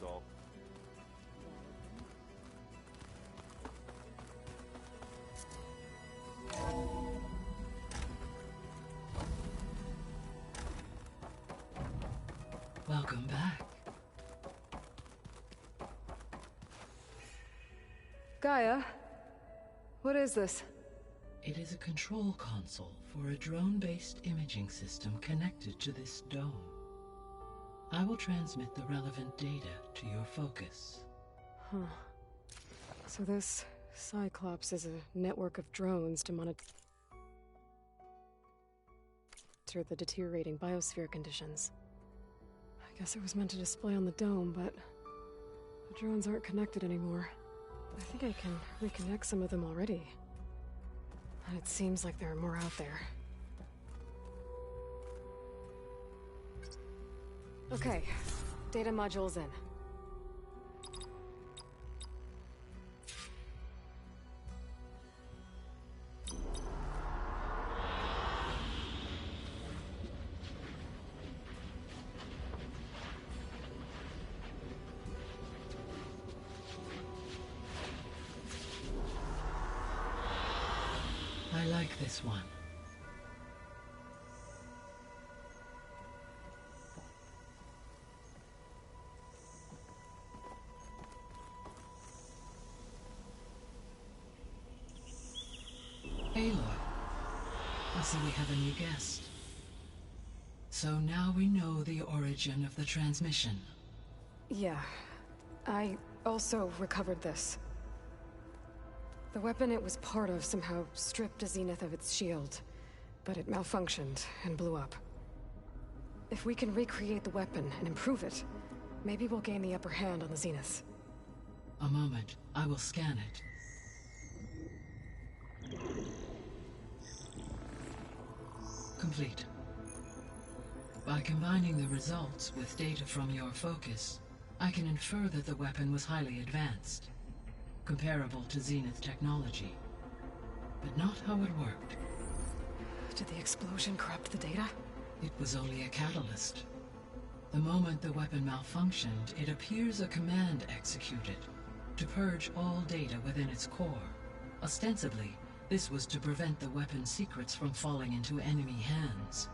that's all. Welcome back. Gaia, what is this? It is a control console for a drone-based imaging system connected to this dome. I will transmit the relevant data to your focus. Huh. So this Cyclops is a network of drones to monitor the deteriorating biosphere conditions. I guess it was meant to display on the dome, but the drones aren't connected anymore. I think I can reconnect some of them already. And it seems like there are more out there. Okay, data module's in. I like this one. Aloy, I see we have a new guest. So now we know the origin of the transmission. Yeah. I also recovered this. The weapon it was part of somehow stripped Zenith of its shield, but it malfunctioned and blew up. If we can recreate the weapon and improve it, maybe we'll gain the upper hand on the Zeniths. A moment, I will scan it. Complete. By combining the results with data from your focus, I can infer that the weapon was highly advanced, comparable to Zenith technology, but not how it worked. Did the explosion corrupt the data? It was only a catalyst. The moment the weapon malfunctioned, it appears a command executed to purge all data within its core. Ostensibly, this was to prevent the weapon's secrets from falling into enemy hands.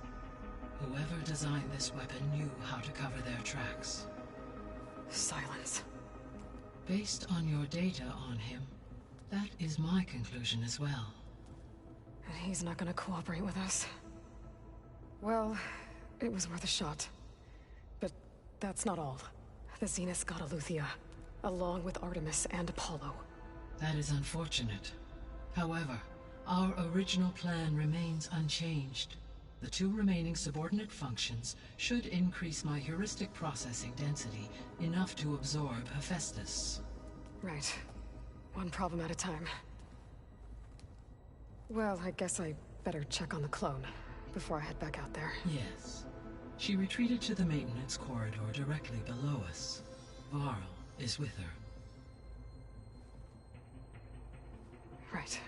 Whoever designed this weapon knew how to cover their tracks. Silence. Based on your data on him, that is my conclusion as well. And he's not gonna cooperate with us. Well, it was worth a shot. But that's not all. The Zeniths got Eleuthia, along with Artemis and Apollo. That is unfortunate. However, our original plan remains unchanged. The two remaining subordinate functions should increase my heuristic processing density enough to absorb Hephaestus. Right. One problem at a time. Well, I guess I better check on the clone before I head back out there. Yes. She retreated to the maintenance corridor directly below us. Varl is with her. Right.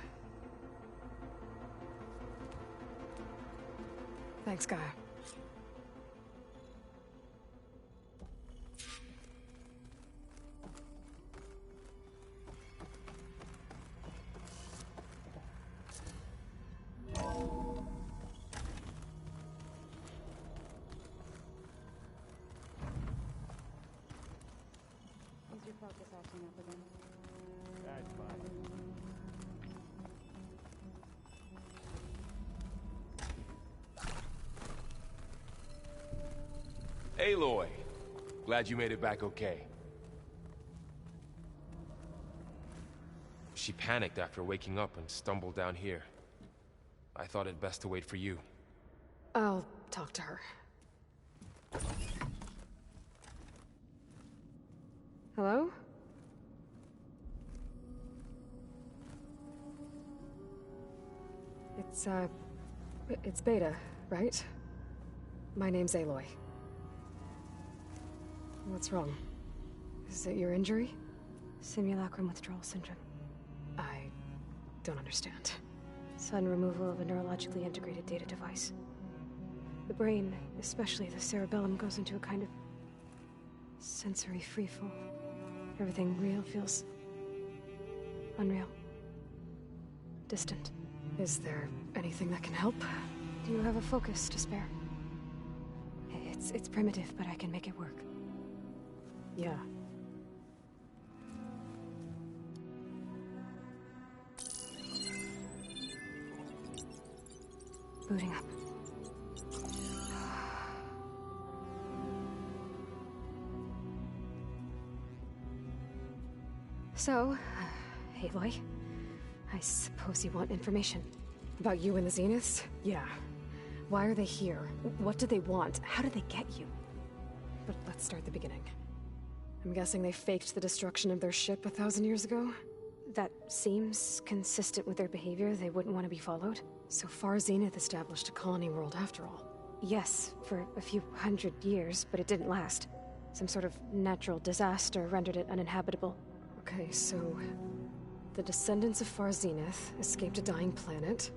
Thanks, Gaia. Is your focus acting up again? That's fine. Aloy, glad you made it back okay. She panicked after waking up and stumbled down here. I thought it best to wait for you. I'll talk to her. Hello? It's Beta, right? My name's Aloy. What's wrong? Is it your injury? Simulacrum withdrawal syndrome. I don't understand. Sudden removal of a neurologically integrated data device. The brain, especially the cerebellum, goes into a kind of Sensory freefall. Everything real feels unreal. Distant. Is there anything that can help? Do you have a focus to spare? It's primitive, but I can make it work. Yeah. Booting up. So, Aloy, I suppose you want information. About you and the Zeniths? Yeah. Why are they here? What do they want? How did they get you? But let's start at the beginning. I'm guessing they faked the destruction of their ship 1,000 years ago? That seems consistent with their behavior. They wouldn't want to be followed. So far, Zenith established a colony world after all. Yes, for a few hundred years, but it didn't last. Some sort of natural disaster rendered it uninhabitable. Okay, so... the descendants of Far Zenith escaped a dying planet,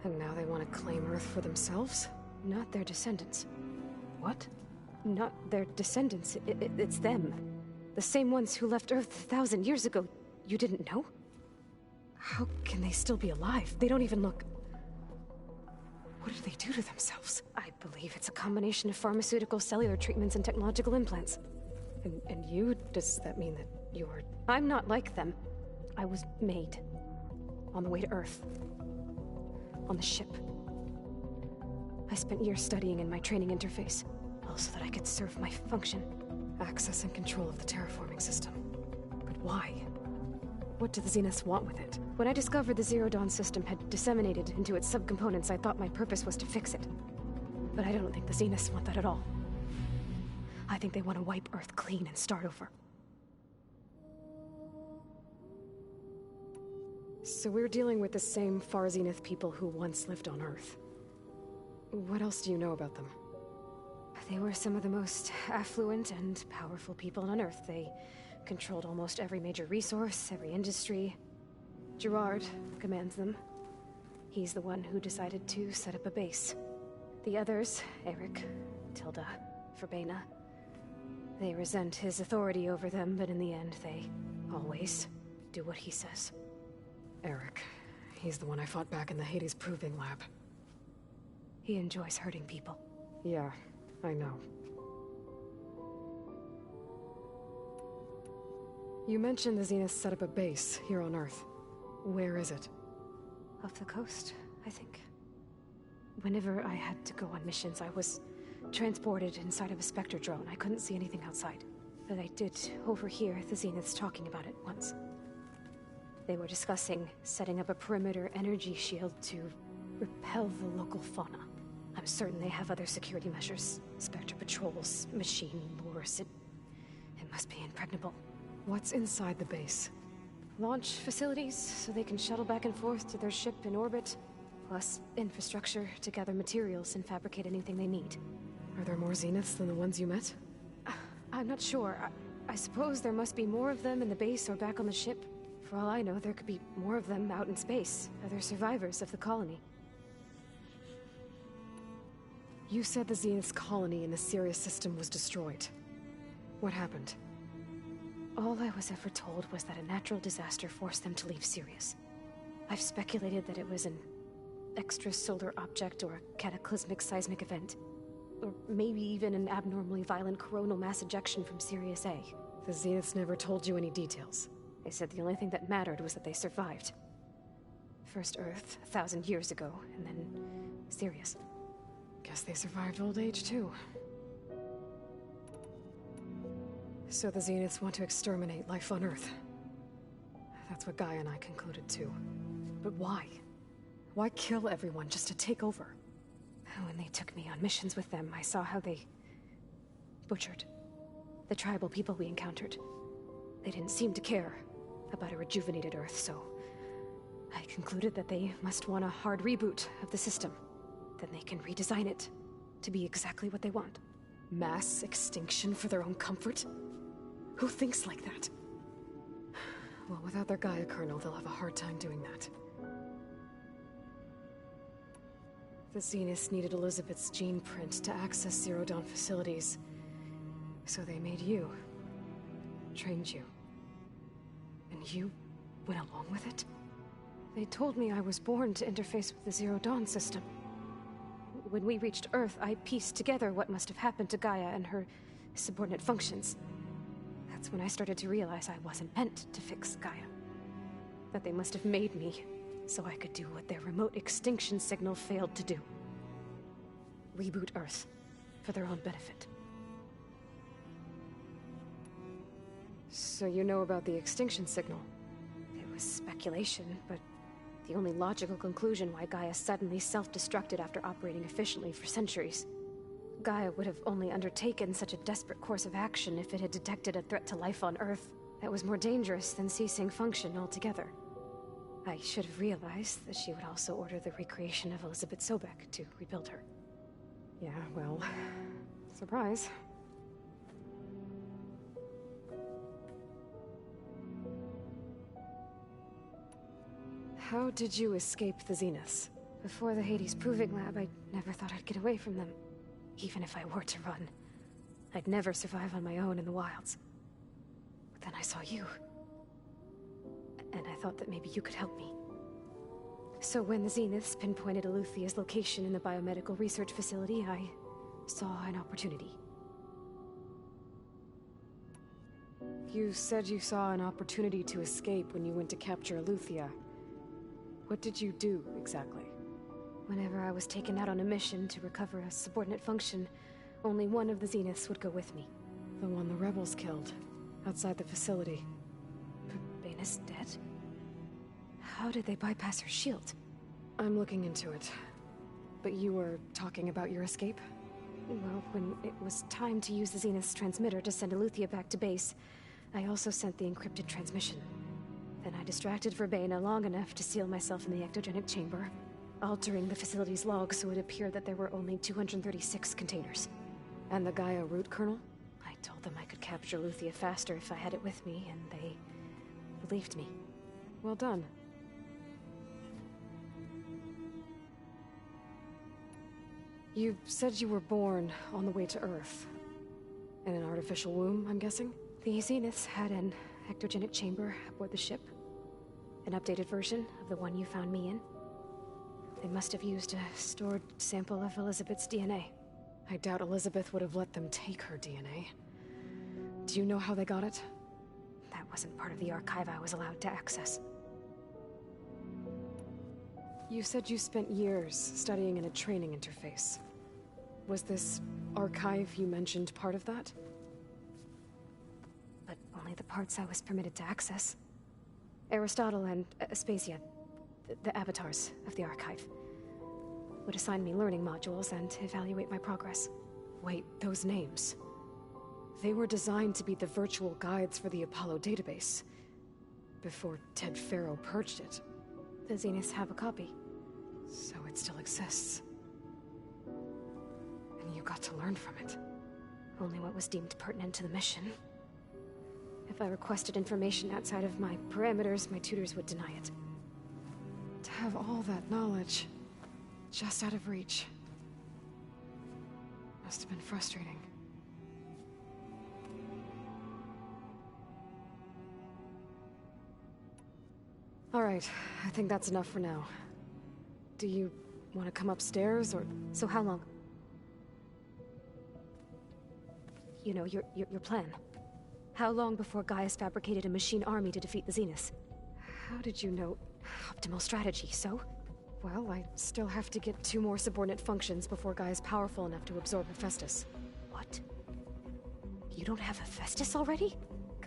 and now they want to claim Earth for themselves? Not their descendants. What? Not their descendants. It's them. The same ones who left Earth 1,000 years ago. You didn't know? How can they still be alive? They don't even look... What did they do to themselves? I believe it's a combination of pharmaceutical, cellular treatments, and technological implants. And you? Does that mean that you're... I'm not like them. I was made. On the way to Earth. On the ship. I spent years studying in my training interface, all so that I could serve my function. Access and control of the terraforming system. But why? What do the Zeniths want with it? When I discovered the Zero Dawn system had disseminated into its subcomponents, I thought my purpose was to fix it. But I don't think the Zeniths want that at all. I think they want to wipe Earth clean and start over. So we're dealing with the same Far Zenith people who once lived on Earth. What else do you know about them? They were some of the most affluent and powerful people on Earth. They controlled almost every major resource, every industry. Gerard commands them. He's the one who decided to set up a base. The others, Eric, Tilda, Verbena, they resent his authority over them, but in the end, they always do what he says. Eric. He's the one I fought back in the Hades Proving Lab. He enjoys hurting people. Yeah, I know. You mentioned the Zeniths set up a base here on Earth. Where is it? Off the coast, I think. Whenever I had to go on missions, I was transported inside of a Spectre drone. I couldn't see anything outside. But I did overhear the Zeniths talking about it once. They were discussing setting up a perimeter energy shield to repel the local fauna. I'm certain they have other security measures. Spectre patrols, machine lures. It must be impregnable. What's inside the base? Launch facilities, so they can shuttle back and forth to their ship in orbit. Plus, infrastructure to gather materials and fabricate anything they need. Are there more Zeniths than the ones you met? I'm not sure. I suppose there must be more of them in the base or back on the ship. For all I know, there could be more of them out in space. Other survivors of the colony. You said the Zenith's colony in the Sirius system was destroyed. What happened? All I was ever told was that a natural disaster forced them to leave Sirius. I've speculated that it was an extrasolar object or a cataclysmic seismic event. Or maybe even an abnormally violent coronal mass ejection from Sirius A. The Zeniths never told you any details. They said the only thing that mattered was that they survived. First Earth, 1,000 years ago, and then Sirius. Guess they survived old age, too. So the Zeniths want to exterminate life on Earth. That's what Gaia and I concluded, too. But why? Why kill everyone just to take over? When they took me on missions with them, I saw how they butchered the tribal people we encountered. They didn't seem to care about a rejuvenated Earth, so I concluded that they must want a hard reboot of the system. Then they can redesign it to be exactly what they want. Mass extinction for their own comfort? Who thinks like that? Well, without their Gaia kernel, they'll have a hard time doing that. The Zeniths needed Elizabeth's gene print to access Zero Dawn facilities. So they made you. Trained you. And you went along with it? They told me I was born to interface with the Zero Dawn system. When we reached Earth, I pieced together what must have happened to Gaia and her subordinate functions. That's when I started to realize I wasn't meant to fix Gaia. That they must have made me so I could do what their remote extinction signal failed to do. Reboot Earth, for their own benefit. So you know about the extinction signal? It was speculation, but the only logical conclusion why Gaia suddenly self-destructed after operating efficiently for centuries. Gaia would have only undertaken such a desperate course of action if it had detected a threat to life on Earth that was more dangerous than ceasing function altogether. I should have realized that she would also order the recreation of Elizabeth Sobek to rebuild her. Yeah, well... surprise. How did you escape the Zeniths? Before the Hades Proving Lab, I never thought I'd get away from them. Even if I were to run. I'd never survive on my own in the wilds. But then I saw you. And I thought that maybe you could help me. So when the Zeniths pinpointed Eluthia's location in the biomedical research facility, I saw an opportunity. You said you saw an opportunity to escape when you went to capture Eluthia. What did you do, exactly? Whenever I was taken out on a mission to recover a subordinate function, only one of the Zeniths would go with me. The one the rebels killed, outside the facility. Bane's dead? How did they bypass her shield? I'm looking into it. But you were talking about your escape? Well, when it was time to use the Zenith's transmitter to send Eluthia back to base, I also sent the encrypted transmission. Then I distracted Verbena long enough to seal myself in the ectogenic chamber, altering the facility's log so it appeared that there were only 236 containers. And the Gaia root kernel? I told them I could capture Eluthia faster if I had it with me, and they believed me. Well done. You said you were born on the way to Earth. In an artificial womb, I'm guessing? The Zeniths had an ectogenic chamber aboard the ship. An updated version of the one you found me in. They must have used a stored sample of Elizabeth's DNA. I doubt Elizabeth would have let them take her DNA. Do you know how they got it? That wasn't part of the archive I was allowed to access. You said you spent years studying in a training interface. Was this archive you mentioned part of that? But only the parts I was permitted to access. Aristotle and Aspasia, the avatars of the archive, would assign me learning modules and evaluate my progress. Wait, those names. They were designed to be the virtual guides for the Apollo database. Before Ted Faro purged it. The Zeniths have a copy. So it still exists. And you got to learn from it. Only what was deemed pertinent to the mission. If I requested information outside of my parameters, my tutors would deny it. To have all that knowledge, just out of reach. Must have been frustrating. All right, I think that's enough for now. Do you want to come upstairs, or... So how long? You know, your plan. How long before Gaia's fabricated a machine army to defeat the Zeniths? How did you know? Optimal strategy, so? Well, I still have to get 2 more subordinate functions before Gaia's powerful enough to absorb Hephaestus. What? You don't have Hephaestus already?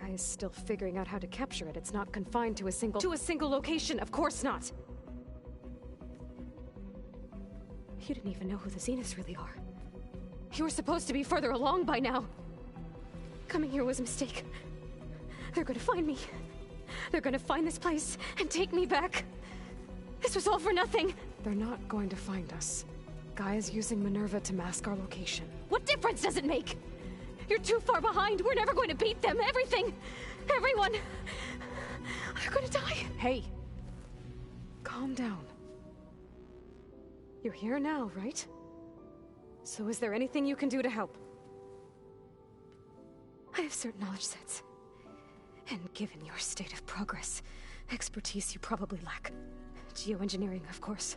Gaia's still figuring out how to capture it. It's not confined to a single... To a single location, of course not! You didn't even know who the Zeniths really are. You were supposed to be further along by now. Coming here was a mistake. They're gonna find me. They're gonna find this place and take me back. This was all for nothing. They're not going to find us. Gaia's using Minerva to mask our location. What difference does it make? You're too far behind. We're never going to beat them. Everything. Everyone. They're gonna die. Hey. Calm down. You're here now, right? So is there anything you can do to help? I have certain knowledge sets. And given your state of progress, expertise you probably lack. Geoengineering, of course.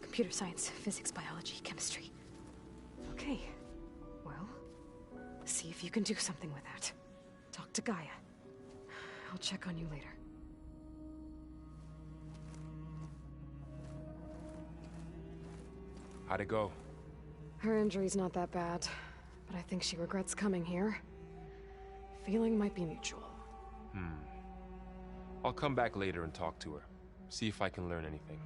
Computer science, physics, biology, chemistry. Okay. Well, see if you can do something with that. Talk to Gaia. I'll check on you later. How'd it go? Her injury's not that bad, but I think she regrets coming here. Feeling might be mutual. I'll come back later and talk to her. See if I can learn anything.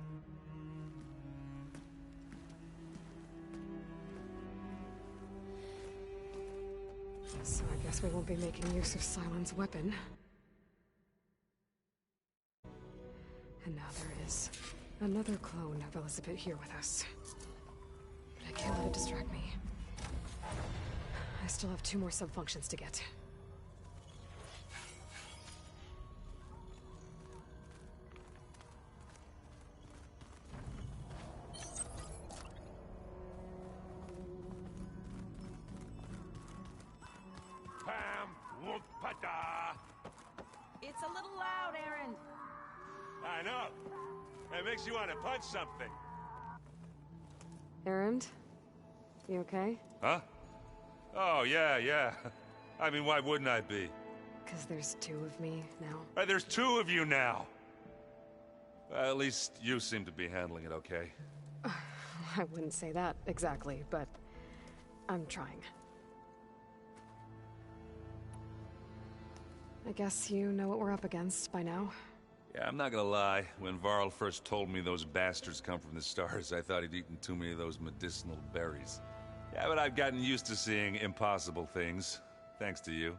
So I guess we won't be making use of Sylens' weapon. And now there is another clone of Elizabeth here with us. But I can't let it distract me. I still have 2 more sub-functions to get. It's a little loud, Aaron. I know. It makes you want to punch something. Erend? You okay? Huh? Oh, yeah. I mean, why wouldn't I be? Because there's 2 of me now. There's 2 of you now. At least you seem to be handling it okay. I wouldn't say that exactly, but I'm trying. I guess you know what we're up against by now. Yeah, I'm not gonna lie. When Varl first told me those bastards come from the stars, I thought he'd eaten too many of those medicinal berries. Yeah, but I've gotten used to seeing impossible things, thanks to you.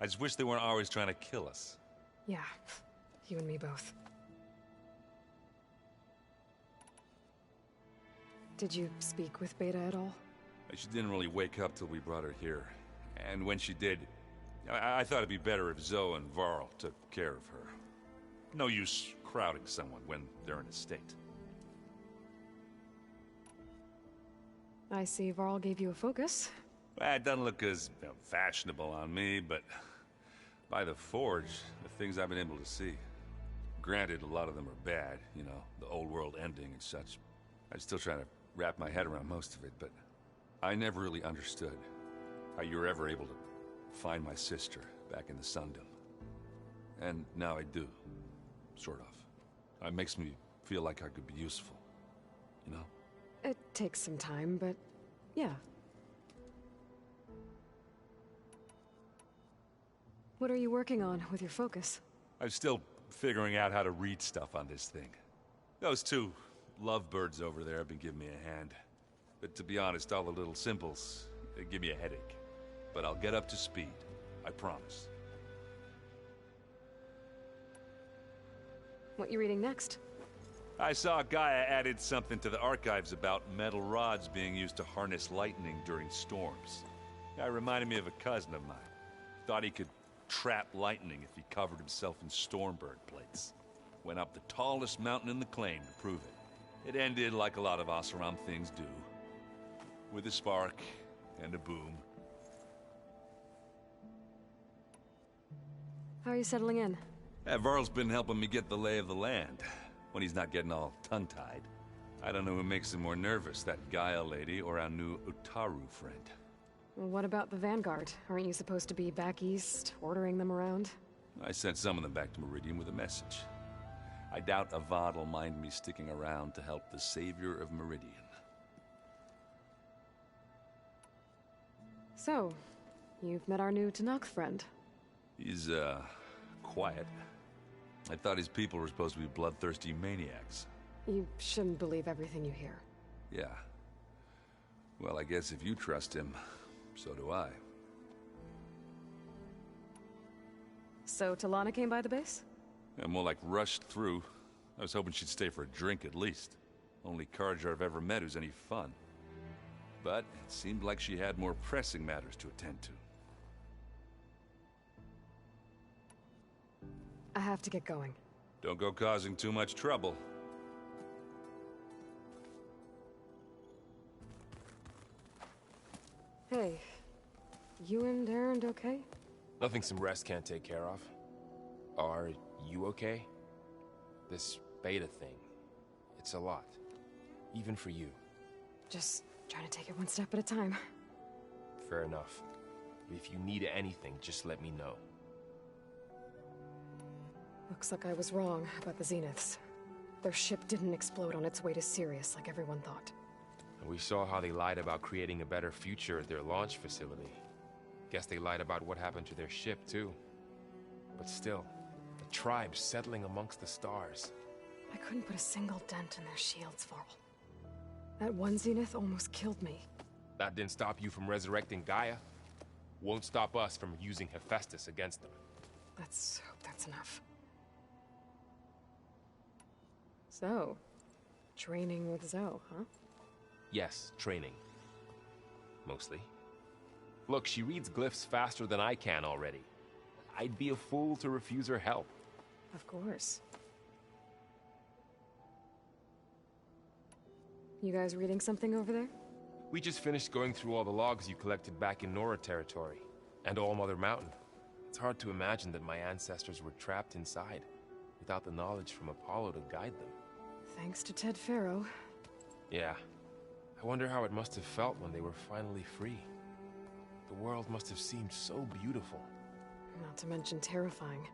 I just wish they weren't always trying to kill us. Yeah, you and me both. Did you speak with Beta at all? She didn't really wake up till we brought her here. And when she did, I thought it'd be better if Zoe and Varl took care of her. No use crowding someone when they're in a state. I see Varl gave you a focus. Well, it doesn't look as fashionable on me, but by the Forge, the things I've been able to see. Granted, a lot of them are bad, you know, the old world ending and such. I'm still trying to wrap my head around most of it, but I never really understood how you were ever able to find my sister back in the Sundom. And now I do, sort of. It makes me feel like I could be useful, you know? It takes some time, but yeah. What are you working on with your focus? I'm still figuring out how to read stuff on this thing. Those 2 lovebirds over there have been giving me a hand. But to be honest, all the little symbols, they give me a headache. But I'll get up to speed, I promise. What you reading next? I saw Gaia added something to the archives about metal rods being used to harness lightning during storms. Guy reminded me of a cousin of mine. Thought he could trap lightning if he covered himself in Stormbird plates. Went up the tallest mountain in the claim to prove it. It ended like a lot of Oseram things do. With a spark and a boom. How are you settling in? Varl's been helping me get the lay of the land, when he's not getting all tongue-tied. I don't know who makes him more nervous, that Gaia lady or our new Utaru friend. What about the Vanguard? Aren't you supposed to be back east, ordering them around? I sent some of them back to Meridian with a message. I doubt Avad will mind me sticking around to help the savior of Meridian. So, you've met our new Tenakth friend. He's, quiet. I thought his people were supposed to be bloodthirsty maniacs. You shouldn't believe everything you hear. Yeah. Well, I guess if you trust him, so do I. So, Talana came by the base? Yeah, more like rushed through. I was hoping she'd stay for a drink at least. Only Carja I've ever met who's any fun. But it seemed like she had more pressing matters to attend to. I have to get going. Don't go causing too much trouble. Hey, You and Erend okay? Nothing some rest can't take care of. Are you okay? This beta thing, it's a lot. Even for you. Just trying to take it one step at a time. Fair enough. If you need anything, just let me know. Looks like I was wrong about the Zeniths. Their ship didn't explode on its way to Sirius like everyone thought. And we saw how they lied about creating a better future at their launch facility. Guess they lied about what happened to their ship, too. But still, the tribe settling amongst the stars. I couldn't put a single dent in their shields, Varl. That one Zenith almost killed me. That didn't stop you from resurrecting Gaia. Won't stop us from using Hephaestus against them. Let's hope that's enough. So, training with Zoe, huh? Yes, training. Mostly. Look, she reads glyphs faster than I can already. I'd be a fool to refuse her help. Of course. You guys reading something over there? We just finished going through all the logs you collected back in Nora territory, and All Mother Mountain. It's hard to imagine that my ancestors were trapped inside, without the knowledge from Apollo to guide them. Thanks to Ted Faro. Yeah. I wonder how it must have felt when they were finally free. The world must have seemed so beautiful. Not to mention terrifying.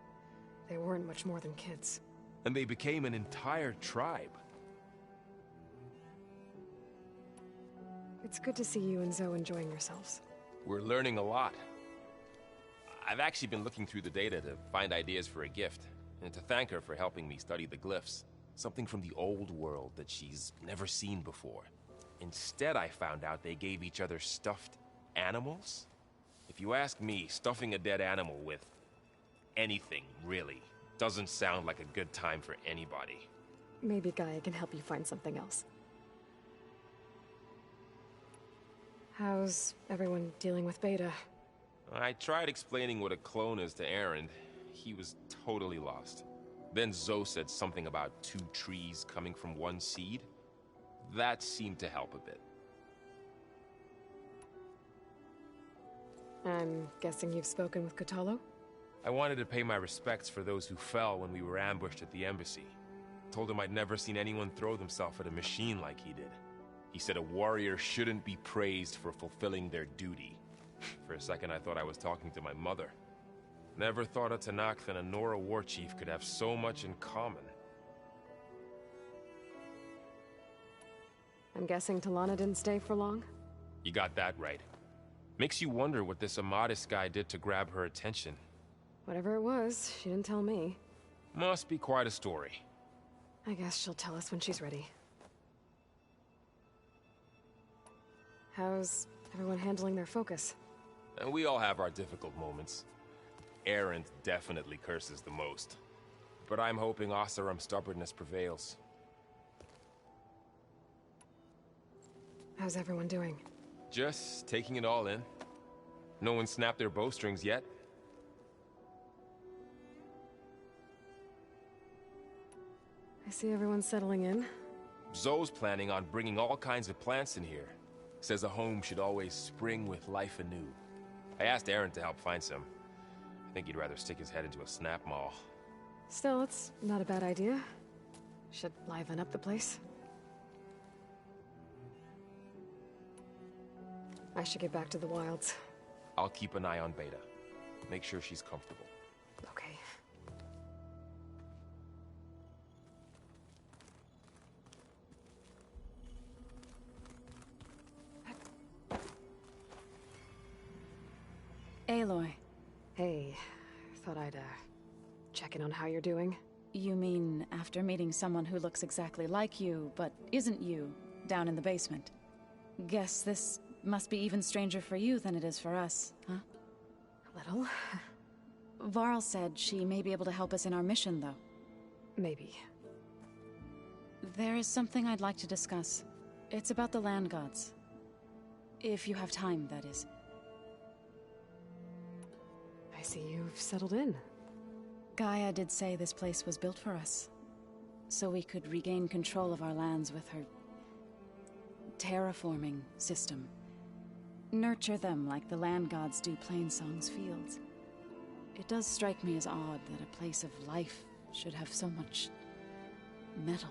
They weren't much more than kids. And they became an entire tribe. It's good to see you and Zoe enjoying yourselves. We're learning a lot. I've actually been looking through the data to find ideas for a gift, and to thank her for helping me study the glyphs. Something from the old world that she's never seen before. Instead, I found out they gave each other stuffed animals? If you ask me, stuffing a dead animal with anything, really, doesn't sound like a good time for anybody. Maybe Gaia can help you find something else. How's everyone dealing with Beta? I tried explaining what a clone is to Erend. He was totally lost. Then Zoe said something about 2 trees coming from 1 seed. That seemed to help a bit. I'm guessing you've spoken with Kotallo? I wanted to pay my respects for those who fell when we were ambushed at the embassy. Told him I'd never seen anyone throw themselves at a machine like he did. He said a warrior shouldn't be praised for fulfilling their duty. For a second I thought I was talking to my mother. Never thought a Tenakth and a Nora war chief could have so much in common. I'm guessing Talana didn't stay for long? You got that right. Makes you wonder what this Amadis guy did to grab her attention. Whatever it was, she didn't tell me. Must be quite a story. I guess she'll tell us when she's ready. How's everyone handling their focus? And we all have our difficult moments. Erend definitely curses the most. But I'm hoping Oseram's stubbornness prevails. How's everyone doing? Just taking it all in. No one snapped their bowstrings yet. I see everyone settling in. Zoe's planning on bringing all kinds of plants in here. Says a home should always spring with life anew. I asked Erend to help find some. I think he'd rather stick his head into a snap mall. Still, it's not a bad idea. Should liven up the place. I should get back to the wilds. I'll keep an eye on Beta. Make sure she's comfortable. Okay. Aloy. Hey, thought I'd, check in on how you're doing. You mean after meeting someone who looks exactly like you, but isn't you, down in the basement? Guess this must be even stranger for you than it is for us, huh? A little. Varl said she may be able to help us in our mission, though. Maybe. There is something I'd like to discuss. It's about the land gods. If you have time, that is. I see you've settled in. Gaia did say this place was built for us, so we could regain control of our lands with her terraforming system. Nurture them like the land gods do Plainsong's fields. It does strike me as odd that a place of life should have so much metal.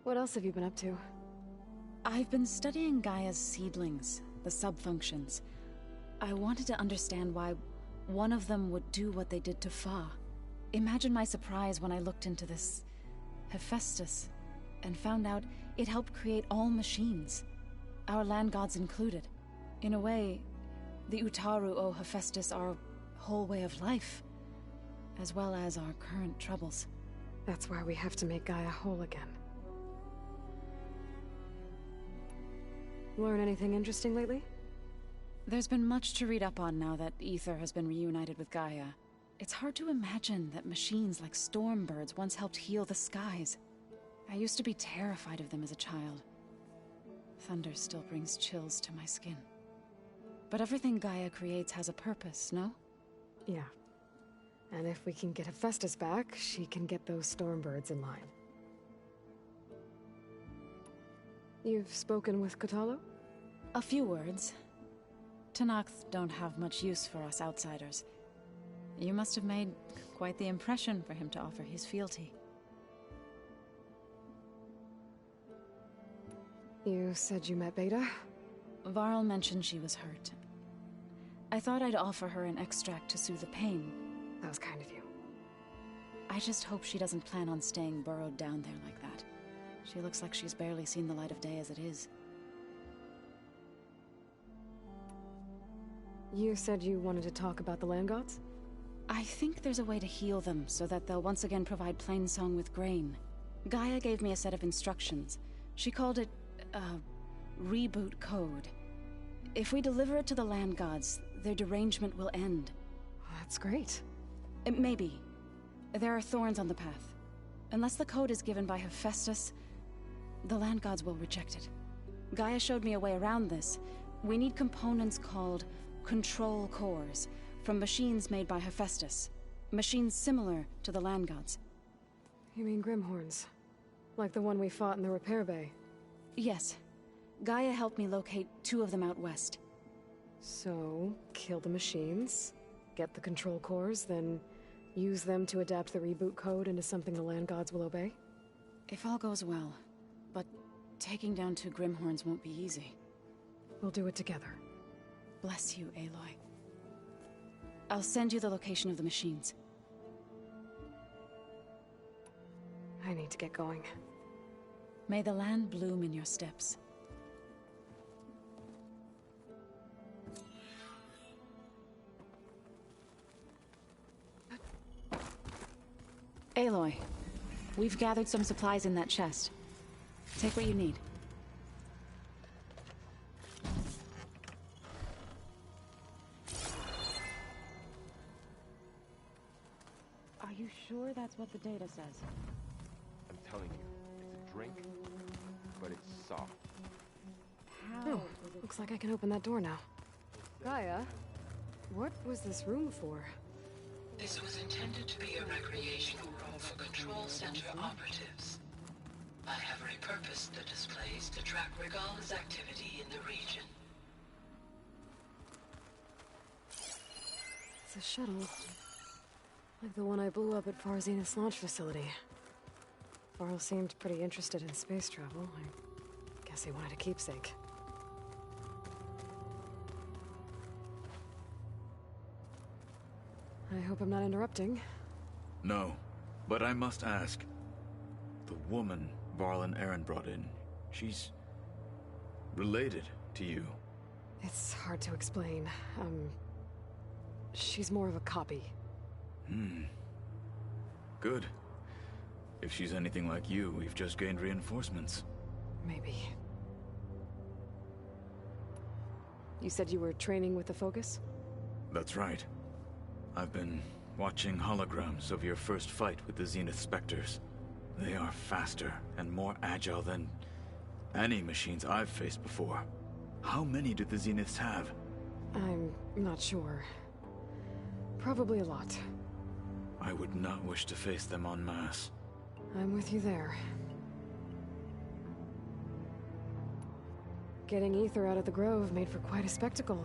What else have you been up to? I've been studying Gaia's seedlings, the subfunctions. I wanted to understand why one of them would do what they did to Fa. Imagine my surprise when I looked into this Hephaestus and found out it helped create all machines, our land gods included. In a way, the Utaru owe Hephaestus our whole way of life, as well as our current troubles. That's why we have to make Gaia whole again. Learn anything interesting lately? There's been much to read up on now that Aether has been reunited with Gaia. It's hard to imagine that machines like Stormbirds once helped heal the skies. I used to be terrified of them as a child. Thunder still brings chills to my skin. But everything Gaia creates has a purpose, no? Yeah. And if we can get Hephaestus back, she can get those Stormbirds in line. You've spoken with Kotallo? A few words. Tenakth don't have much use for us outsiders. You must have made quite the impression for him to offer his fealty. You said you met Beta? Varl mentioned she was hurt. I thought I'd offer her an extract to soothe the pain. That was kind of you. I just hope she doesn't plan on staying burrowed down there like that. She looks like she's barely seen the light of day as it is. You said you wanted to talk about the land gods? I think there's a way to heal them so that they'll once again provide Plainsong with grain. Gaia gave me a set of instructions. She called it, reboot code. If we deliver it to the land gods, their derangement will end. That's great. Maybe. There are thorns on the path. Unless the code is given by Hephaestus, the land gods will reject it. Gaia showed me a way around this. We need components called control cores, from machines made by Hephaestus. Machines similar to the land gods. You mean Grimhorns? Like the one we fought in the repair bay? Yes. Gaia helped me locate 2 of them out west. So, kill the machines, get the control cores, then use them to adapt the reboot code into something the land gods will obey? If all goes well. But taking down 2 Grimhorns won't be easy. We'll do it together. Bless you, Aloy. I'll send you the location of the machines. I need to get going. May the land bloom in your steps. Aloy, we've gathered some supplies in that chest. Take what you need. Are you sure that's what the data says? I'm telling you, it's a drink, but it's soft. How? Oh, looks like I can open that door now. Gaia, what was this room for? This was intended to be a recreational room for Control Center operatives. I have repurposed the displays to track Regala's activity in the region. It's a shuttle. Like the one I blew up at Far Zenith's launch facility. Varl seemed pretty interested in space travel. I guess he wanted a keepsake. I hope I'm not interrupting. No, but I must ask. The woman Varl and Erend brought in, she's related to you. It's hard to explain. She's more of a copy. Good. If she's anything like you, we've just gained reinforcements. Maybe. You said you were training with the Focus? That's right. I've been watching holograms of your first fight with the Zenith Spectres. They are faster and more agile than any machines I've faced before. How many do the Zeniths have? I'm not sure. Probably a lot. I would not wish to face them en masse. I'm with you there. Getting Ether out of the Grove made for quite a spectacle.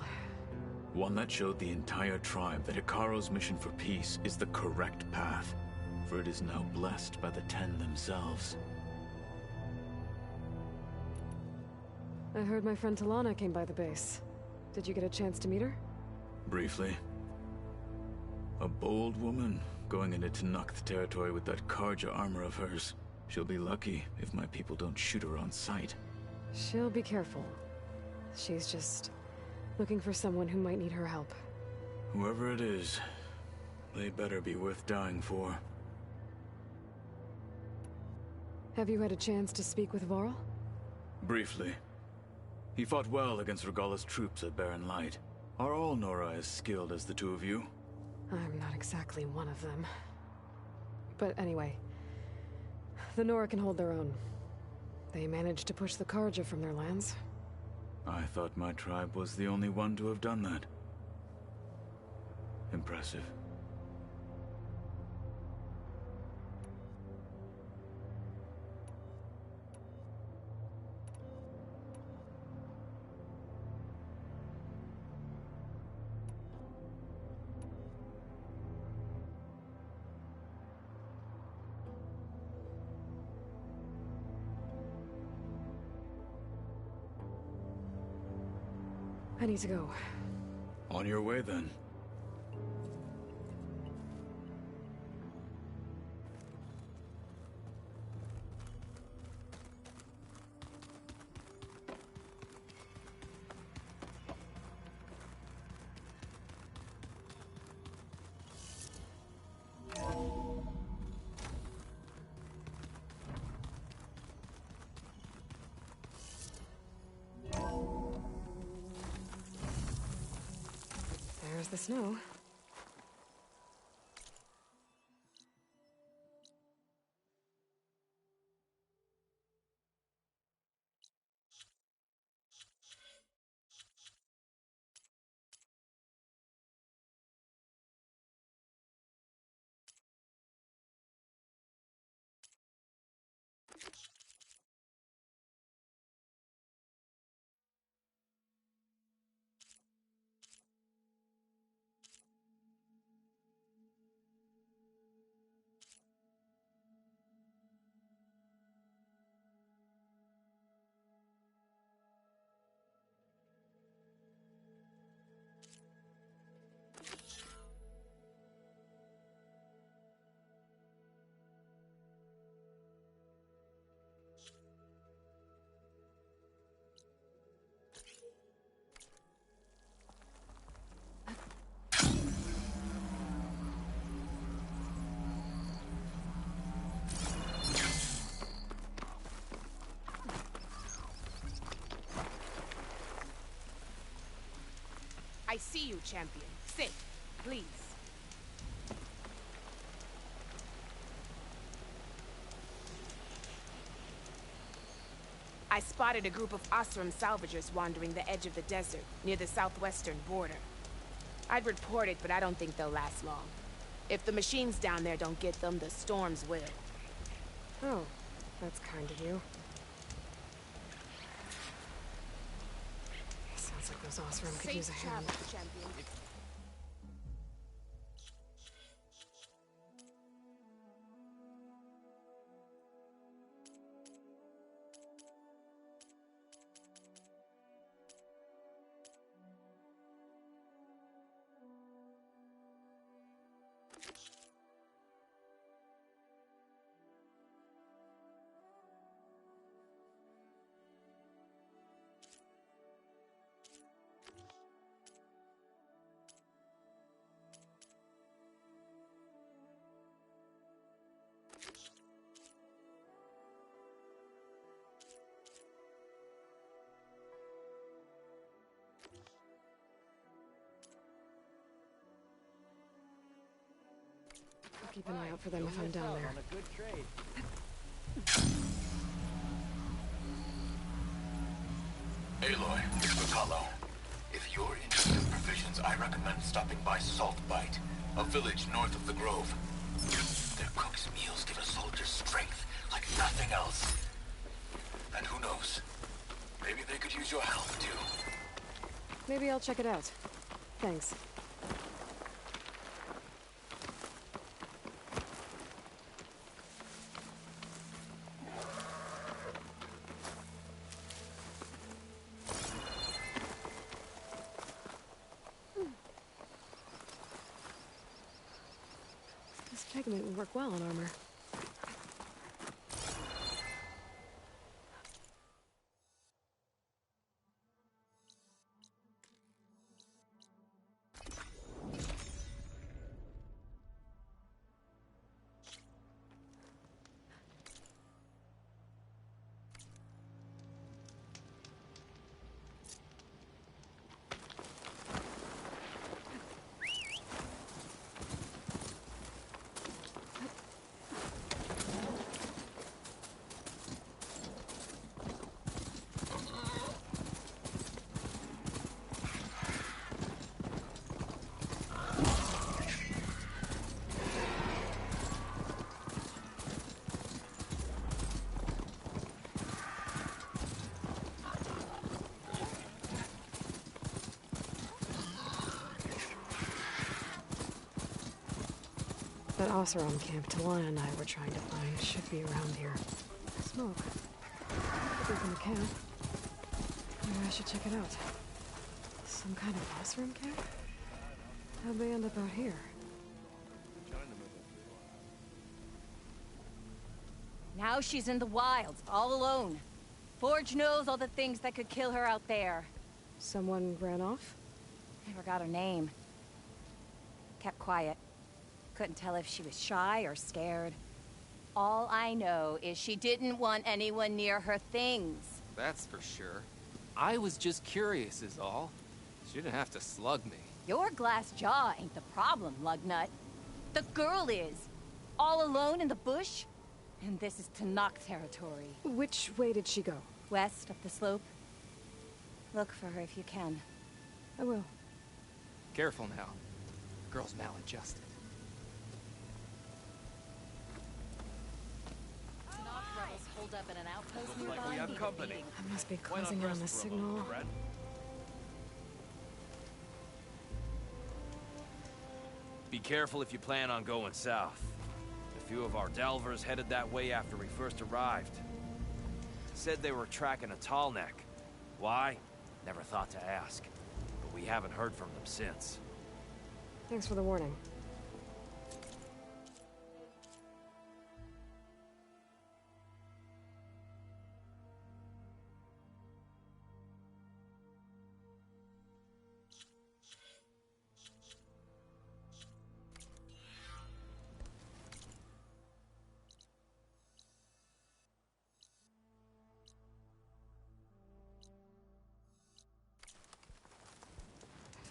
One that showed the entire tribe that Hekarro's mission for peace is the correct path, for it is now blessed by the Ten themselves. I heard my friend Talana came by the base. Did you get a chance to meet her? Briefly. A bold woman, going into Tenakth territory with that Karja armor of hers. She'll be lucky if my people don't shoot her on sight. She'll be careful. She's just looking for someone who might need her help. Whoever it is, they better be worth dying for. Have you had a chance to speak with Varl? Briefly. He fought well against Regalla's troops at Barren Light. Are all Nora as skilled as the two of you? I'm not exactly one of them. But anyway, the Nora can hold their own. They managed to push the Karja from their lands. I thought my tribe was the only one to have done that. Impressive. I need to go. On your way, then. There's the snow. I see you, champion. Sit, please. I spotted a group of Osram salvagers wandering the edge of the desert, near the southwestern border. I'd report it, but I don't think they'll last long. If the machines down there don't get them, the storms will. Oh, that's kind of you. Sounds like those Osram could use a hand. Champion. I'll keep an eye out for them if I'm down there. Aloy, it's Mikalo. If you're in need of provisions, I recommend stopping by Saltbite, a village north of the Grove. Their cook's meals give a soldier strength like nothing else. And who knows? Maybe they could use your help, too. Maybe I'll check it out. Thanks. This pigment would work well on armor. That Oseram camp Talaya and I were trying to find should be around here. Smoke. Could be from the camp. Maybe I should check it out. Some kind of Oseram camp? How'd they end up out here? Now she's in the wilds, all alone. Forge knows all the things that could kill her out there. Someone ran off? Never got her name. Kept quiet. Couldn't tell if she was shy or scared. All I know is she didn't want anyone near her things. That's for sure. I was just curious is all. She didn't have to slug me. Your glass jaw ain't the problem, Lugnut. The girl is. All alone in the bush. And this is Tenakth territory. Which way did she go? West, up the slope. Look for her if you can. I will. Careful now. Girl's maladjusted. Hold up at an outpost nearby. Like we have company. I must be closing in on the signal. Be careful if you plan on going south. A few of our delvers headed that way after we first arrived. Said they were tracking a tall neck. Why? Never thought to ask. But we haven't heard from them since. Thanks for the warning.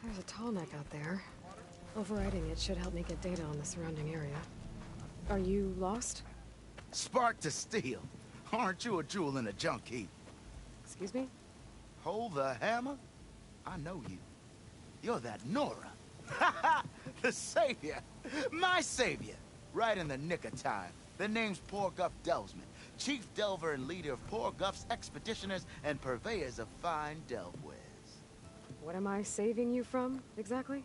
There's a tall neck out there. Overriding it should help me get data on the surrounding area. Are you lost? Spark to steel. Aren't you a jewel in a junk heap? Excuse me? Hold the hammer? I know you. You're that Nora. Ha! The savior! My savior! Right in the nick of time. The name's Porguff Delvesman, chief delver and leader of Porguff's expeditioners and purveyors of fine delve wares. What am I saving you from, exactly?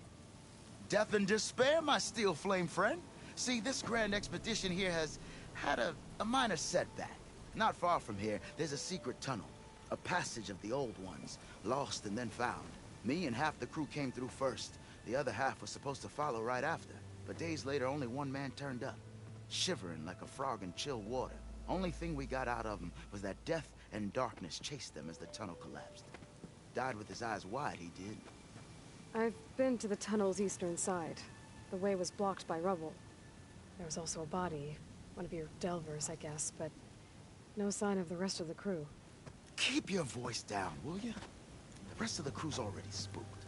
Death and despair, my steel flame friend. See, this grand expedition here has had a minor setback. Not far from here, there's a secret tunnel. A passage of the old ones, lost and then found. Me and half the crew came through first. The other half was supposed to follow right after. But days later, only one man turned up. Shivering like a frog in chill water. Only thing we got out of him was that death and darkness chased them as the tunnel collapsed. Died with his eyes wide, he did. I've been to the tunnel's eastern side. The way was blocked by rubble. There was also a body. One of your delvers, I guess, but no sign of the rest of the crew. Keep your voice down, will you? The rest of the crew's already spooked.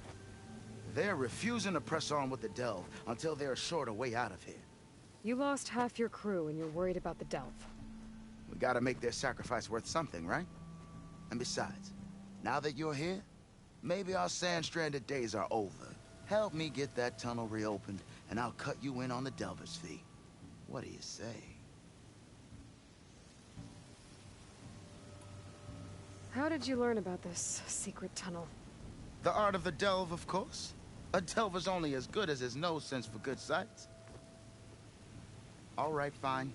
They're refusing to press on with the delve until they're assured a way out of here. You lost half your crew and you're worried about the delve. We gotta make their sacrifice worth something, right? And besides, now that you're here, maybe our sand-stranded days are over. Help me get that tunnel reopened, and I'll cut you in on the delver's fee. What do you say? How did you learn about this secret tunnel? The art of the delve, of course. A delver's only as good as his nose sense for good sights. All right, fine.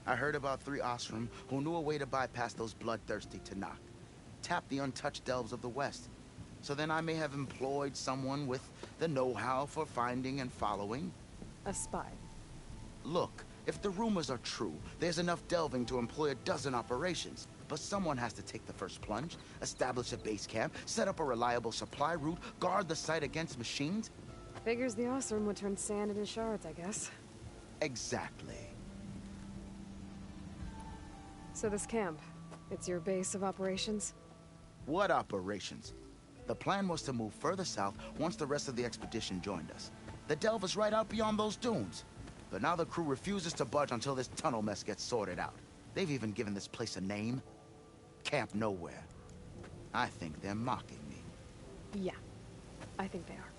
I heard about 3 Osram who knew a way to bypass those bloodthirsty Tenakth. Tap the untouched delves of the West. So then I may have employed someone with the know-how for finding and following. A spy. Look, if the rumors are true, there's enough delving to employ a dozen operations. But someone has to take the first plunge, establish a base camp, set up a reliable supply route, guard the site against machines. Figures the Osram would turn sand into shards, I guess. Exactly. So this camp, it's your base of operations? What operations? The plan was to move further south once the rest of the expedition joined us. The delve is right out beyond those dunes. But now the crew refuses to budge until this tunnel mess gets sorted out. They've even given this place a name. Camp Nowhere. I think they're mocking me. Yeah, I think they are.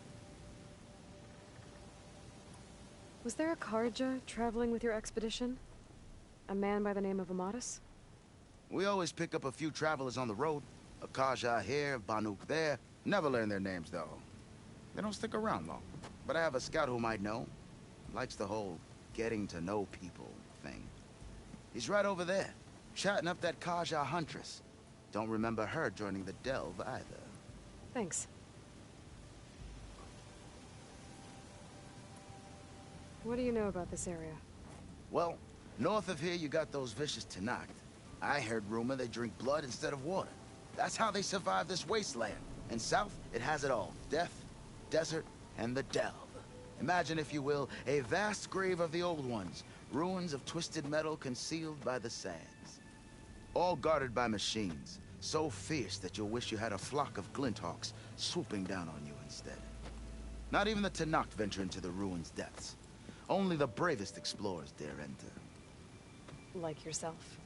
Was there a Kharja traveling with your expedition? A man by the name of Amatus? We always pick up a few travelers on the road. A Kharja here, Banuk there. Never learn their names, though. They don't stick around long. But I have a scout who might know. Likes the whole getting to know people thing. He's right over there, chatting up that Kharja huntress. Don't remember her joining the delve either. Thanks. What do you know about this area? Well, north of here you got those vicious Tenakth. I heard rumor they drink blood instead of water. That's how they survive this wasteland. And south, it has it all. Death, desert, and the delve. Imagine, if you will, a vast grave of the old ones. Ruins of twisted metal concealed by the sands. All guarded by machines. So fierce that you'll wish you had a flock of Glinthawks swooping down on you instead. Not even the Tenakth venture into the ruins' depths. Only the bravest explorers dare enter. Like yourself?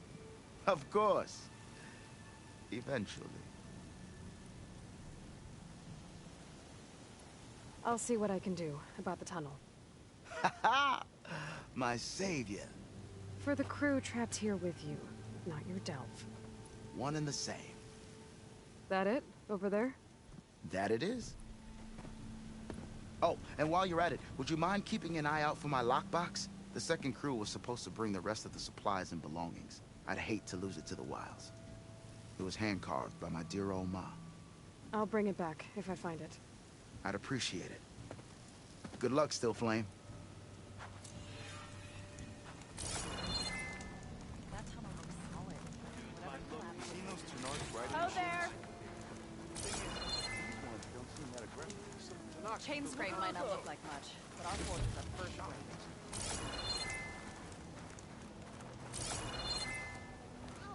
Of course. Eventually. I'll see what I can do about the tunnel. Ha-ha! My savior. For the crew trapped here with you, not your delve. One and the same. That it? Over there? That it is. Oh, and while you're at it, would you mind keeping an eye out for my lockbox? The second crew was supposed to bring the rest of the supplies and belongings. I'd hate to lose it to the wilds. It was hand-carved by my dear old ma. I'll bring it back if I find it. I'd appreciate it. Good luck, Still Flame. That tunnel looks solid. Oh, there! Chain's grave might not look like much, but our forces are first rate. No,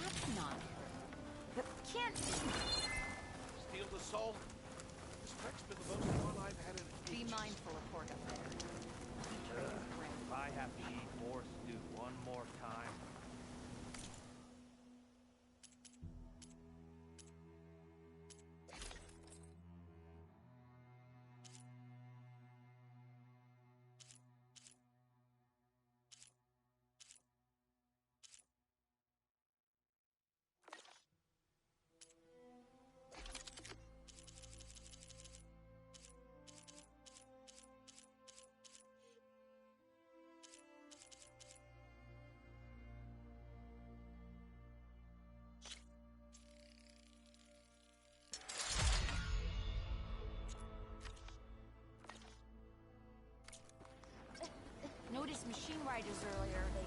that's not it. That can't be. Steel to salt. This wreck's been the most fun I've had in Be mindful of pork up there. If I have to eat more stew one more time. Noticed machine riders earlier. They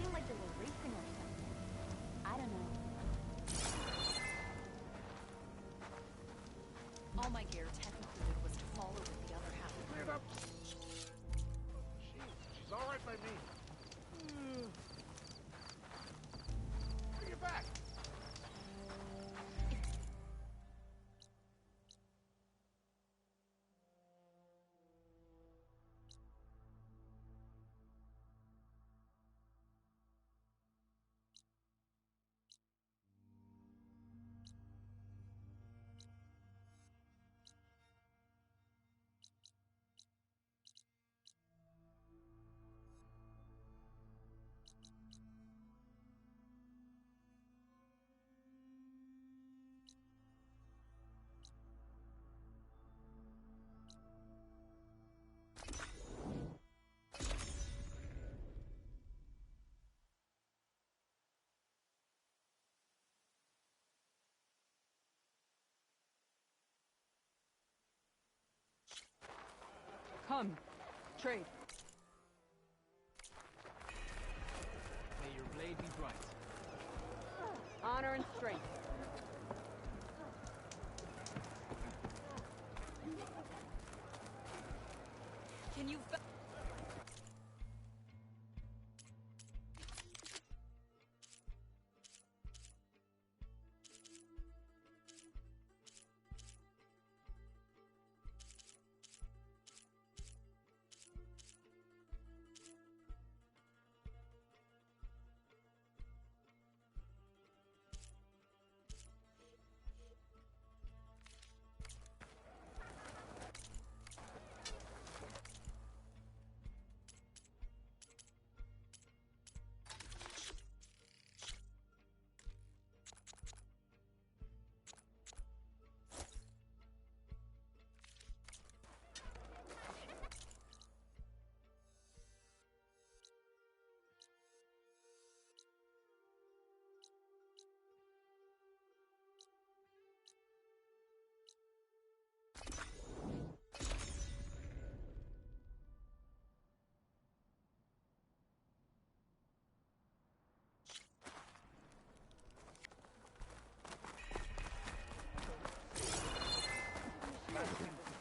seemed like they were racing or something. I don't know. All my gear, tech included, was to follow with the other half. Cleared up. She's all right by me. Bring it back. Come. Trade. May your blade be bright. Honor and strength. Can you...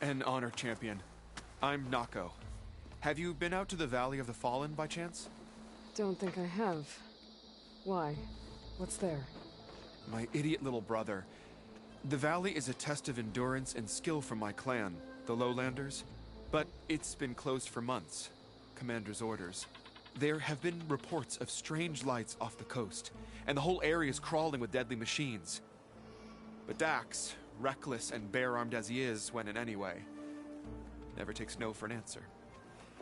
An honor, champion. I'm Nako. Have you been out to the Valley of the Fallen by chance? Don't think I have. Why? What's there? My idiot little brother. The valley is a test of endurance and skill from my clan, the Lowlanders. But it's been closed for months. Commander's orders. There have been reports of strange lights off the coast, and the whole area is crawling with deadly machines. But Dax, reckless and bare-armed as he is when in any way, never takes no for an answer.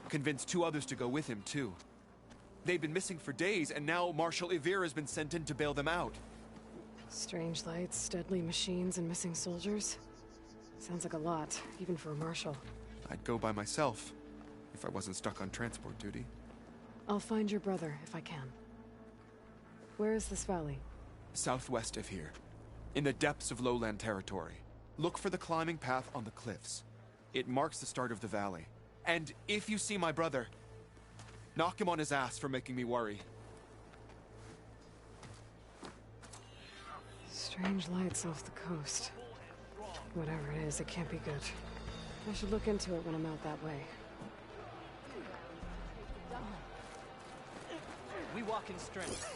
Convinced 2 others to go with him, too. They've been missing for days, and now Marshal Ivira has been sent in to bail them out. Strange lights, deadly machines, and missing soldiers. Sounds like a lot, even for a marshal. I'd go by myself, if I wasn't stuck on transport duty. I'll find your brother, if I can. Where is this valley? Southwest of here. In the depths of lowland territory. Look for the climbing path on the cliffs. It marks the start of the valley. And if you see my brother, knock him on his ass for making me worry. Strange lights off the coast. Whatever it is, it can't be good. I should look into it when I'm out that way. We walk in strength.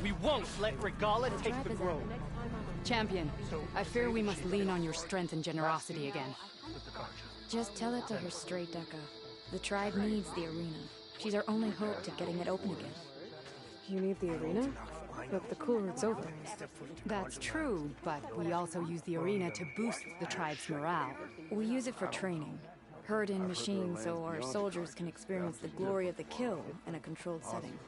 We won't let Regalla take the grove. Champion, I fear we must lean on your strength and generosity again. Just tell it to her straight, Dekka. The tribe needs the arena. She's our only hope to getting it open again. You need the arena? But the cool root's open. That's true, but we also use the arena to boost the tribe's morale. We use it for training. Herd in machines so our soldiers can experience the glory of the kill in a controlled setting.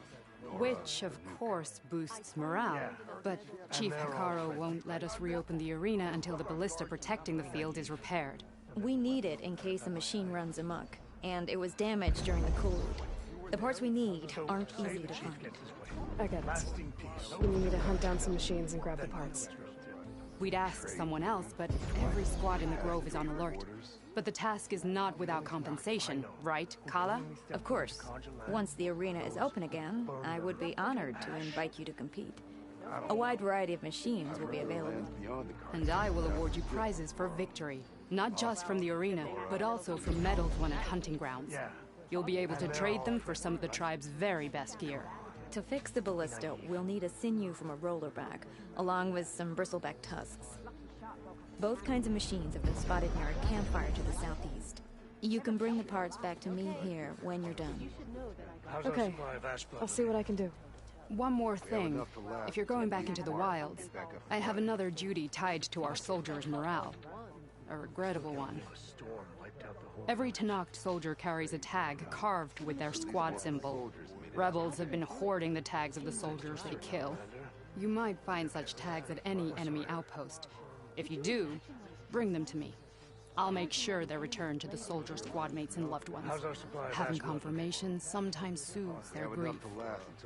Which, of course, boosts morale. But Chief Hekarro won't let us reopen the arena until the ballista protecting the field is repaired. We need it in case a machine runs amok, and it was damaged during the cool root. The parts we need aren't easy to find. I get it. We need to hunt down some machines and grab the parts. We'd ask someone else, but every squad in the Grove is on alert. But the task is not without compensation, right, Kala? Of course. Once the arena is open again, I would be honored to invite you to compete. A wide variety of machines will be available. And I will award you prizes for victory. Not just from the arena, but also from medals won at hunting grounds. You'll be able to trade them for some of the tribe's very best gear. To fix the ballista, we'll need a sinew from a rollerback, along with some bristleback tusks. Both kinds of machines have been spotted near a campfire to the southeast. You can bring the parts back to me here when you're done. Okay, I'll see what I can do. One more thing. If you're going back into the wilds, I have another duty tied to our soldiers' morale. A regrettable one. Every Tenakth soldier carries a tag carved with their squad symbol. Rebels have been hoarding the tags of the soldiers they kill. You might find such tags at any enemy outpost. If you do, bring them to me. I'll make sure they're returned to the soldier squad mates and loved ones. How's our supply of Having hash weapons? confirmation sometimes soothes their grief.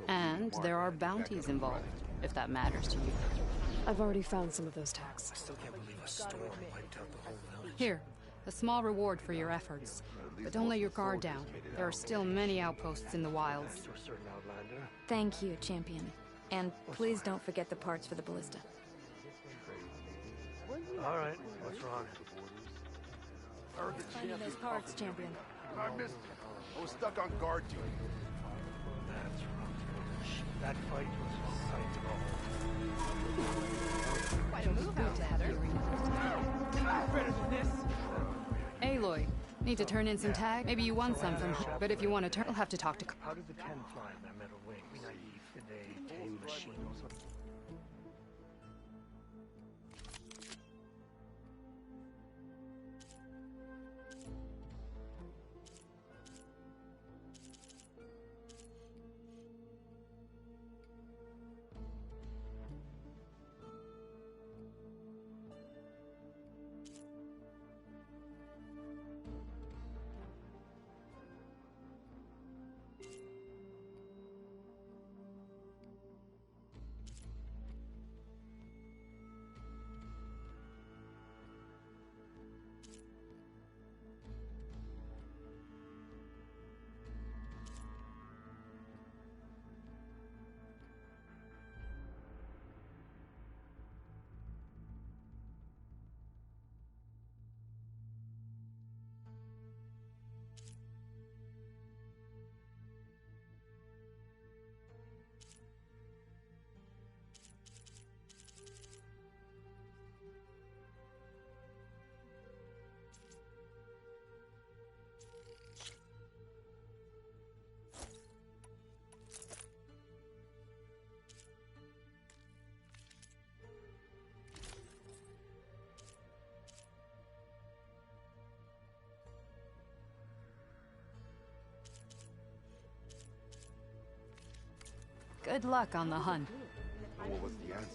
And there are bounties involved, if that matters to you. I've already found some of those tags. I still can't believe a storm wiped out the whole village. Here, a small reward for your efforts. But don't let your guard down. There are still many outposts in the wilds. To a certain outlander. Thank you, champion. And please don't forget the parts for the ballista. All right, what's wrong? Finding those parts, champion. I missed it. I was stuck on guard duty. That's rough. That fight was a sight to behold. Quite a move out there. Better than this. Aloy, need to turn in some tag? Maybe you won some from... But if you want to turn, you'll have to talk to... How did the Ten fly their metal wings? Naive. Did they tame machines? Good luck on the hunt. What was the answer?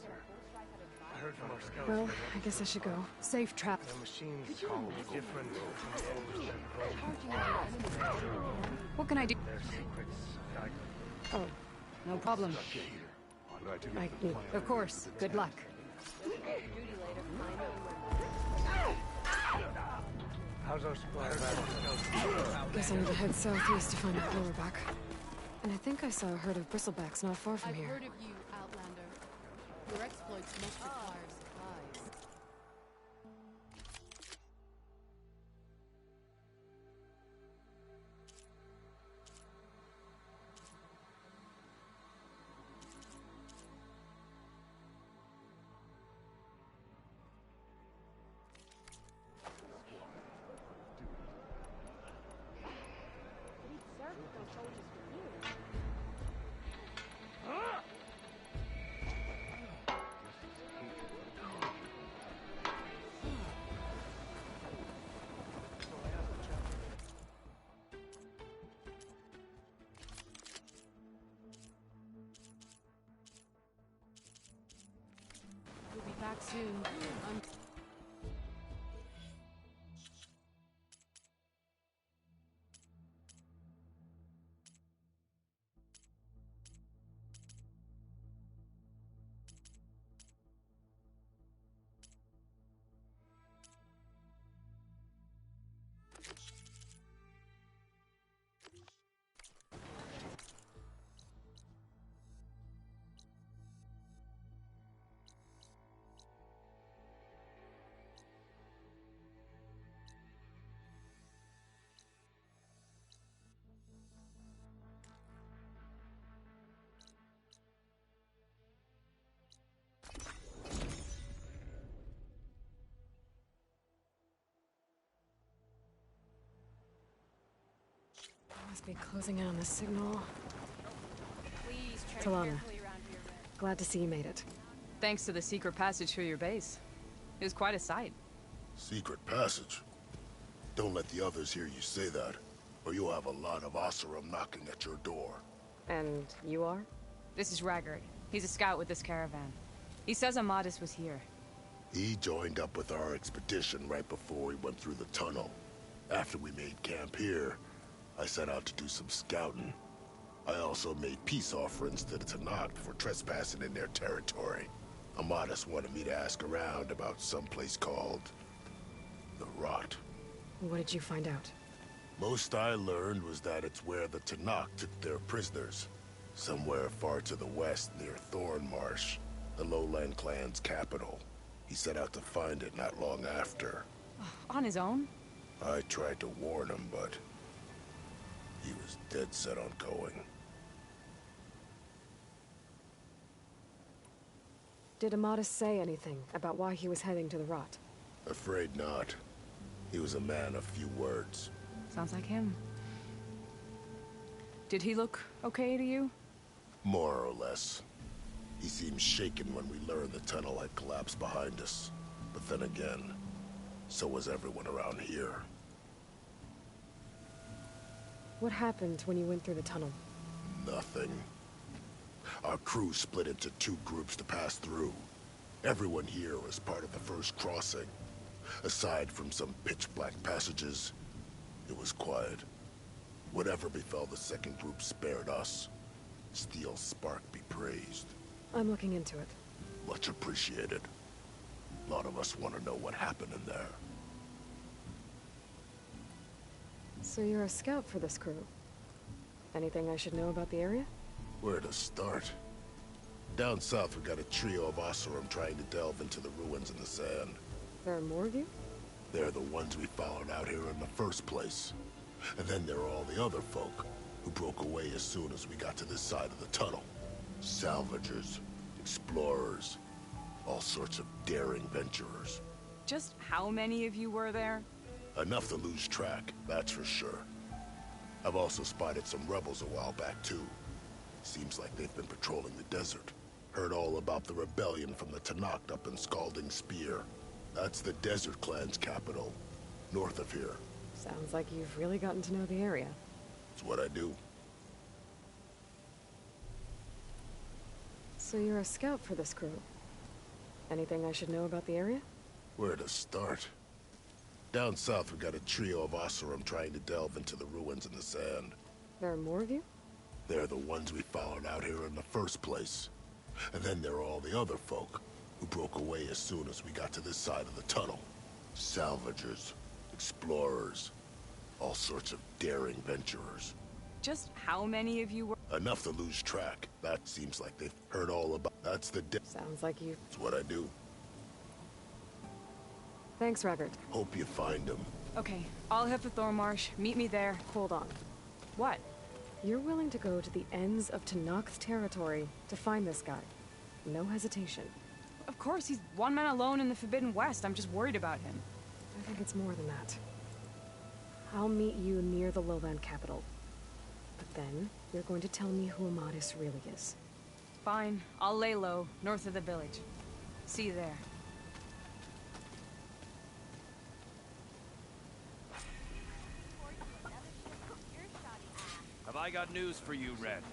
I heard from our scouts. Well, I guess I should go. Safe trap. The machines are different from the What can I do? Their secrets. Oh, No problem. Of course. Good luck. How's our supply of hash? guess I need to head southeast to find a lower back. And I think I saw a herd of bristlebacks not far from I've here. heard of you, Outlander. Your exploits must require supplies. We'll be back soon. Must be closing in on the signal. Please tread Talana, carefully around here, Red. glad to see you made it. Thanks to the secret passage through your base. It was quite a sight. Secret passage? Don't let the others hear you say that, or you'll have a lot of Oseram knocking at your door. And you are? This is Raggard. He's a scout with this caravan. He says Amadis was here. He joined up with our expedition right before we went through the tunnel. After we made camp here, I set out to do some scouting. I also made peace offerings to the Tenakth for trespassing in their territory. Amadis wanted me to ask around about some place called the Rot. What did you find out? Most I learned was that it's where the Tenakth took their prisoners. Somewhere far to the west near Thornmarsh, the Lowland clan's capital. He set out to find it not long after. On his own? I tried to warn him, but he was dead set on going. Did Amadis say anything about why he was heading to the Rot? Afraid not. He was a man of few words. Sounds like him. Did he look okay to you? More or less. He seemed shaken when we learned the tunnel had collapsed behind us. But then again, so was everyone around here. What happened when you went through the tunnel? Nothing. Our crew split into 2 groups to pass through. Everyone here was part of the first crossing. Aside from some pitch-black passages, it was quiet. Whatever befell the second group spared us. Steel Spark be praised. I'm looking into it. Much appreciated. A lot of us want to know what happened in there. So you're a scout for this crew. Anything I should know about the area? Where to start? Down south we got a trio of Oseram trying to delve into the ruins in the sand. There are more of you? They're the ones we followed out here in the first place. And then there are all the other folk, who broke away as soon as we got to this side of the tunnel. Salvagers, explorers, all sorts of daring venturers. Just how many of you were there? Enough to lose track, that's for sure. I've also spotted some rebels a while back, too. Seems like they've been patrolling the desert. Heard all about the rebellion from the Tenakth up in Scalding Spear. That's the Desert Clan's capital, north of here. Sounds like you've really gotten to know the area. It's what I do. So you're a scout for this crew. Anything I should know about the area? Where to start? Down south we got a trio of Oseram trying to delve into the ruins in the sand. There are more of you? They're the ones we followed out here in the first place. And then there are all the other folk, who broke away as soon as we got to this side of the tunnel. Salvagers, explorers, all sorts of daring venturers. Just how many of you were? Enough to lose track. That seems like they've heard all about. That's the Sounds like you. It's what I do. Thanks, Raggart. Hope you find him. Okay, I'll head for Thornmarsh. Meet me there. Hold on. What? You're willing to go to the ends of Tenakth territory to find this guy. No hesitation. Of course, he's one man alone in the Forbidden West. I'm just worried about him. I think it's more than that. I'll meet you near the Lowland capital. But then, you're going to tell me who Amadis really is. Fine. I'll lay low, north of the village. See you there. Have I got news for you, Red?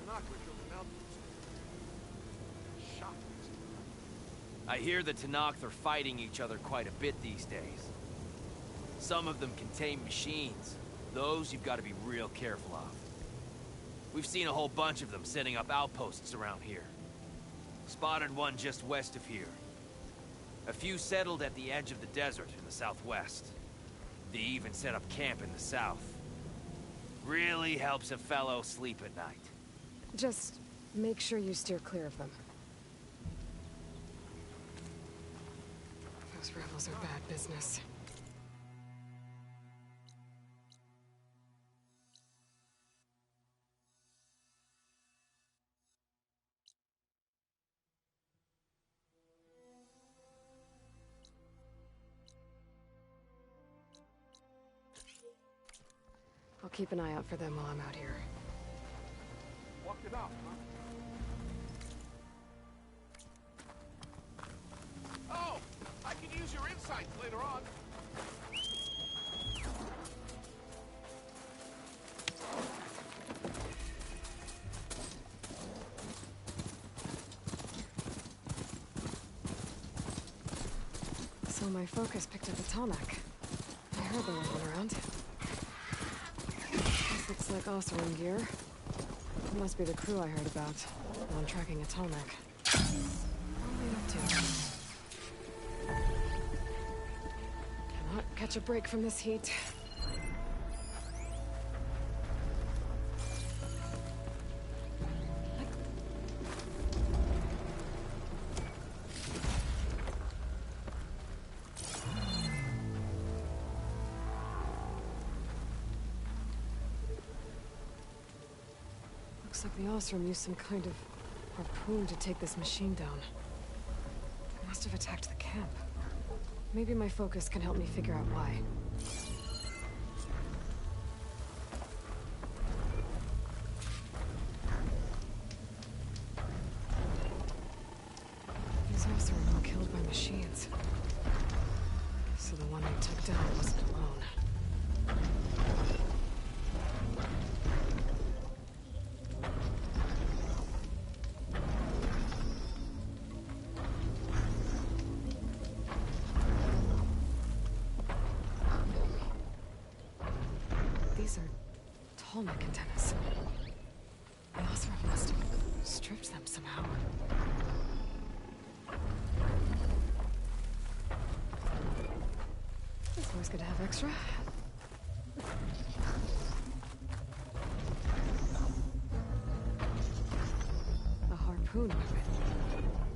I hear the Tenakth are fighting each other quite a bit these days. Some of them contain machines. Those you've got to be real careful of. We've seen a whole bunch of them setting up outposts around here. Spotted one just west of here. A few settled at the edge of the desert in the southwest. They even set up camp in the south. Really helps a fellow sleep at night. Just make sure you steer clear of them. Those rebels are bad business. I'll keep an eye out for them while I'm out here. Walked it out, huh? Oh! I can use your insights later on. Well, my focus picked up a Tallneck. I heard there was one around. This looks like Oseram gear. It must be the crew I heard about. While I'm tracking a Tallneck. What are they up to? Cannot catch a break from this heat. Looks like the Oseram used some kind of harpoon to take this machine down. It must have attacked the camp. Maybe my focus can help me figure out why. These Oseram were killed by machines. So the one they took down wasn't alone. These are Tallneck antennas. The Oseram must have stripped them somehow. It's always good to have extra. A harpoon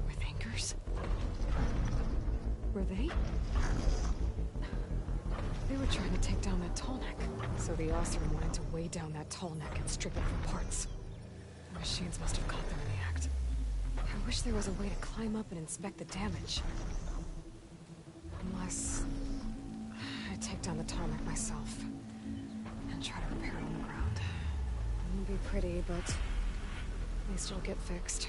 with anchors? Were they? They were trying to take down that Tallneck. So the Oseram wanted to weigh down that Tallneck and strip it for parts. The machines must have caught them in the act. I wish there was a way to climb up and inspect the damage. Unless I take down the Tallneck myself and try to repair it on the ground. It won't be pretty, but at least it'll get fixed.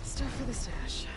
Stuff for the stash.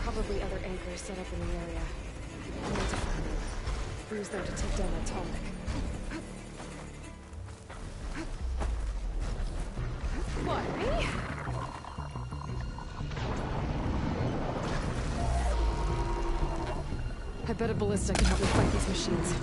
Probably other anchors set up in the area. I need to find them. Use them to take down that Tallneck. What, me? I bet a ballista can help me fight these machines.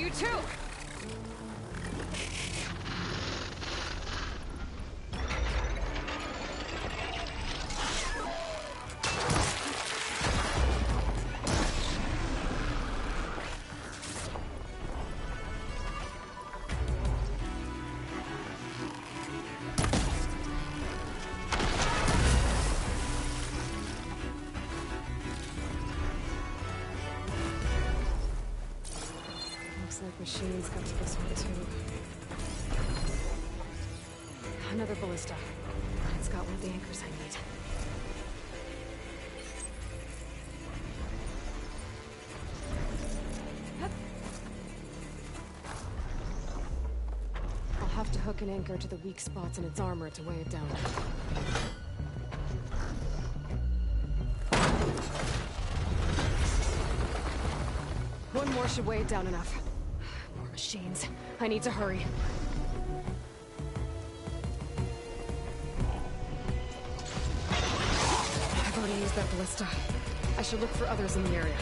You too! Like machines got to this one too. Another ballista. It's got one of the anchors I need. I'll have to hook an anchor to the weak spots in its armor to weigh it down. One more should weigh it down enough. Machines. I need to hurry. I've already used that ballista. I should look for others in the area.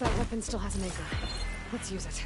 That weapon still has an anchor. Let's use it.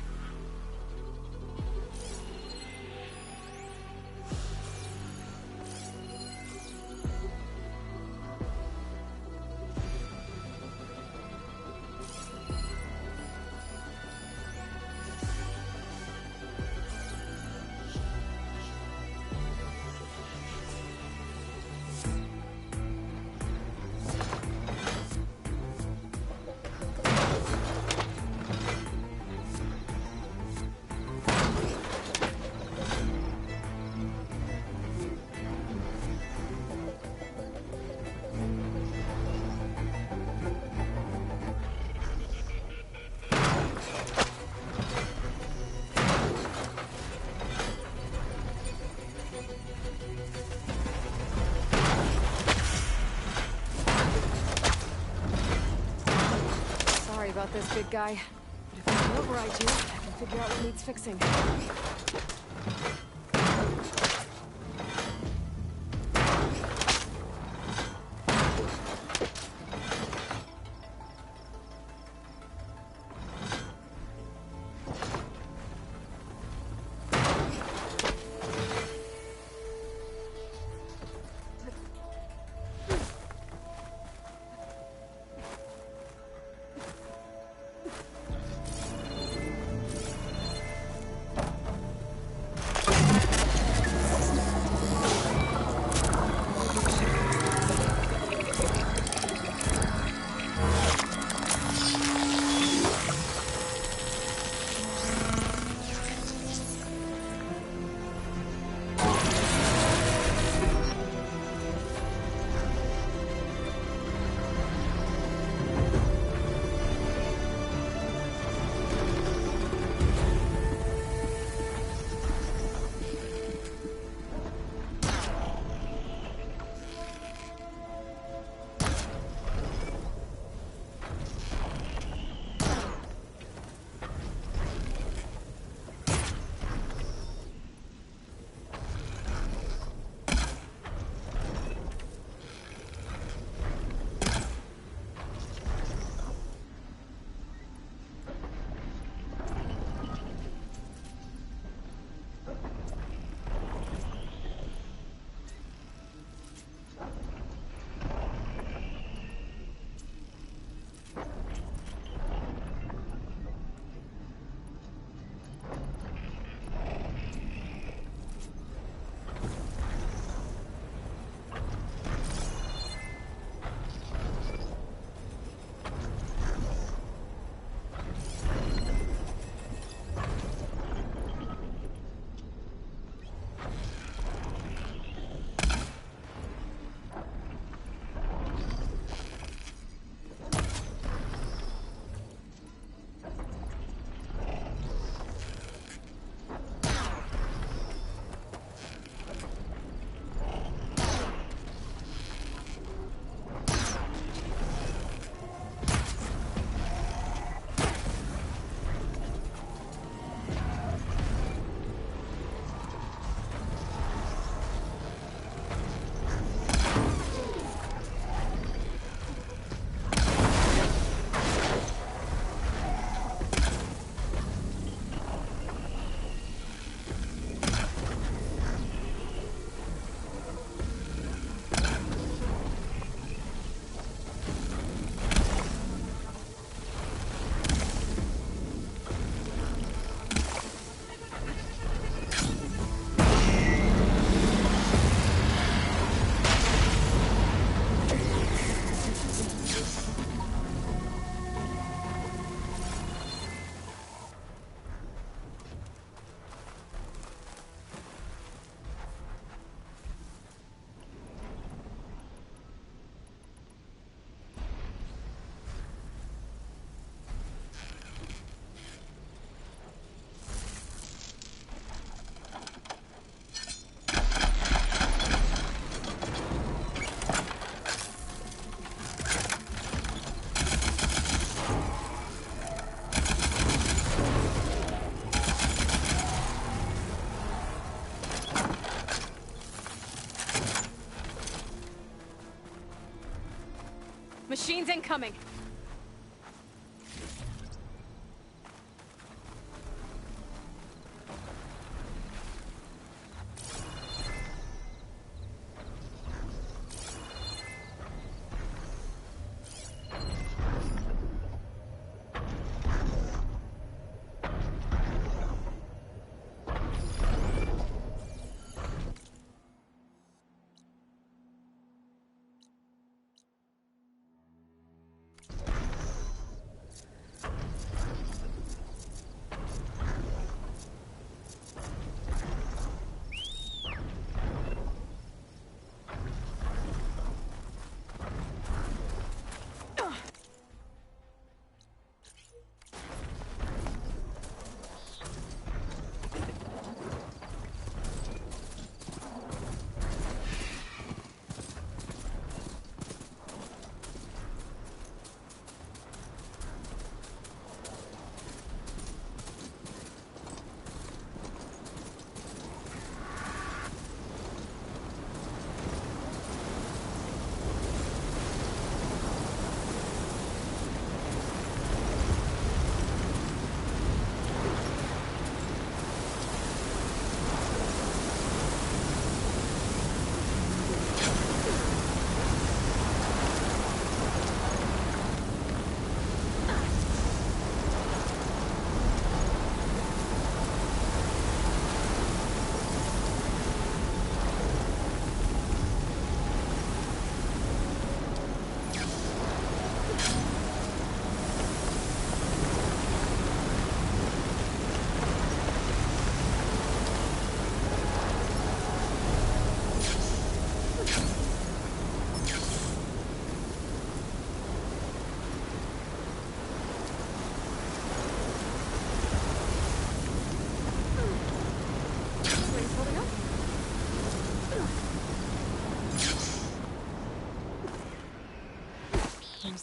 big guy. But if I can override you, I can figure out what needs fixing. Machines incoming!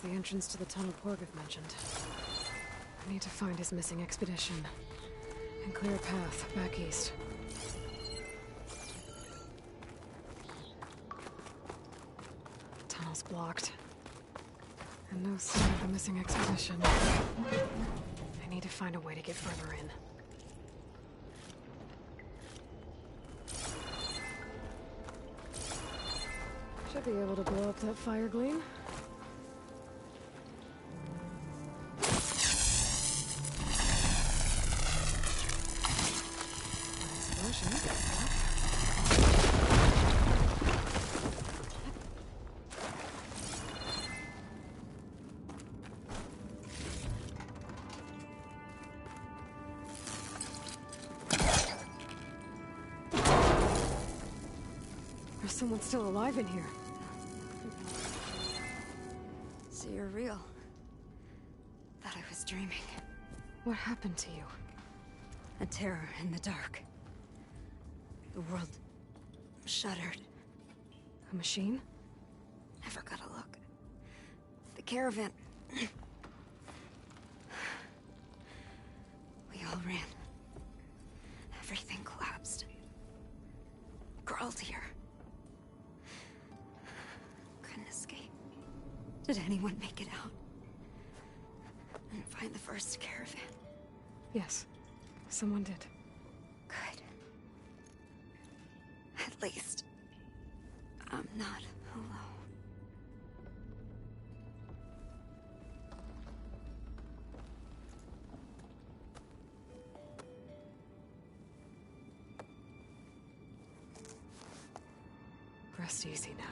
the entrance to the tunnel Porgov mentioned. I need to find his missing expedition and clear a path back east. Tunnel's blocked. And no sign of the missing expedition. I need to find a way to get further in. Should be able to blow up that fire gleam. There's someone still alive in here. So you're real. Thought I was dreaming. What happened to you? A terror in the dark. The world shuddered. A machine? Never got a look. The caravan. We all ran. Everything collapsed. Crawled here. Couldn't escape. Did anyone make it out? And find the first caravan? Yes, someone did. Good. At least, I'm not alone. Rest easy now.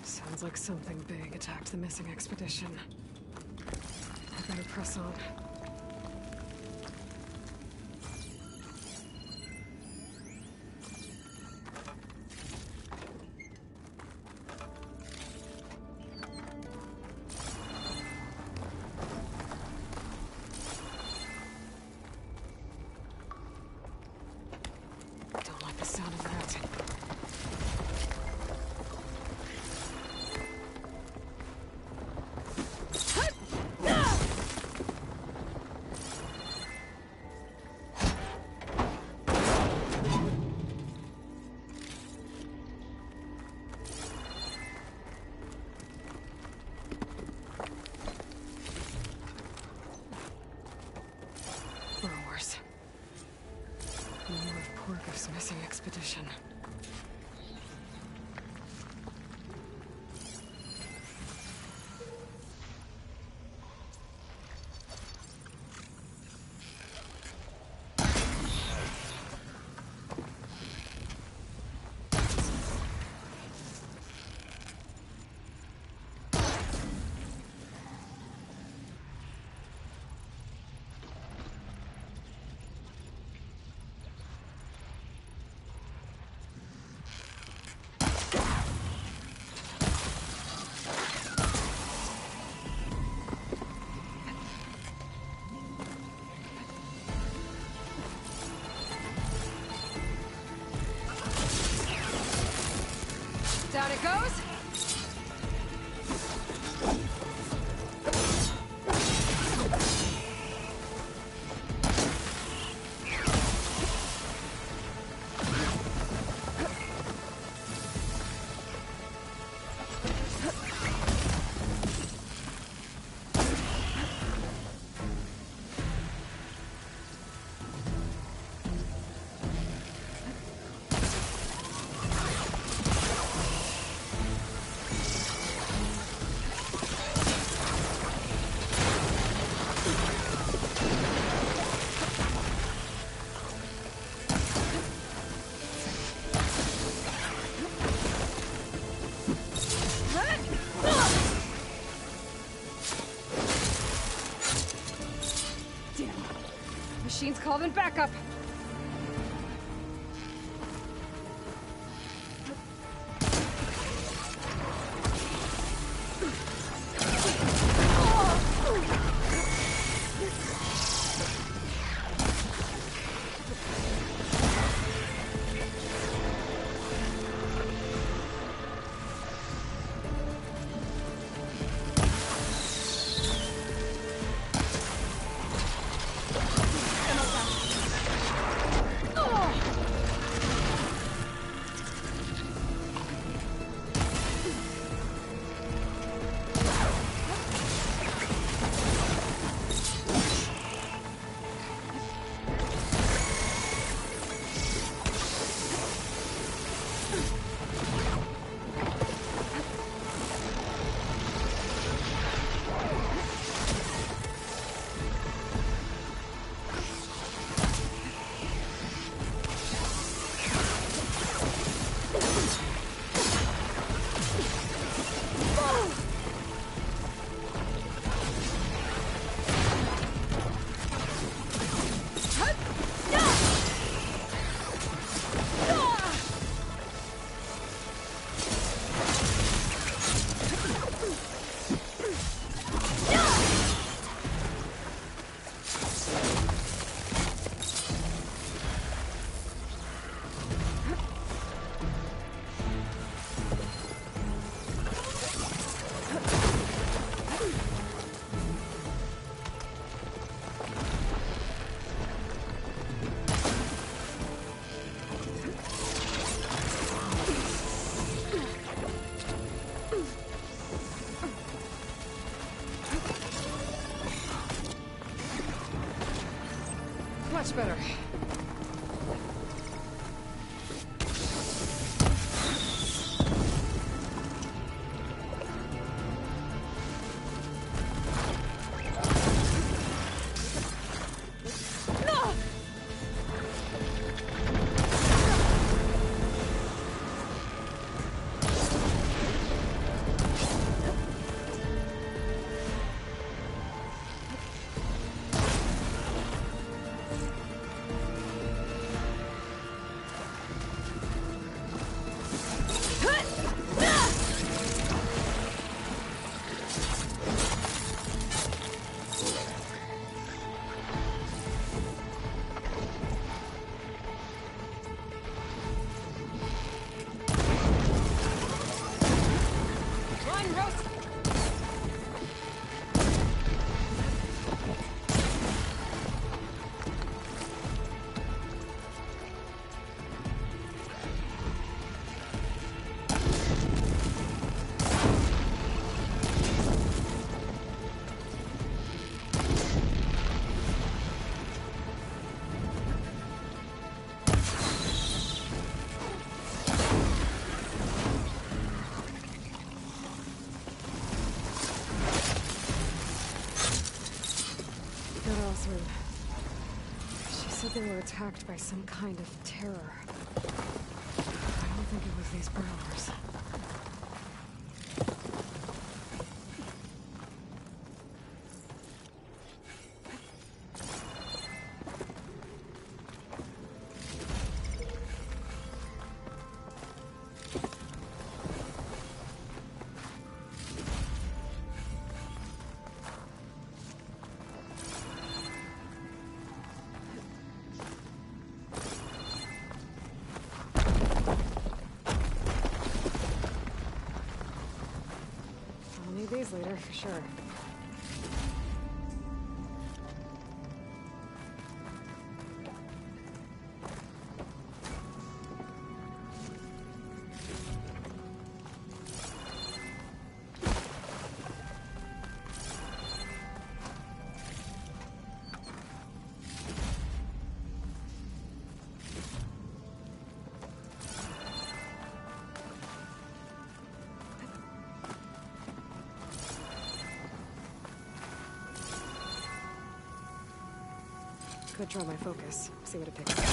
Sounds like something big attacked the missing expedition. I better press on. Don't like the sound of that. Burrowers. More of Porgov's missing expedition. Down it goes. Machine's calling backup. Much better. She said they were attacked by some kind of terror. I don't think it was these burrowers. These later, for sure. Could draw my focus, see what it picks up.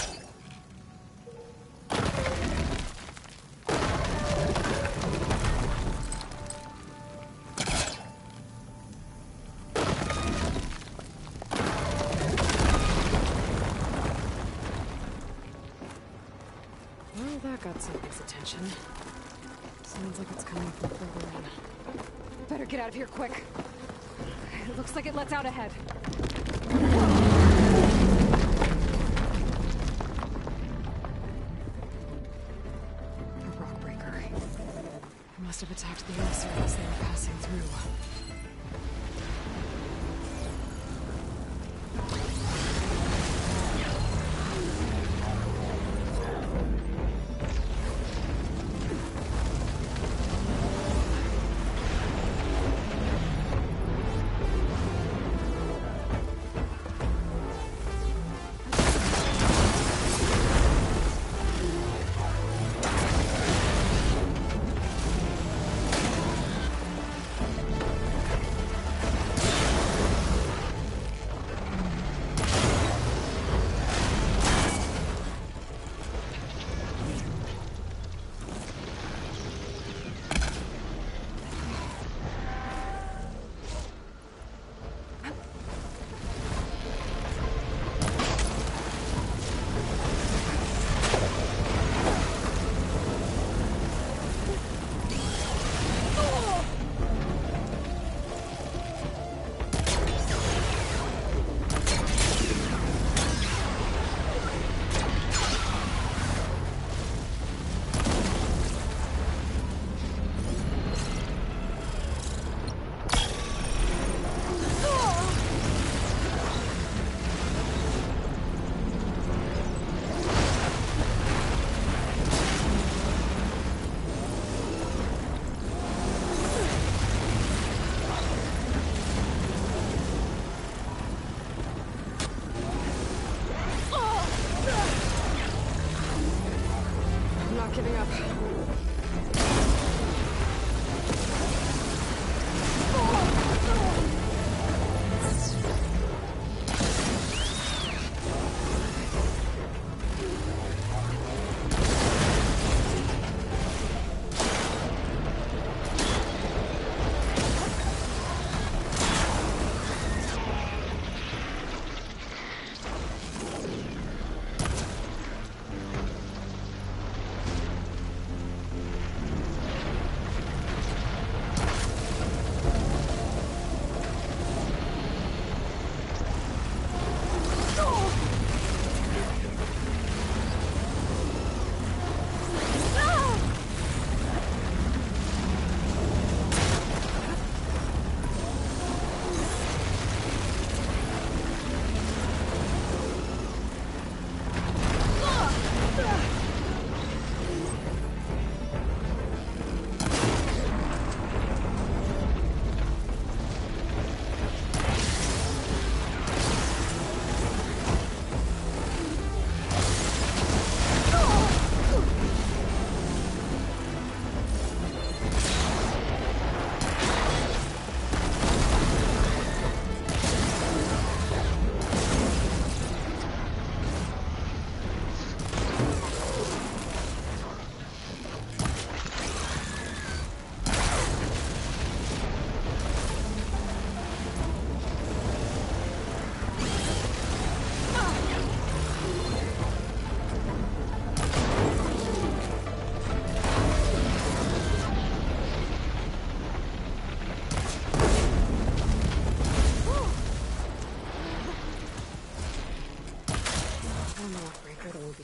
Well, that got something's attention. Sounds like it's coming from further in. Better get out of here quick. It looks like it lets out ahead. Must have attacked the air surface they were passing through. giving up.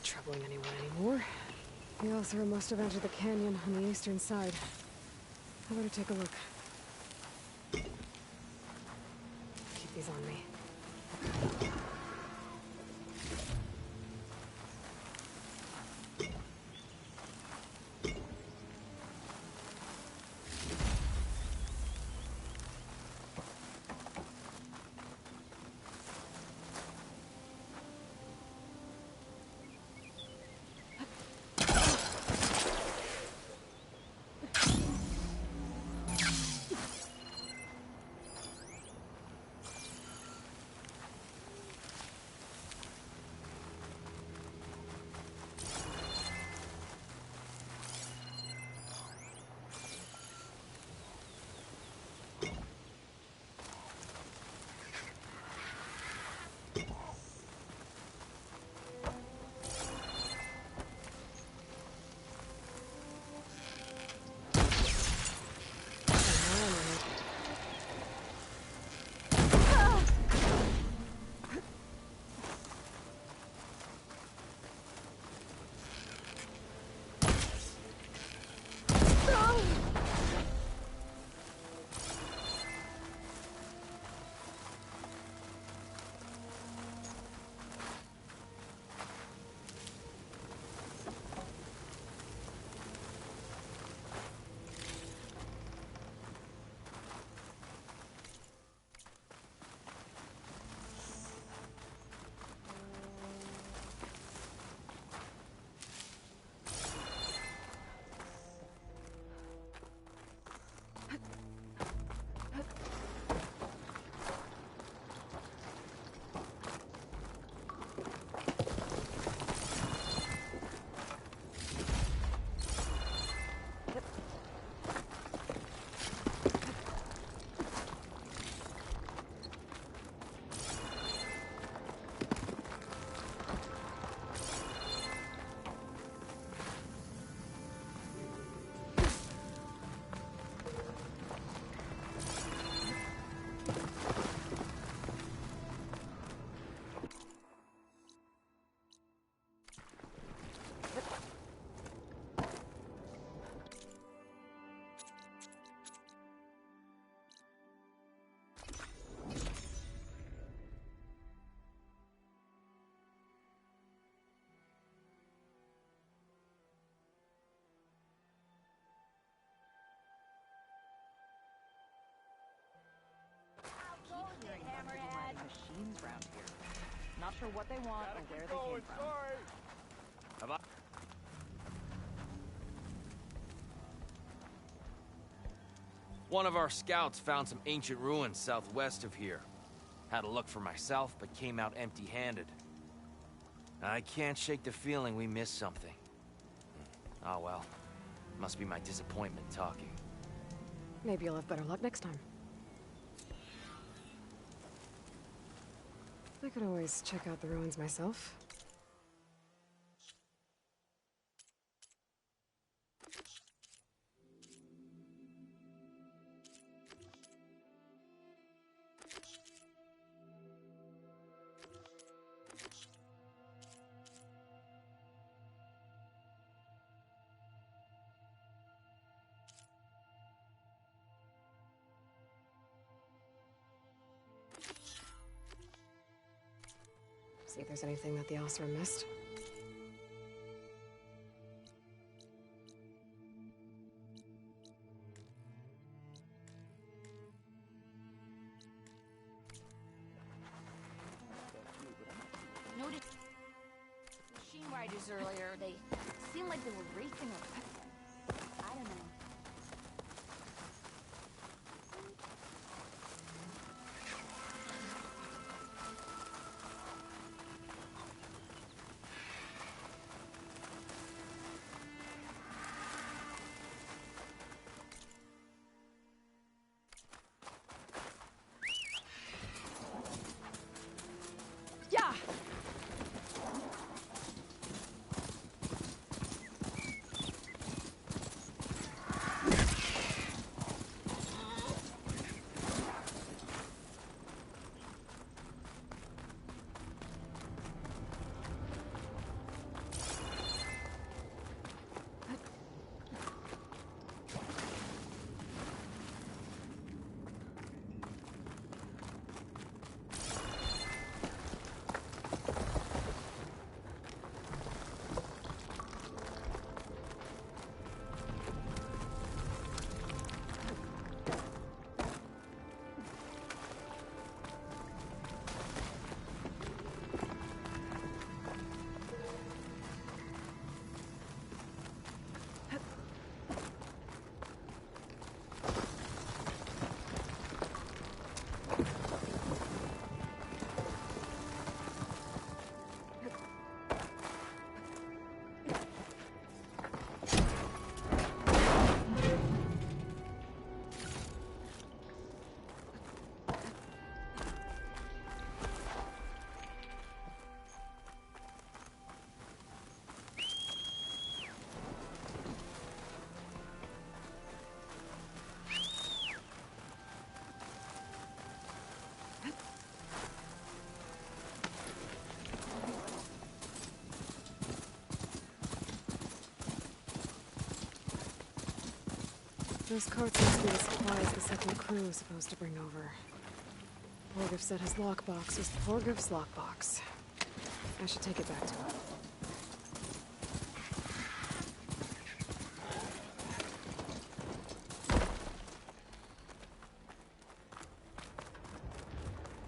Troubling anyone anymore. The Othra must have entered the canyon on the eastern side. I better take a look. Keep these on me. Machines around here. Not sure what they want or where they came from. Have I... One of our scouts found some ancient ruins southwest of here. Had a look for myself, but came out empty-handed. I can't shake the feeling we missed something. Oh well. Must be my disappointment talking. Maybe you'll have better luck next time. I could always check out the ruins myself. See if there's anything that the Oseram missed. Noticed machine riders earlier. They seemed like they were racing or wrestling. I don't know. Yeah! Those carts must be the supplies the second crew is supposed to bring over. Torgif said his lockbox was Torgif's lockbox. I should take it back to him.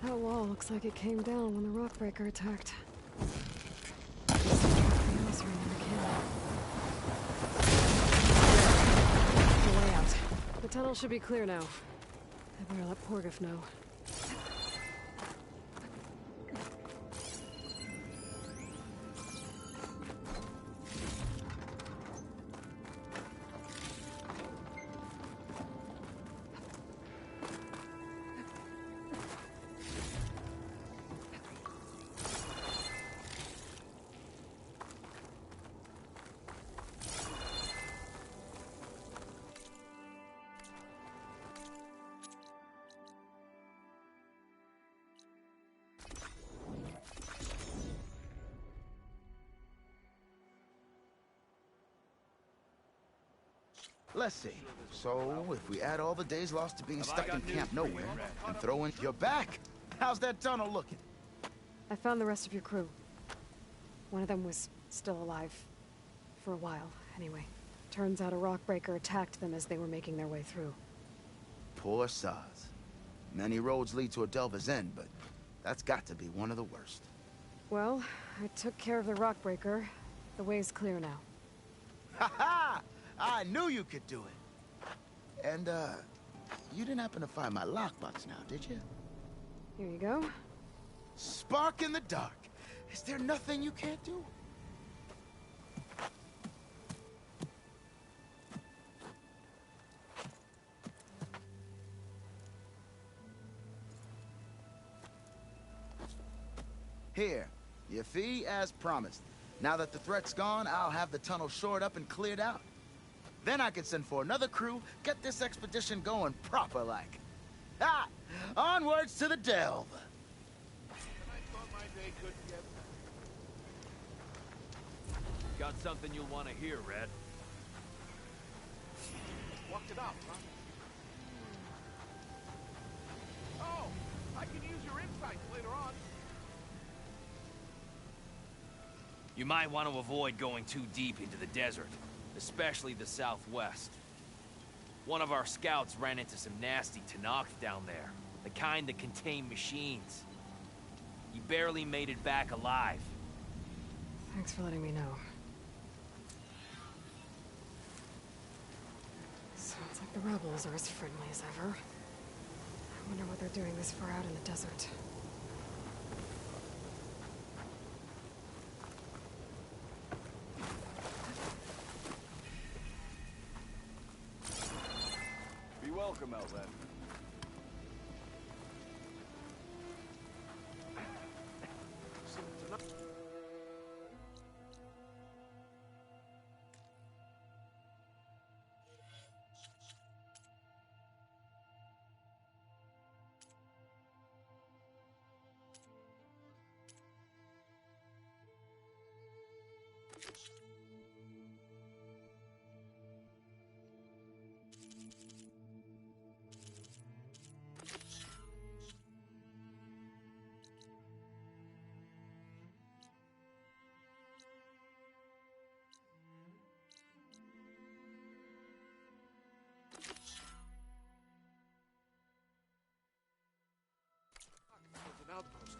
That wall looks like it came down when the Rockbreaker attacked. The tunnel should be clear now. I better let Torgif know. Let's see. So, if we add all the days lost to being stuck in Camp Nowhere, and throw in... You're back! How's that tunnel looking? I found the rest of your crew. One of them was still alive. For a while, anyway. Turns out a Rockbreaker attacked them as they were making their way through. Poor Saz. Many roads lead to a Delver's End, but that's got to be one of the worst. Well, I took care of the Rockbreaker. The way's clear now. Ha ha! I knew you could do it. And, you didn't happen to find my lockbox now, did you? Here you go. Spark in the dark. Is there nothing you can't do? Here, your fee as promised. Now that the threat's gone, I'll have the tunnel shored up and cleared out. Then I can send for another crew, get this expedition going proper-like. Ha! Onwards to the delve! Got something you'll want to hear, Red. Walked it up, huh? Oh, I can use your insights later on. You might want to avoid going too deep into the desert, especially the southwest. One of our scouts ran into some nasty Tenakth down there, the kind that contain machines. He barely made it back alive. Thanks for letting me know. Sounds like the rebels are as friendly as ever. I wonder what they're doing this far out in the desert. Be welcome, Outlander. There's an outpost.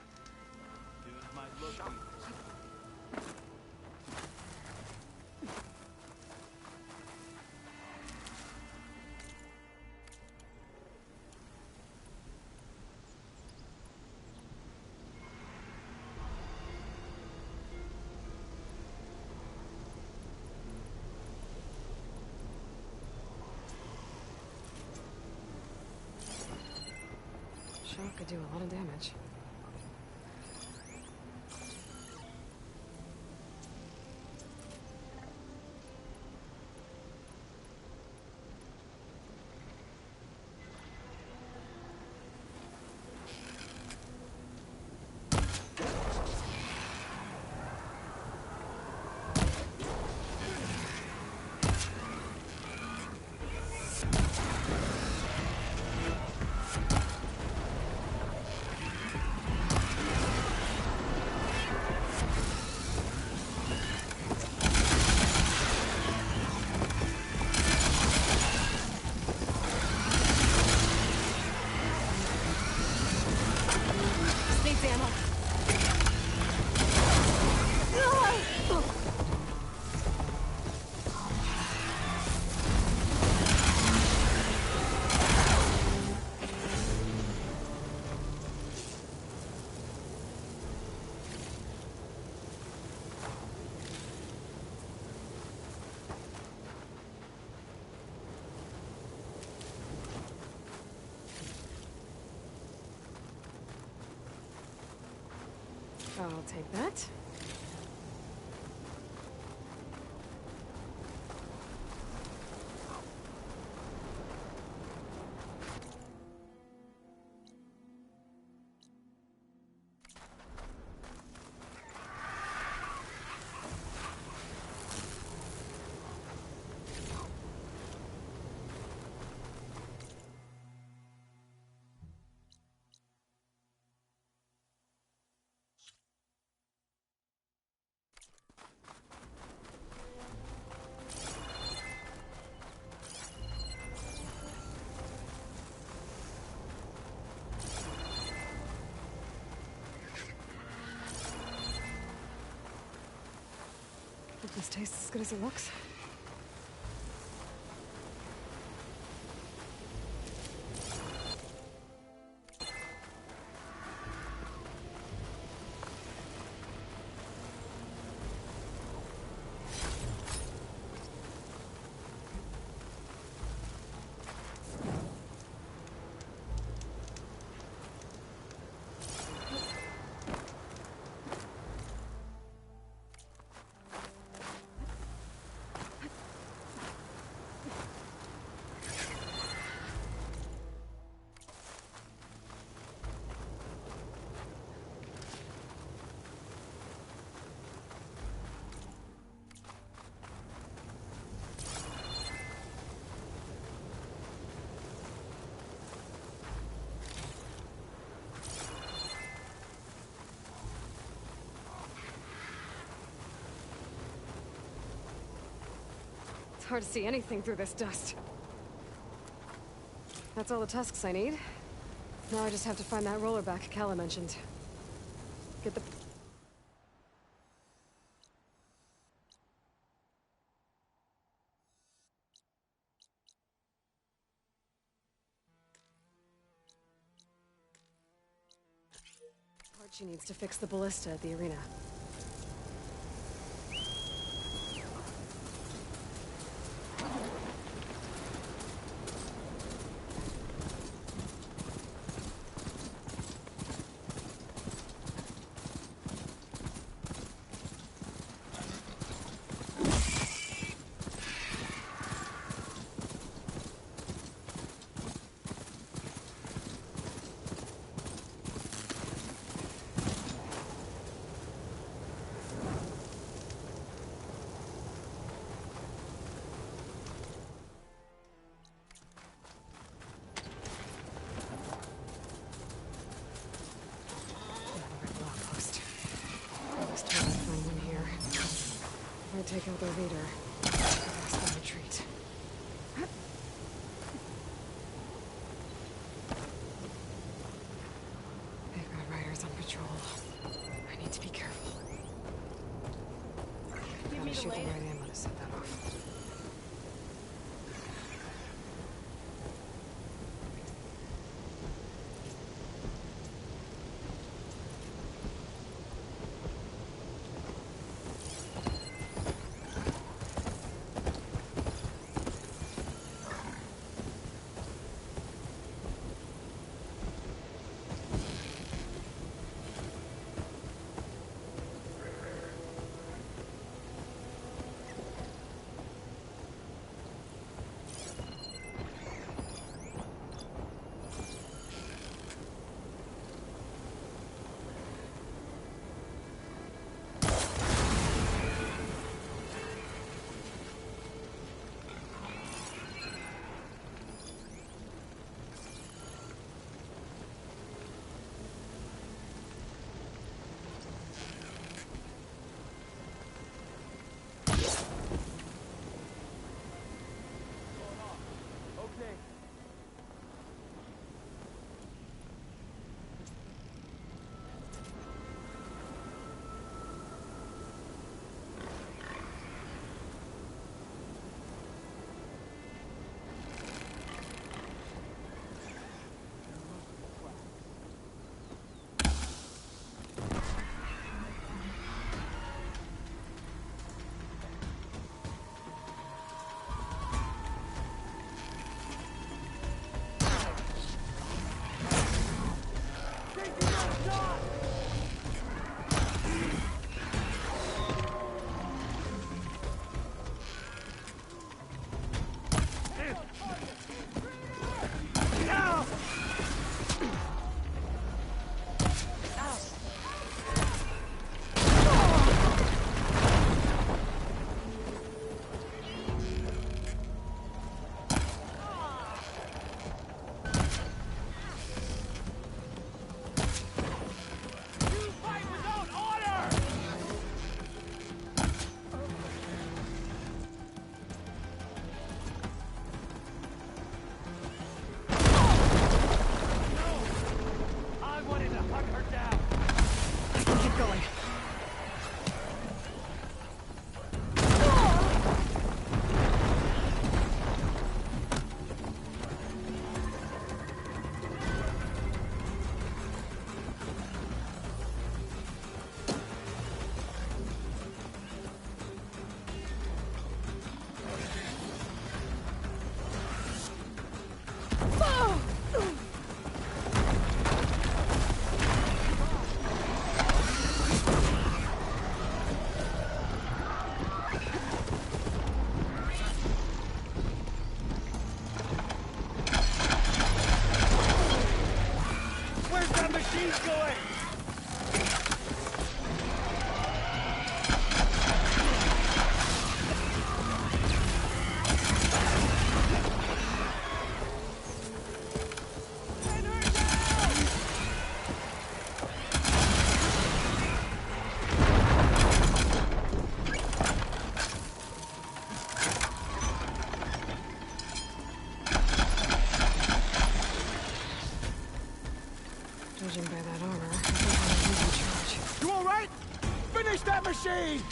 Dudes might look evil. Shot could do a lot of damage. I'll take that. Hope this tastes as good as it looks. hard to see anything through this dust. That's all the tusks I need. Now I just have to find that rollerback Kala mentioned. Get the... part she needs to fix the ballista at the arena. Take out their leader. Ask them to retreat. They've got riders on patrol. I need to be careful. Gotta shoot the right ammo to set that off. Unleash that machine!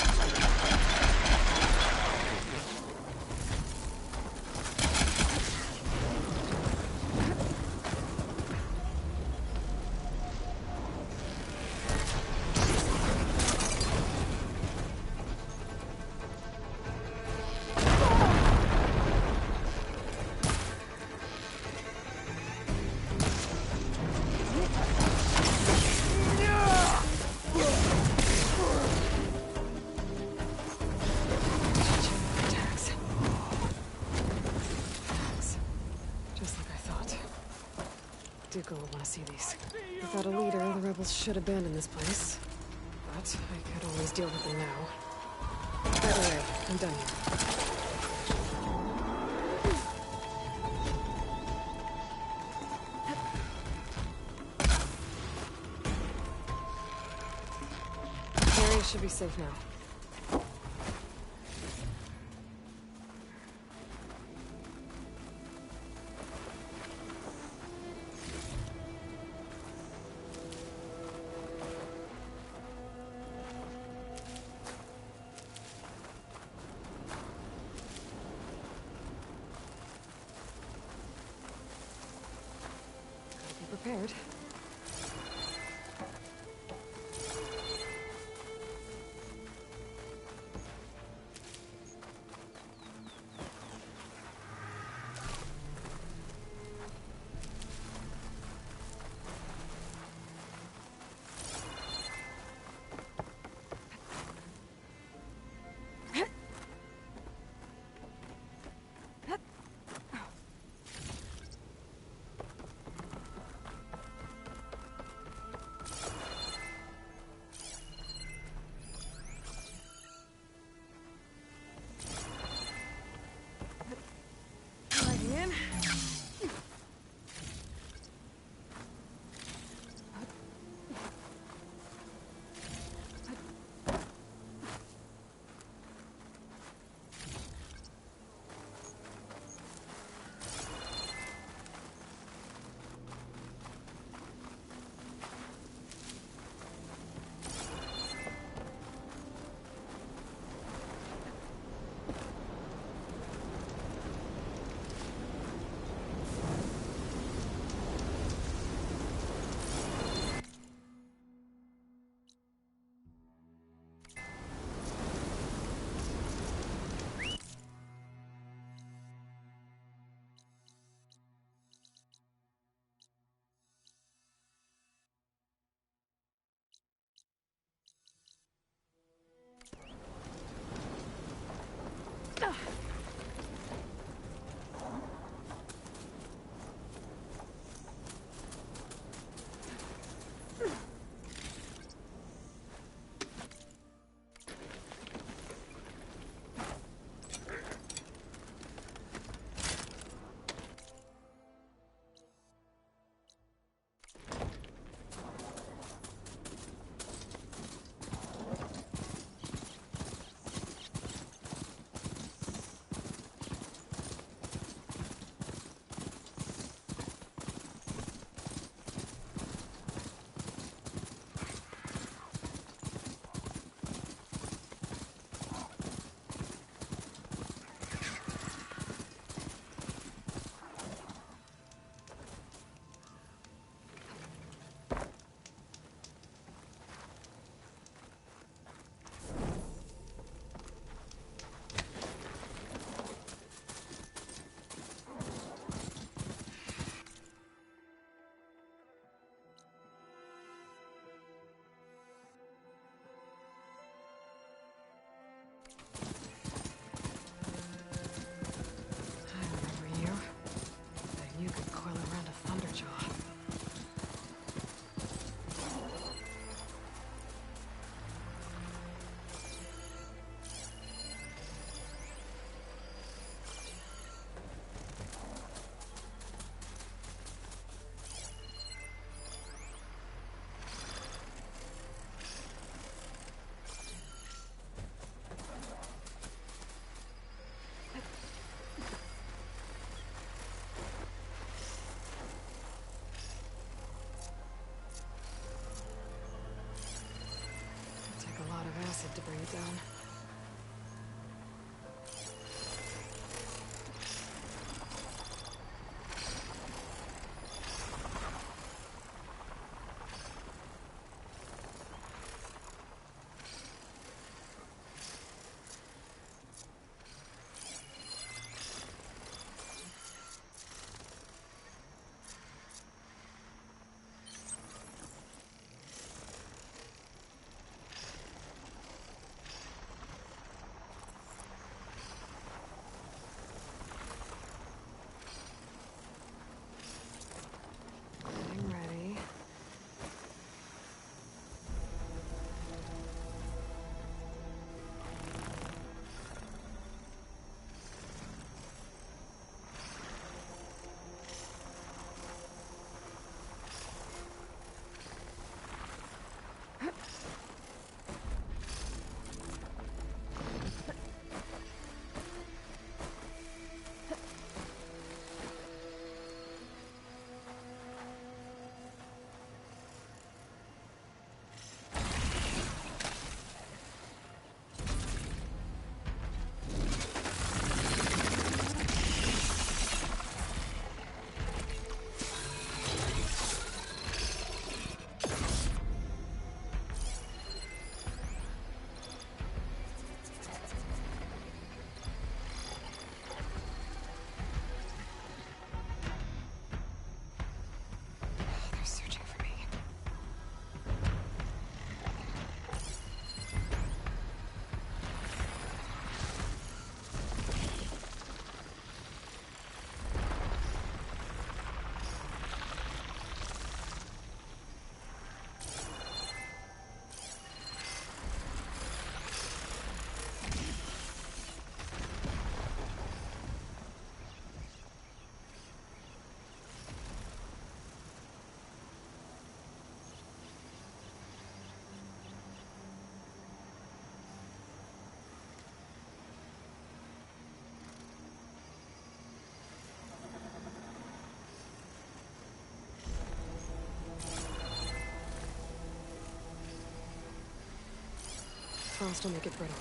Dooku will want to see these. Without a leader, the rebels should abandon this place. But I could always deal with them now. By the way, I'm done here. The area should be safe now. Prepared. lot of acid to bring it down. Getting ready. They're searching for me. Frost will make it brittle.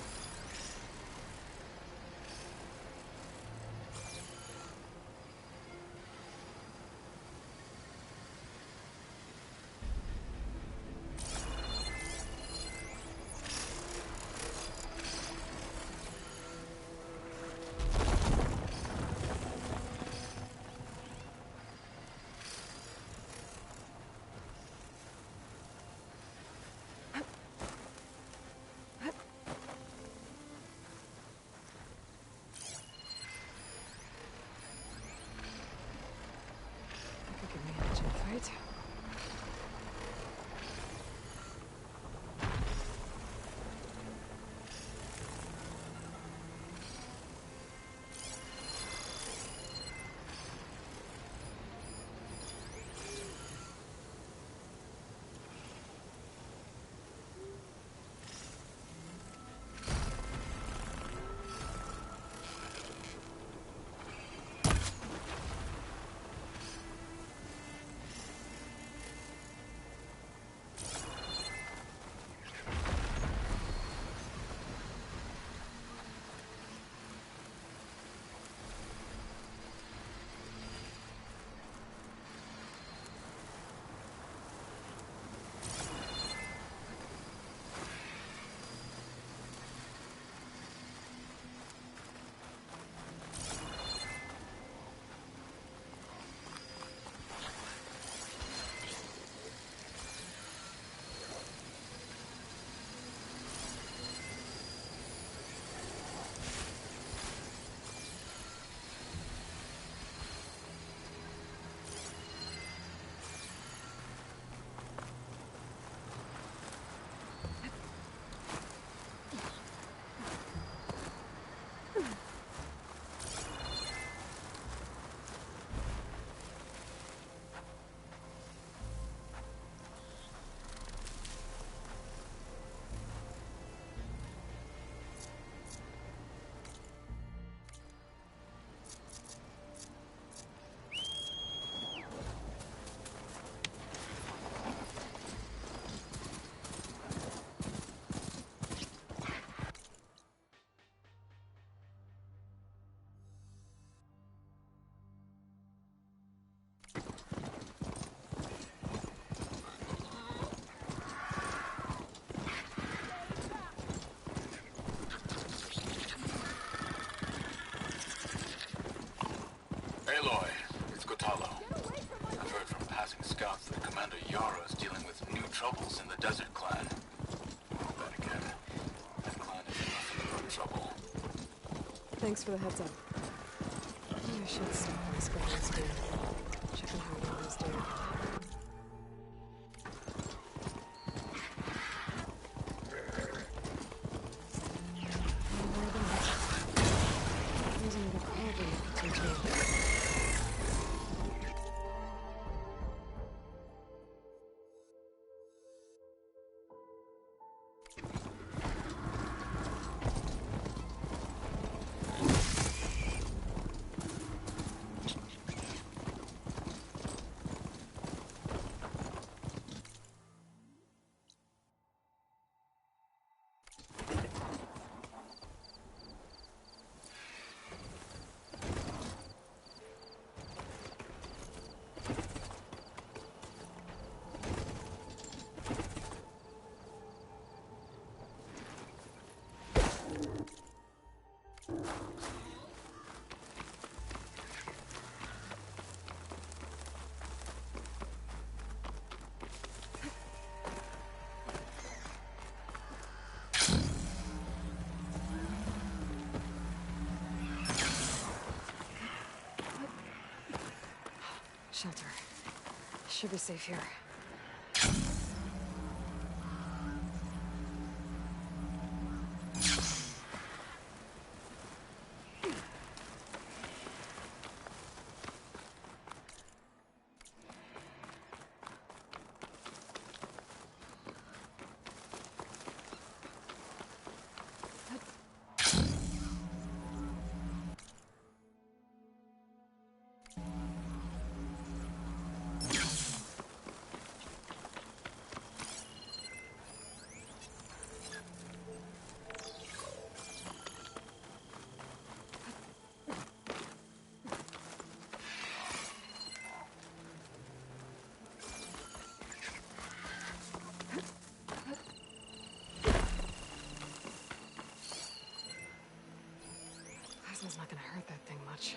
Aloy, it's Kotallo. I've heard from passing scouts that Commander Yara is dealing with new troubles in the Desert Clan. Then again, that clan is nothing but trouble. Thanks for the heads up. Maybe I should stop by Skyland's school. Check on how Yara's doing. Shelter. Should be safe here. Plasma's not gonna hurt that thing much.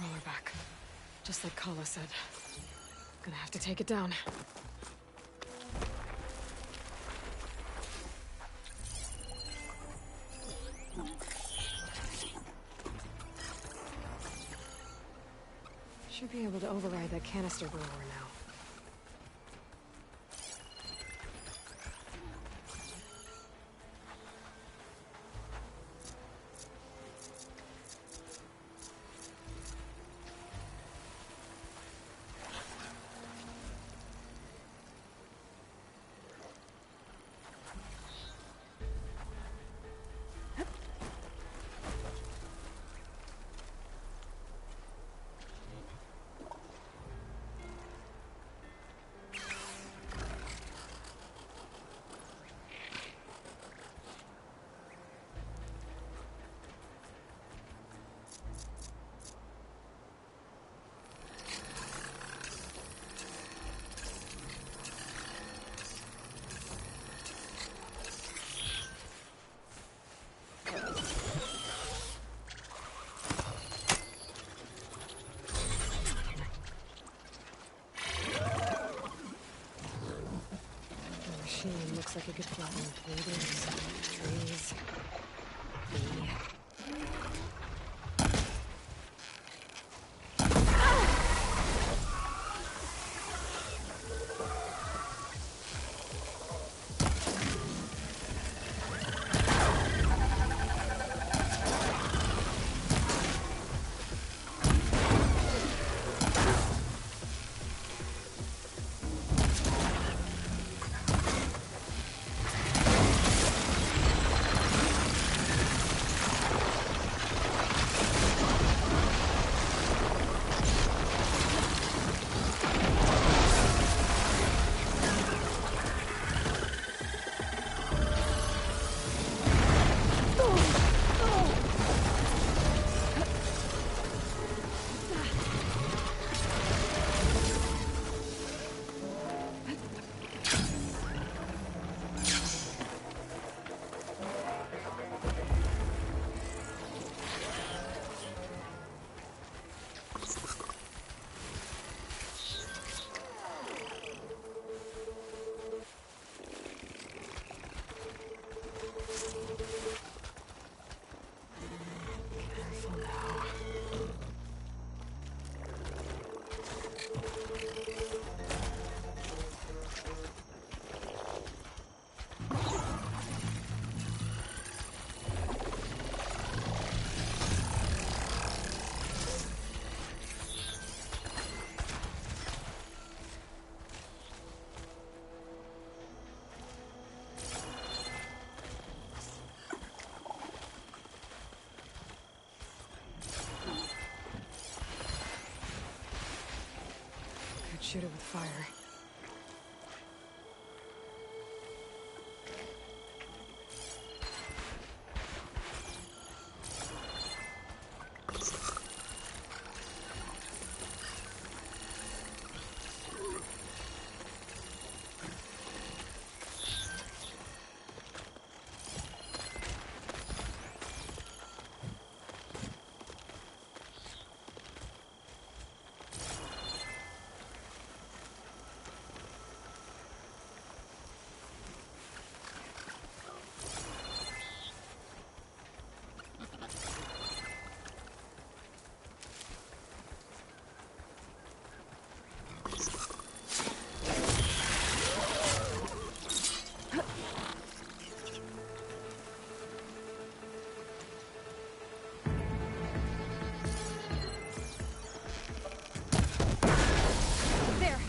Roller back. Just like Kala said. Gonna have to take it down. Should be able to override that canister blower now. Intruders, trees, me. Shoot it with fire.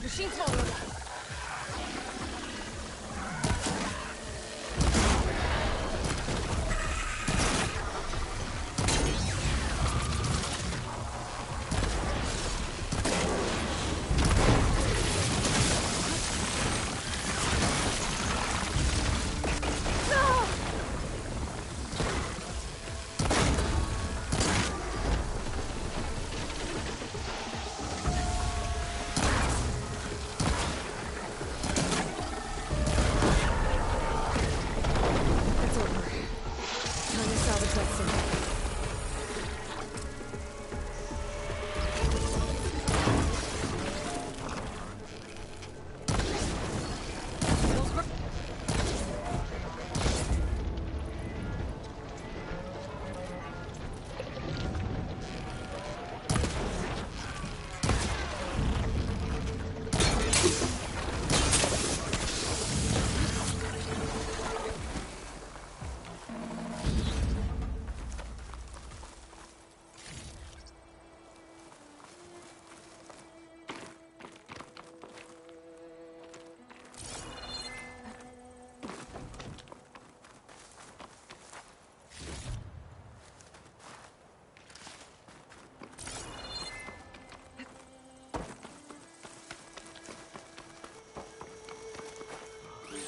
Machine's vulnerable.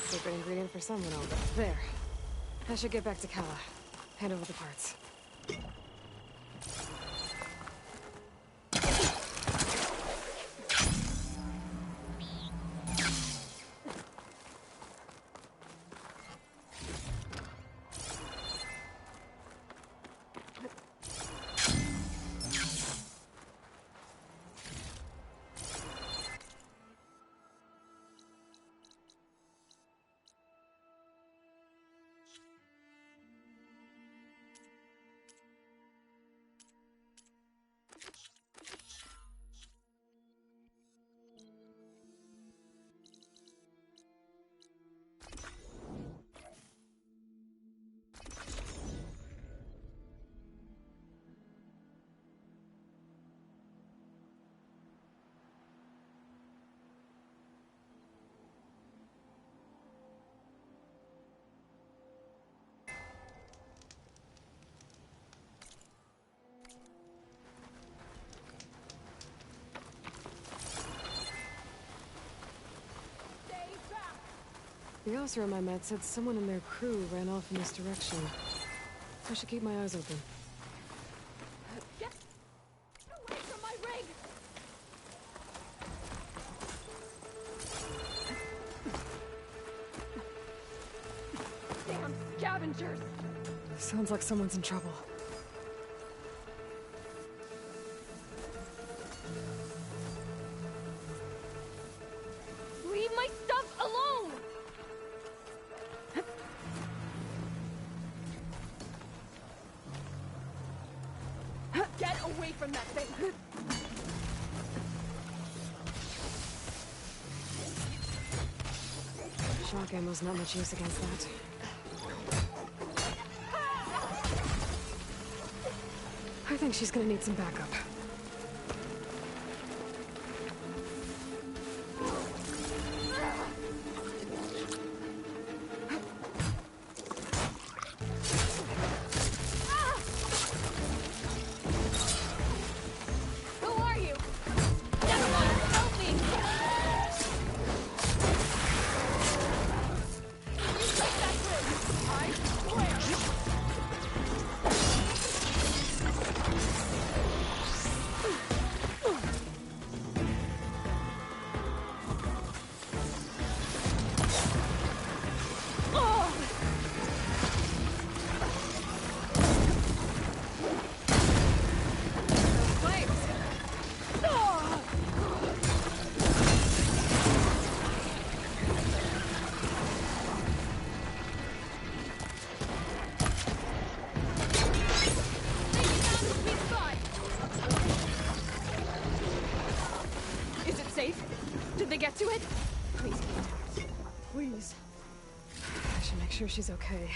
Secret ingredient for someone over there. I should get back to Kala. Hand over the parts. The Oseram I met said someone in their crew ran off in this direction. I should keep my eyes open. Get away from my rig! Damn scavengers! Sounds like someone's in trouble. Leave my stuff alone! Get away from that thing! Shock ammo's not much use against that. I think she's gonna need some backup. Who are you? Gentlemen, help me! You take that bridge! I swear! Is it safe? Did they get to it? Please, Kate. Please. I should make sure she's okay.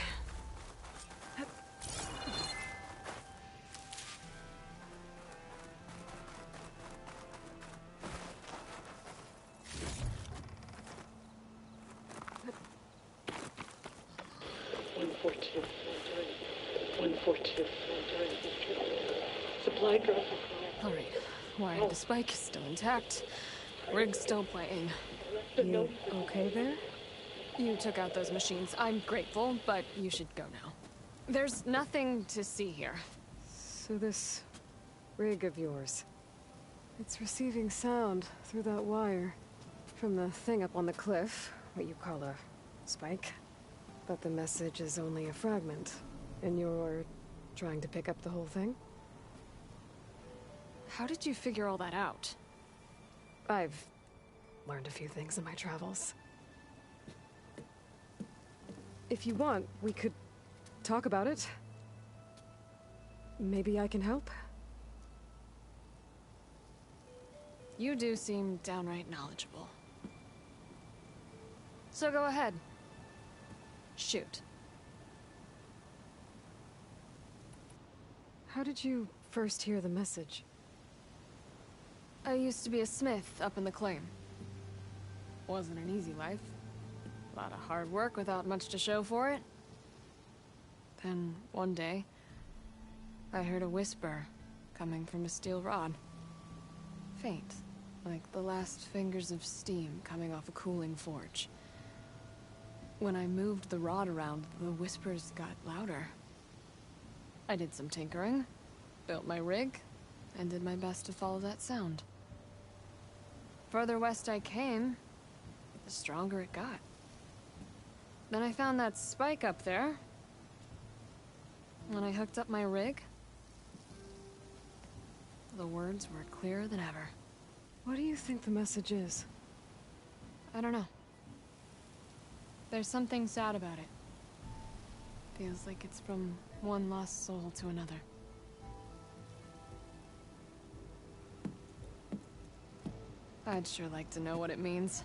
Supply drop required. All right. Wire the spike is still intact. Rig's still playing. You okay there? You took out those machines. I'm grateful, but you should go now. There's nothing to see here. So this rig of yours, it's receiving sound through that wire from the thing up on the cliff, what you call a spike. But the message is only a fragment, and you're trying to pick up the whole thing? How did you figure all that out? I've learned a few things in my travels. If you want, we could talk about it. Maybe I can help? You do seem downright knowledgeable. So go ahead. Shoot. How did you first hear the message? I used to be a smith up in the claim. Wasn't an easy life. A lot of hard work without much to show for it. Then, one day, I heard a whisper coming from a steel rod. Faint, like the last fingers of steam coming off a cooling forge. When I moved the rod around, the whispers got louder. I did some tinkering, built my rig, and did my best to follow that sound. Further west I came, the stronger it got. Then I found that spike up there. When I hooked up my rig, the words were clearer than ever. What do you think the message is? I don't know. There's something sad about it. Feels like it's from one lost soul to another. I'd sure like to know what it means.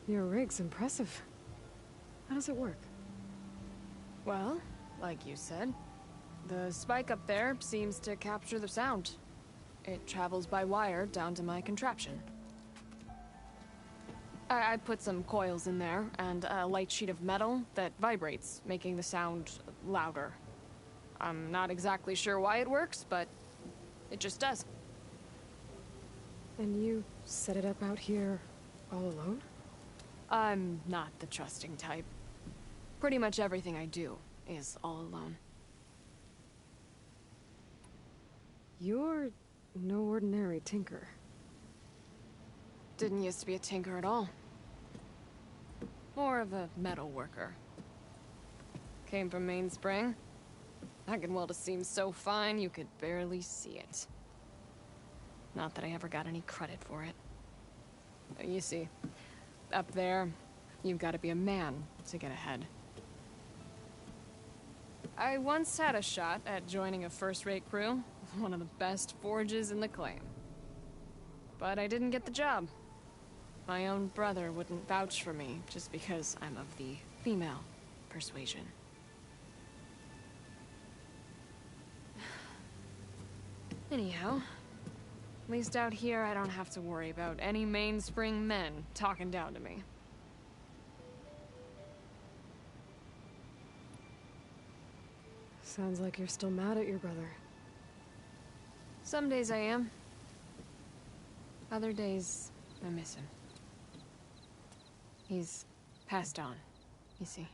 Your rig's impressive. How does it work? Well, like you said, the spike up there seems to capture the sound. It travels by wire down to my contraption. I put some coils in there and a light sheet of metal that vibrates, making the sound louder. I'm not exactly sure why it works, but it just does. And you set it up out here All alone? I'm not the trusting type. Pretty much everything I do is all alone. You're no ordinary tinker. Didn't used to be a tinker at all. More of a metal worker. Came from Mainspring. I can weld a seam so fine you could barely see it. Not that I ever got any credit for it. You see, up there, you've got to be a man to get ahead. I once had a shot at joining a first-rate crew, one of the best forges in the claim. But I didn't get the job. My own brother wouldn't vouch for me just because I'm of the female persuasion. Anyhow, at least out here I don't have to worry about any Mainspring men talking down to me. Sounds like you're still mad at your brother. Some days I am. Other days, I miss him. He's passed on, you see.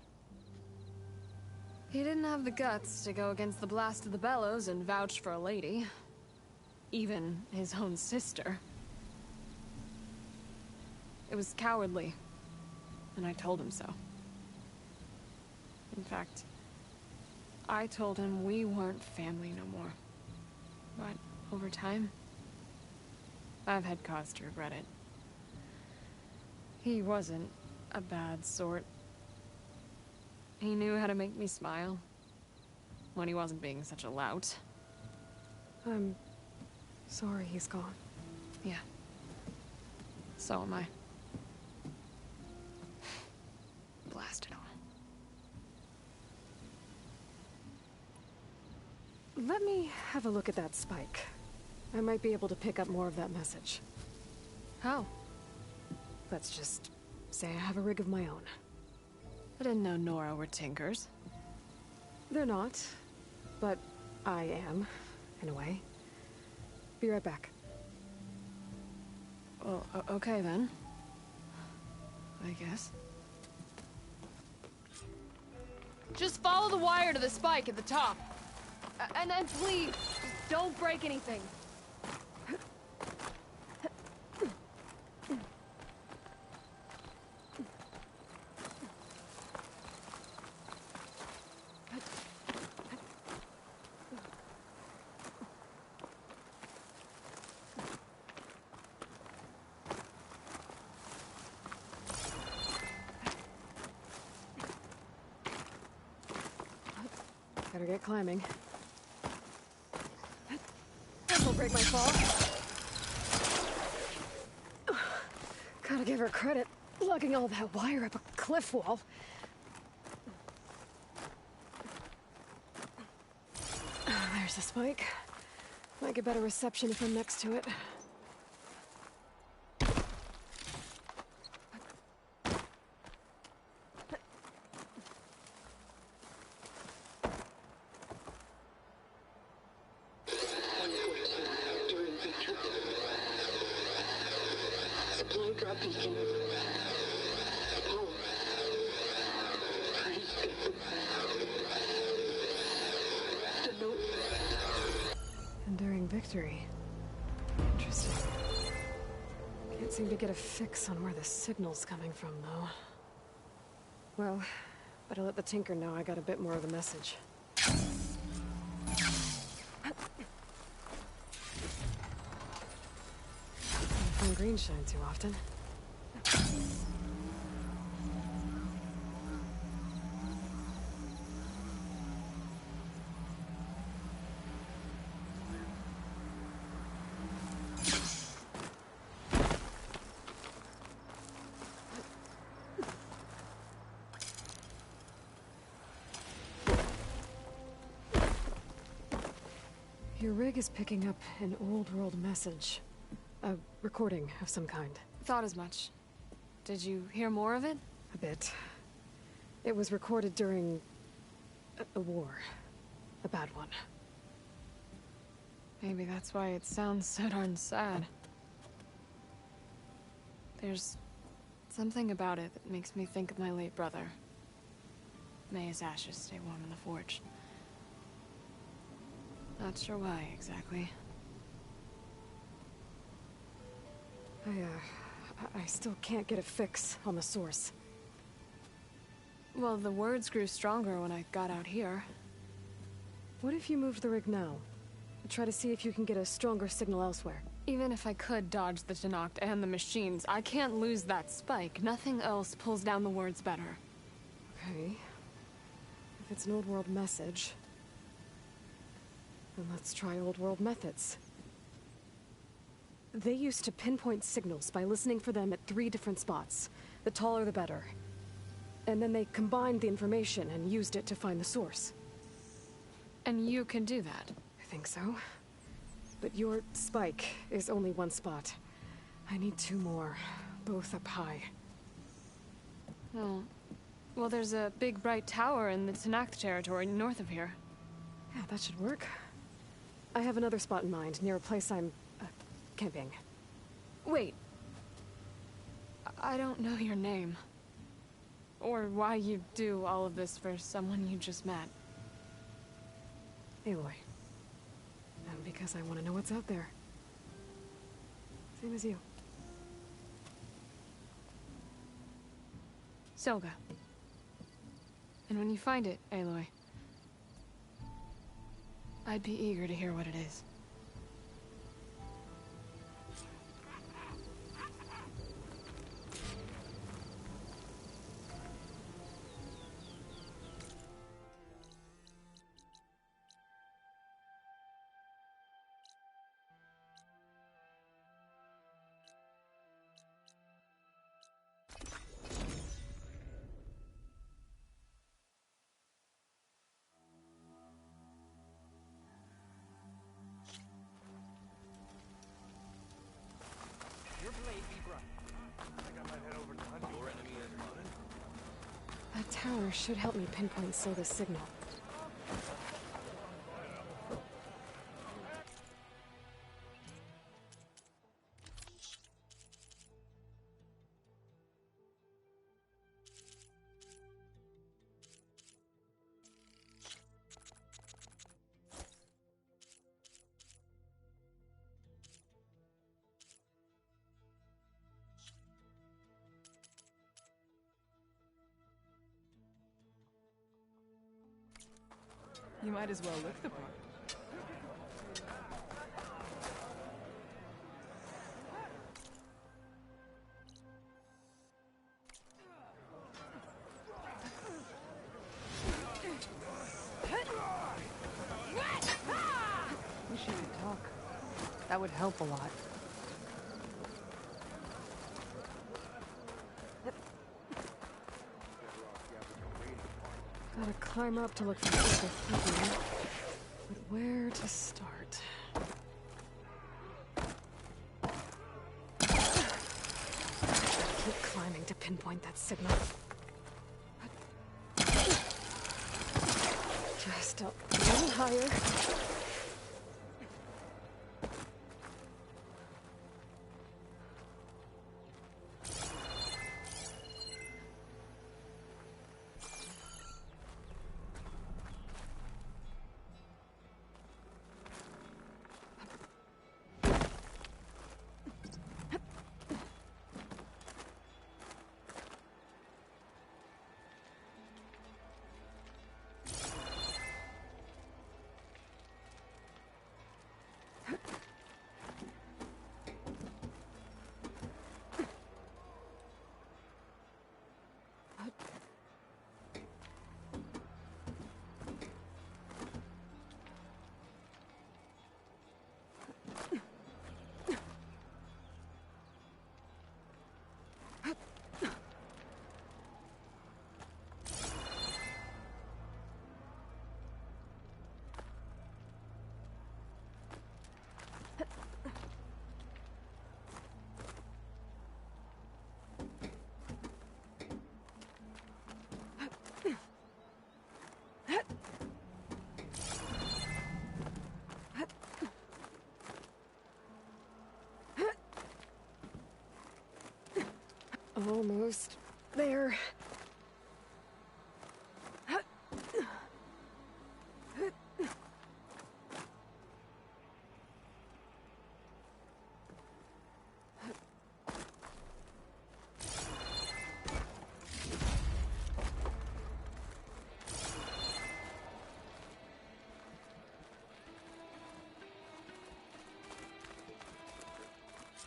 He didn't have the guts to go against the blast of the bellows and vouch for a lady. Even his own sister. It was cowardly, and I told him so. In fact, I told him we weren't family no more. But over time, I've had cause to regret it. He wasn't a bad sort. He knew how to make me smile when he wasn't being such a lout. I'm sorry he's gone. Yeah. So am I. Blast it all. Let me have a look at that spike. I might be able to pick up more of that message. How? Let's just say I have a rig of my own. I didn't know Nora were tinkers. They're not, but I am, in a way. Be right back. Well, okay then. I guess. Just follow the wire to the spike at the top. And then please, don't break anything. Better get climbing. This will break my fall. Gotta give her credit, lugging all that wire up a cliff wall. There's the spike. Might get better reception if I'm next to it. Enduring victory. Interesting. Can't seem to get a fix on where the signal's coming from, though. Well, better let the Tinker know I got a bit more of the message. Don't find green shine too often. Your rig is picking up an old world message. A recording of some kind. Thought as much. Did you hear more of it? A bit. It was recorded during a war. A bad one. Maybe that's why it sounds so darn sad. There's Something about it that makes me think of my late brother. May his ashes stay warm in the forge. Not sure why, exactly. I still can't get a fix on the source. Well, the words grew stronger when I got out here. What if you moved the rig now? Try to see if you can get a stronger signal elsewhere. Even if I could dodge the Tenakth and the machines, I can't lose that spike. Nothing else pulls down the words better. Okay. If it's an old world message, then let's try old world methods. They used to pinpoint signals by listening for them at 3 different spots. The taller the better. And then they combined the information and used it to find the source. And you can do that? I think so. But your spike is only 1 spot. I need 2 more, both up high. Oh. Well, there's a big bright tower in the Tenakth territory north of here. Yeah, that should work. I have another spot in mind, near a place I'm camping. Wait. I don't know your name. Or why you do all of this for someone you just met. Aloy. And because I want to know what's out there. Same as you. Selga. And when you find it, Aloy, I'd be eager to hear what it is. That tower should help me pinpoint Selga's signal. You might as well look the part. Wish you could talk. That would help a lot. Gotta climb up to look for Selga hidden. But where to start? Keep climbing to pinpoint that signal. Just a little higher. Almost there.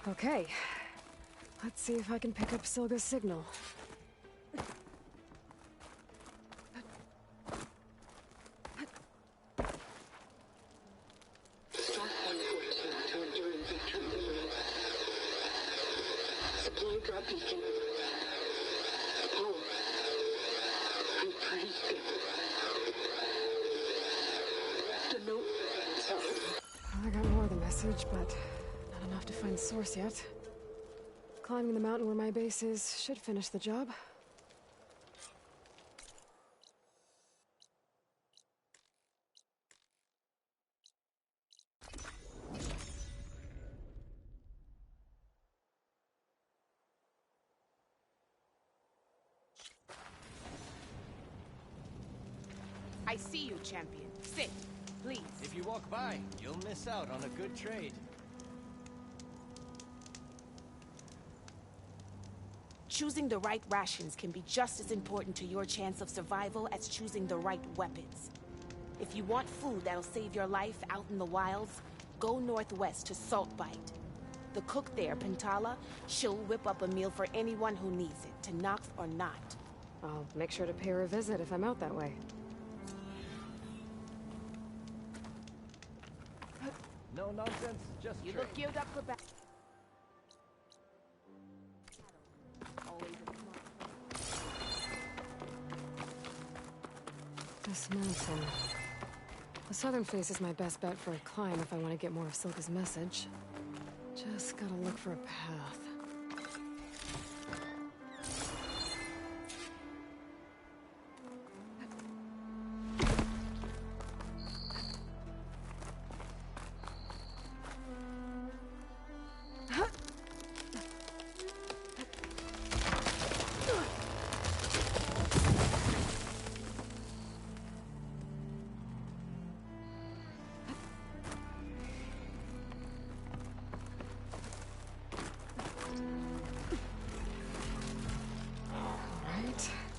Okay. Let's see if I can pick up Silga's signal. Start 114 to enduring Vectron imminent. Supply drop beacon. Apollo. I'm pretty good. The note. Sorry. I got more of the message, but not enough to find the source yet. Climbing the mountain where my base is should finish the job. I see you, champion. Sit, please. If you walk by, you'll miss out on a good trade. Choosing the right rations can be just as important to your chance of survival as choosing the right weapons. If you want food that'll save your life out in the wilds, go northwest to Saltbite. The cook there, Pintala, she'll whip up a meal for anyone who needs it, to Nox or not. I'll make sure to pay her a visit if I'm out that way. No nonsense, just You trade. look geared up for battle. This mountain. The southern face is my best bet for a climb if I want to get more of Silga's message. Just gotta look for a path.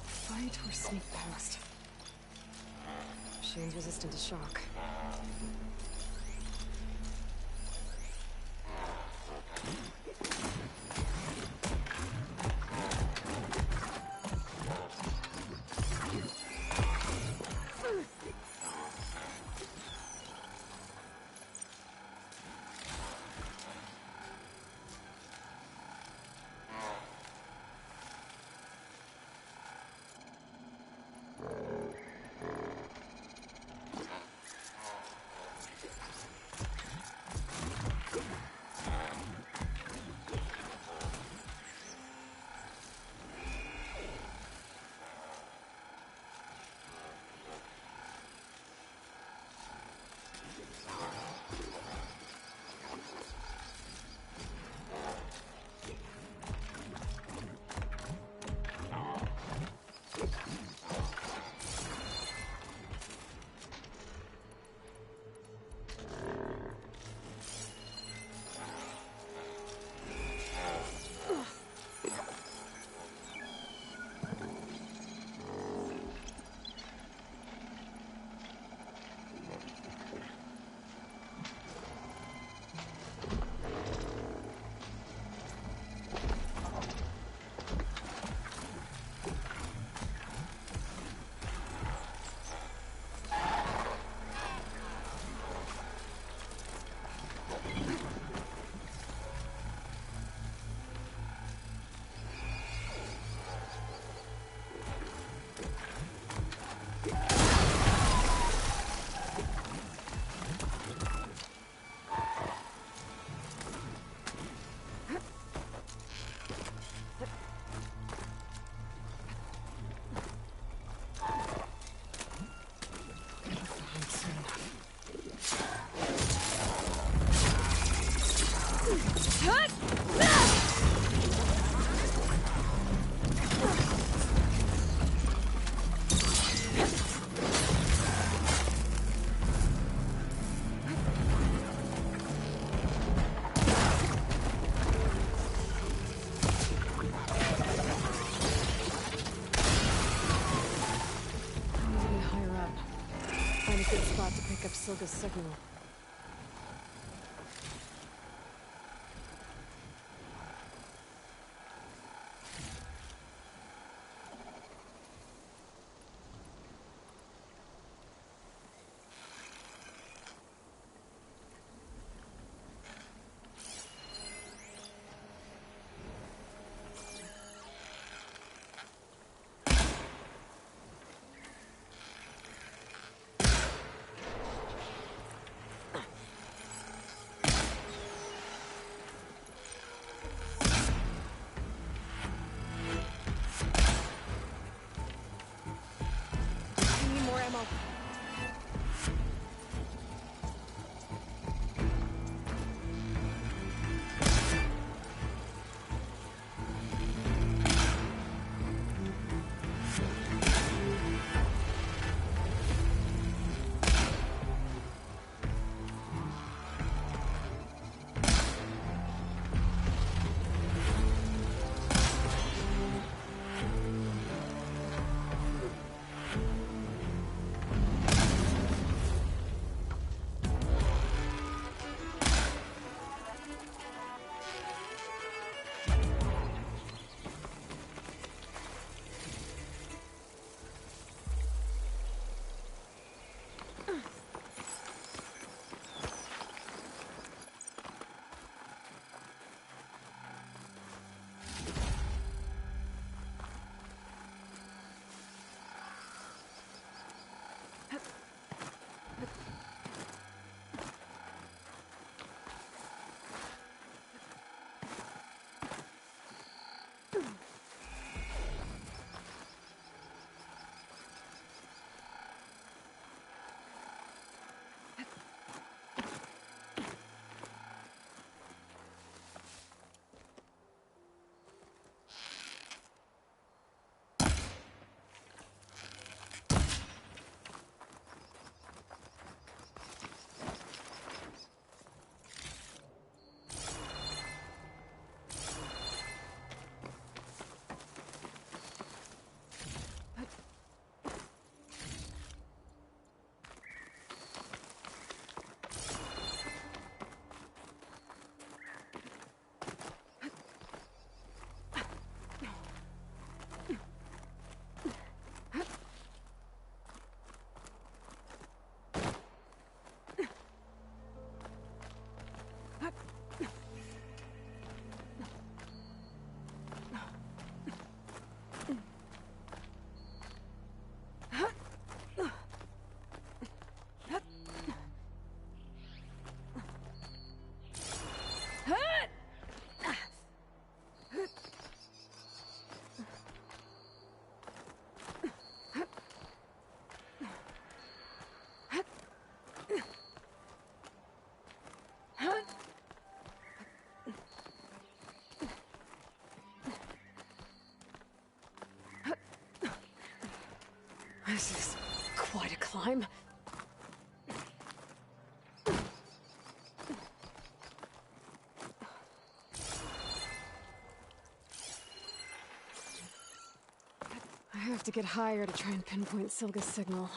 Fight or sneak past. Machine's resistant to shock. good spot to pick up Silga's signal. This is quite a climb. I have to get higher to try and pinpoint Silga's signal.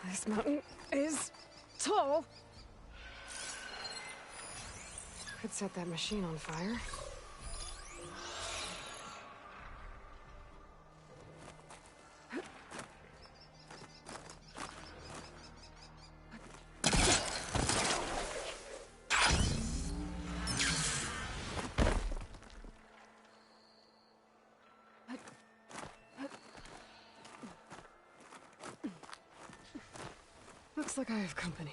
This mountain is tall. Could set that machine on fire. Looks like I have company.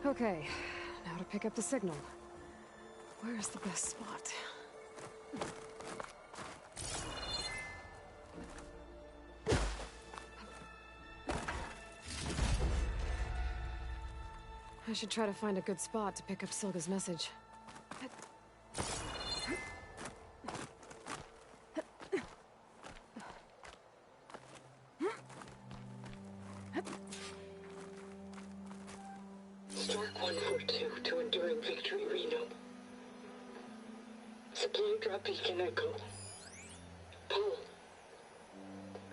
Okay, now to pick up the signal. Where's the best spot? I should try to find a good spot to pick up Silga's message. Stark 142 to Enduring Victory, Reno. Supply drop beacon echo. Paul,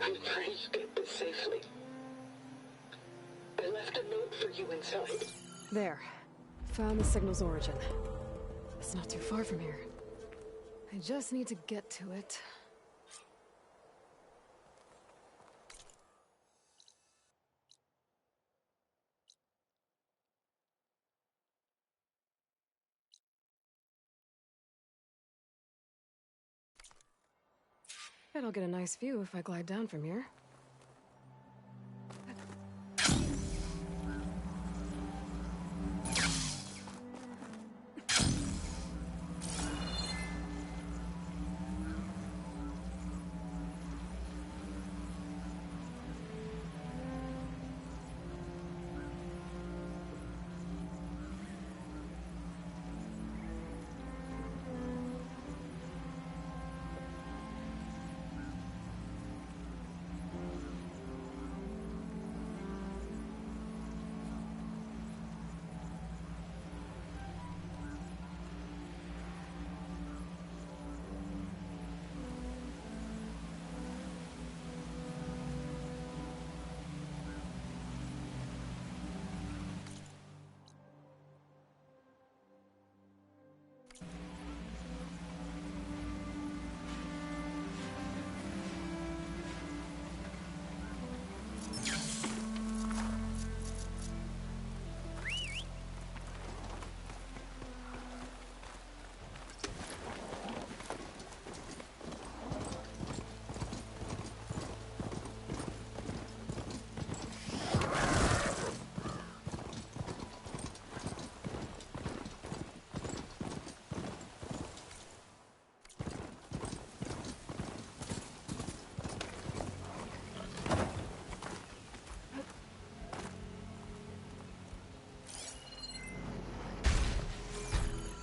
I'm praying you get this safely. I left a note for you inside. There. Found the signal's origin. It's not too far from here. I just need to get to it. Bet I'll get a nice view if I glide down from here.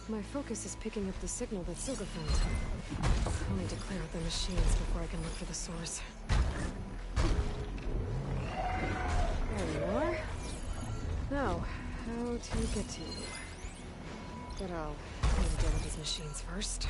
My focus is picking up the signal that Silga found. I'll need to clear out the machines before I can look for the source. There you are. Now, how to get to you? But I'll need to deal with these machines first.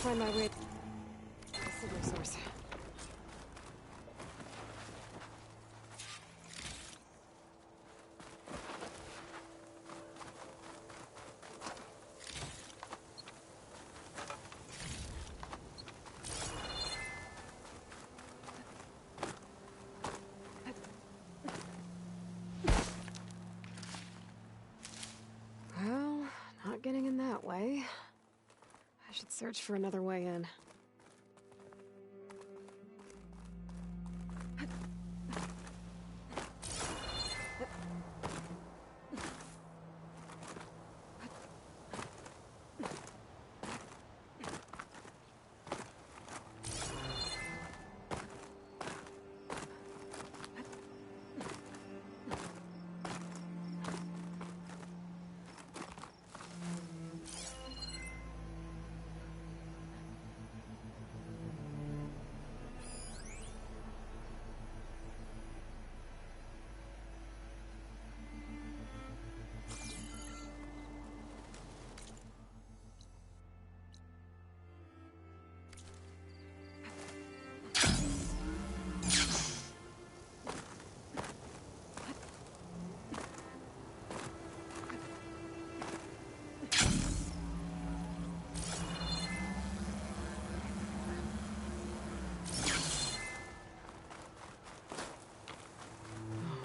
find my way to the signal source. Well, not getting in that way. I should search for another way in.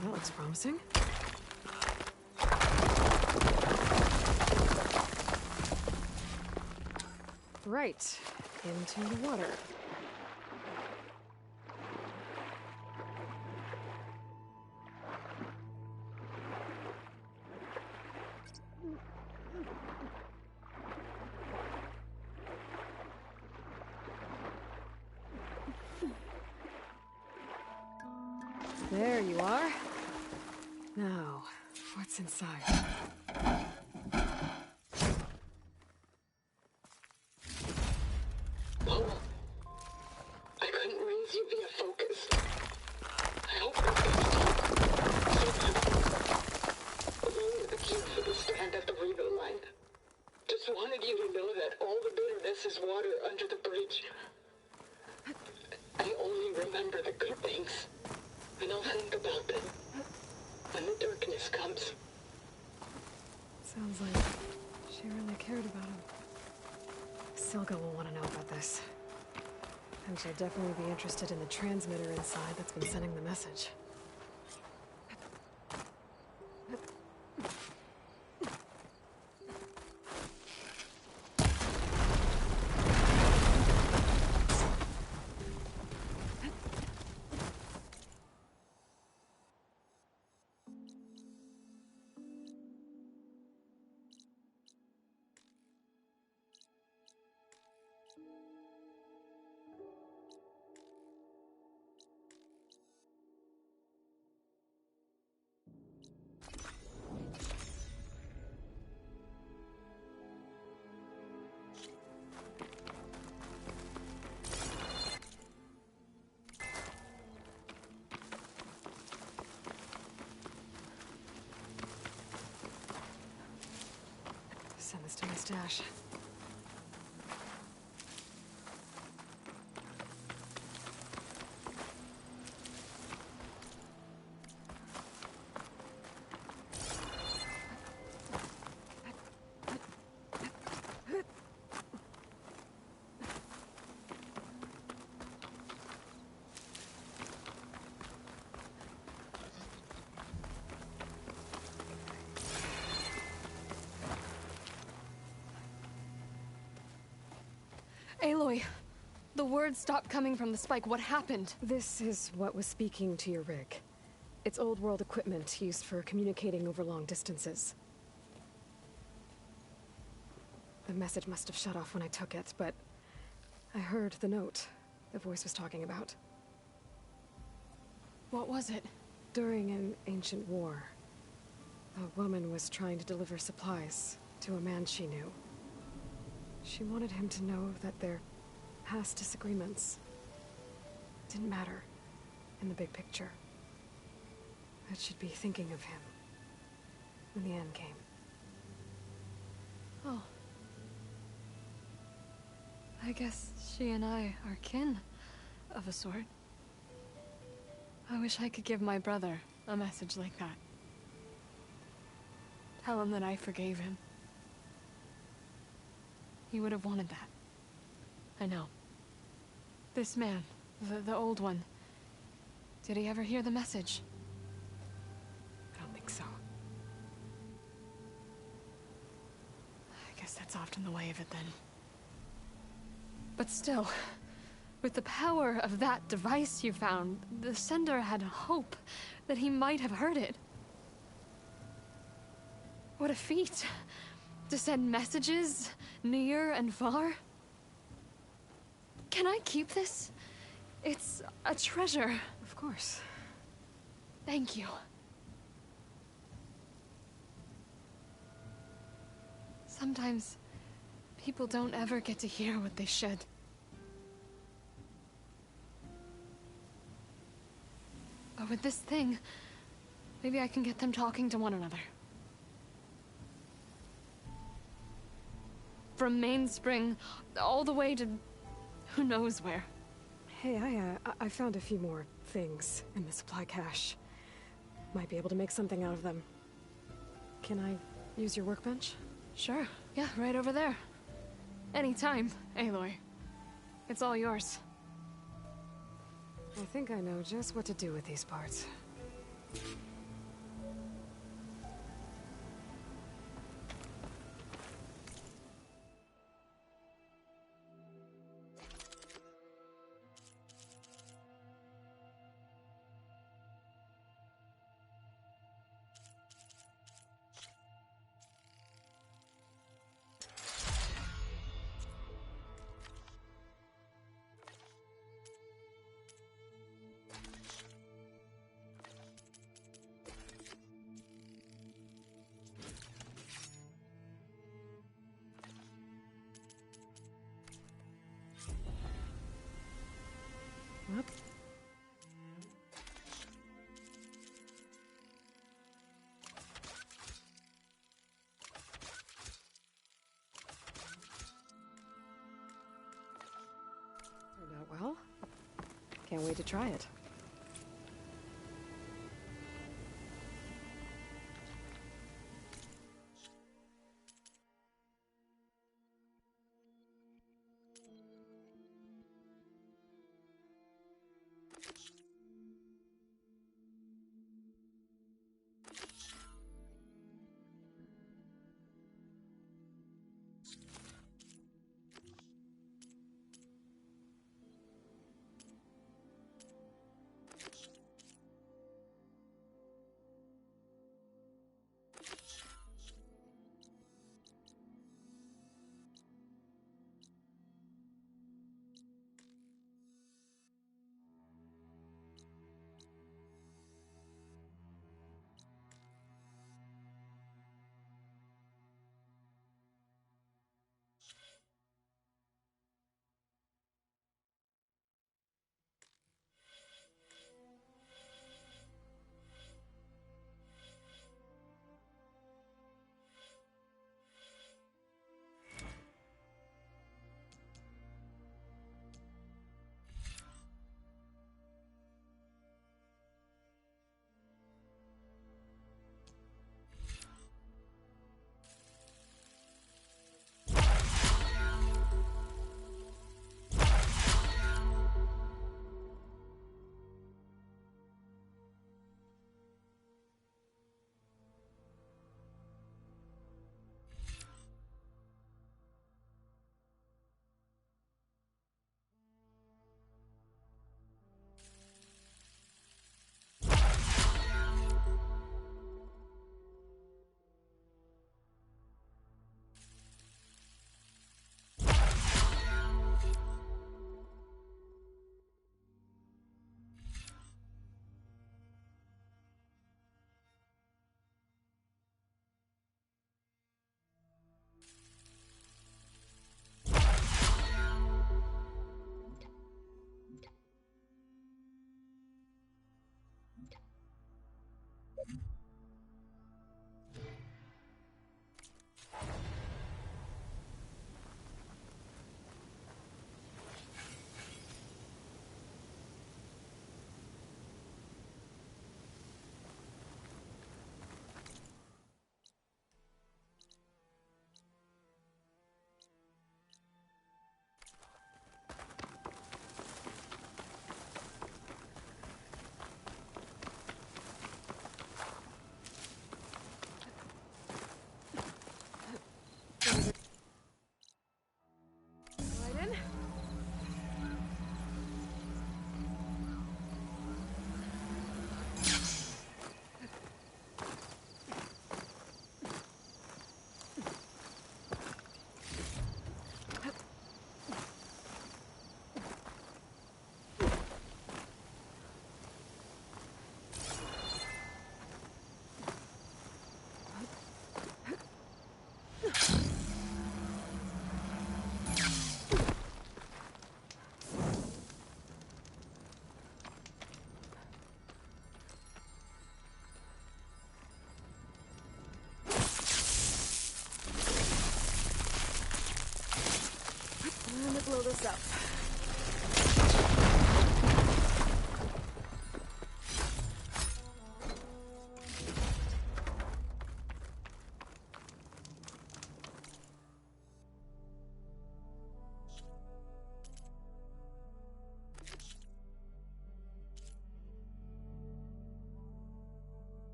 That looks promising. Right, into the water. There you are. Now, what's inside? Paul, I couldn't raise you via focus. I hope this gets to you. Somehow. Along with the cue for the stand at the Reno line. Just wanted you to know that all the bitterness is water under the bridge. I only remember the good things. And I'll think about them when the darkness comes. Sounds like she really cared about him. Silga will want to know about this. And she'll definitely be interested in the transmitter inside that's been sending the message. Send this to my stash. Aloy, the words stopped coming from the spike. What happened? This is what was speaking to your rig. It's old world equipment used for communicating over long distances. The message must have shut off when I took it, but I heard the note the voice was talking about. What was it? During an ancient war, a woman was trying to deliver supplies to a man she knew. She wanted him to know that their past disagreements didn't matter in the big picture. That she'd be thinking of him when the end came. Oh. I I guess she and I are kin, of a sort. I wish I could give my brother a message like that. Tell him that I forgave him. He would have wanted that. I know. This man, the old one, did he ever hear the message? I don't think so. I guess that's often the way of it then. But still, with the power of that device you found, the sender had hope that he might have heard it. What a feat! To send messages near and far. Can I keep this? It's a treasure. Of course. Thank you. Sometimes people don't ever get to hear what they should. But with this thing, maybe I can get them talking to one another. From Mainspring, all the way to who knows where. Hey, I found a few more things in the supply cache. Might be able to make something out of them. Can I use your workbench? Sure. Yeah, right over there. Anytime, Aloy. It's all yours. I think I know just what to do with these parts. Up. Turned out well. Can't wait to try it.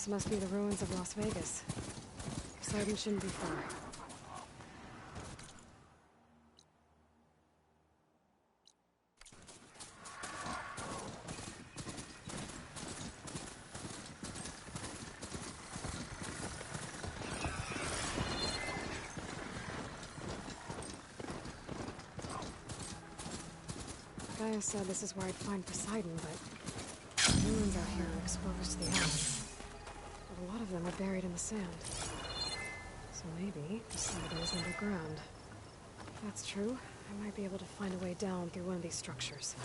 This must be the ruins of Las Vegas. Poseidon shouldn't be far. Gaia said this is where I'd find Poseidon, but the ruins out here are exposed to the elements. But a lot of them are buried in the sand. So maybe Poseidon is underground. If that's true, I might be able to find a way down through one of these structures.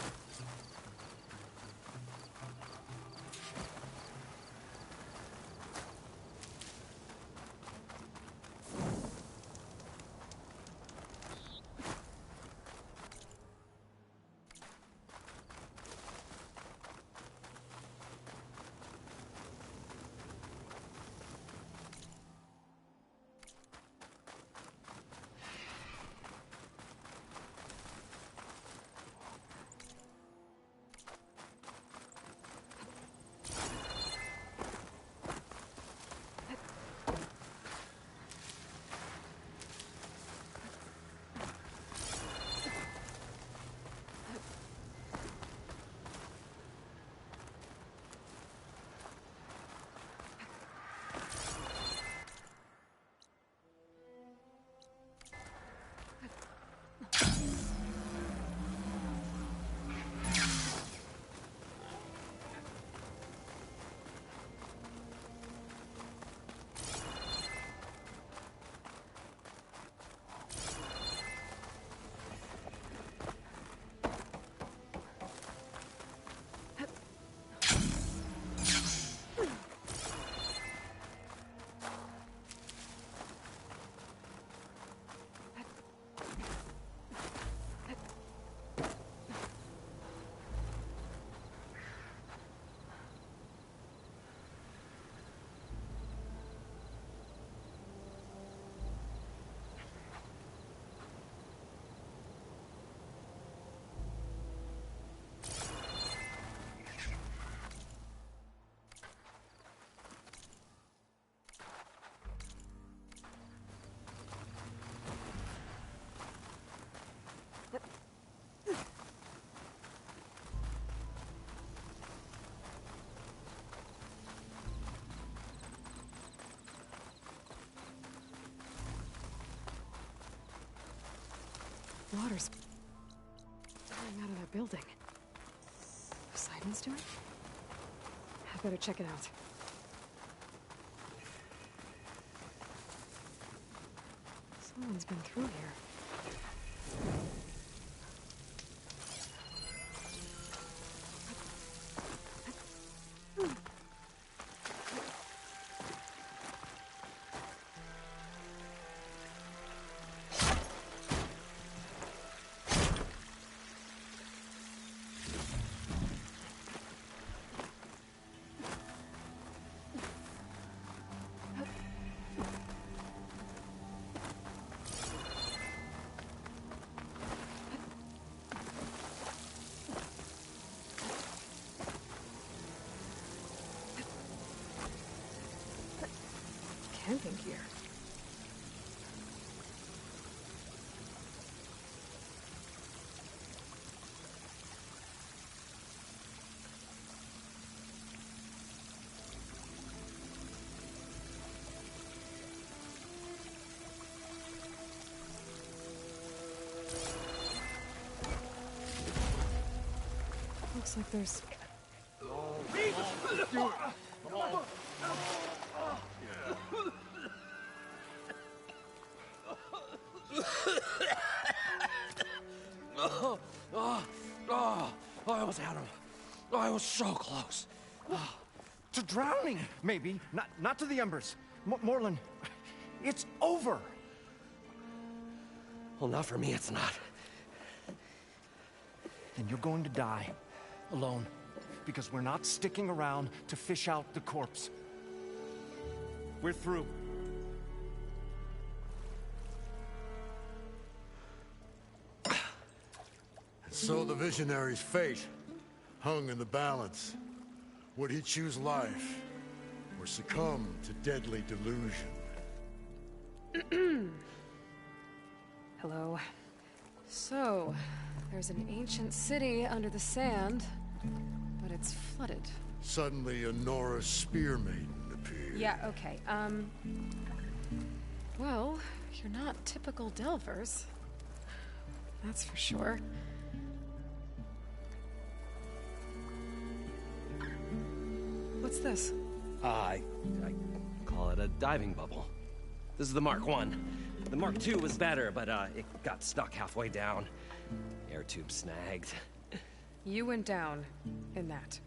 Water's pouring out of that building. Poseidon's doing? I better check it out. Someone's been through here. Camping gear. Looks like there's... I almost had him. I was so close. To drowning, maybe. Not to the embers. Morlun, it's over. Well, not for me, it's not. Then you're going to die. Alone. Because we're not sticking around to fish out the corpse. We're through. So the visionary's fate hung in the balance. Would he choose life, or succumb to deadly delusion. Hello. So, there's an ancient city under the sand, but it's flooded. Suddenly, a Nora spear maiden appeared. Yeah, okay, well, you're not typical Delvers. That's for sure. What's this? I call it a diving bubble. This is the Mark I. The Mark II was better, but it got stuck halfway down. Air tube snagged. You went down in that.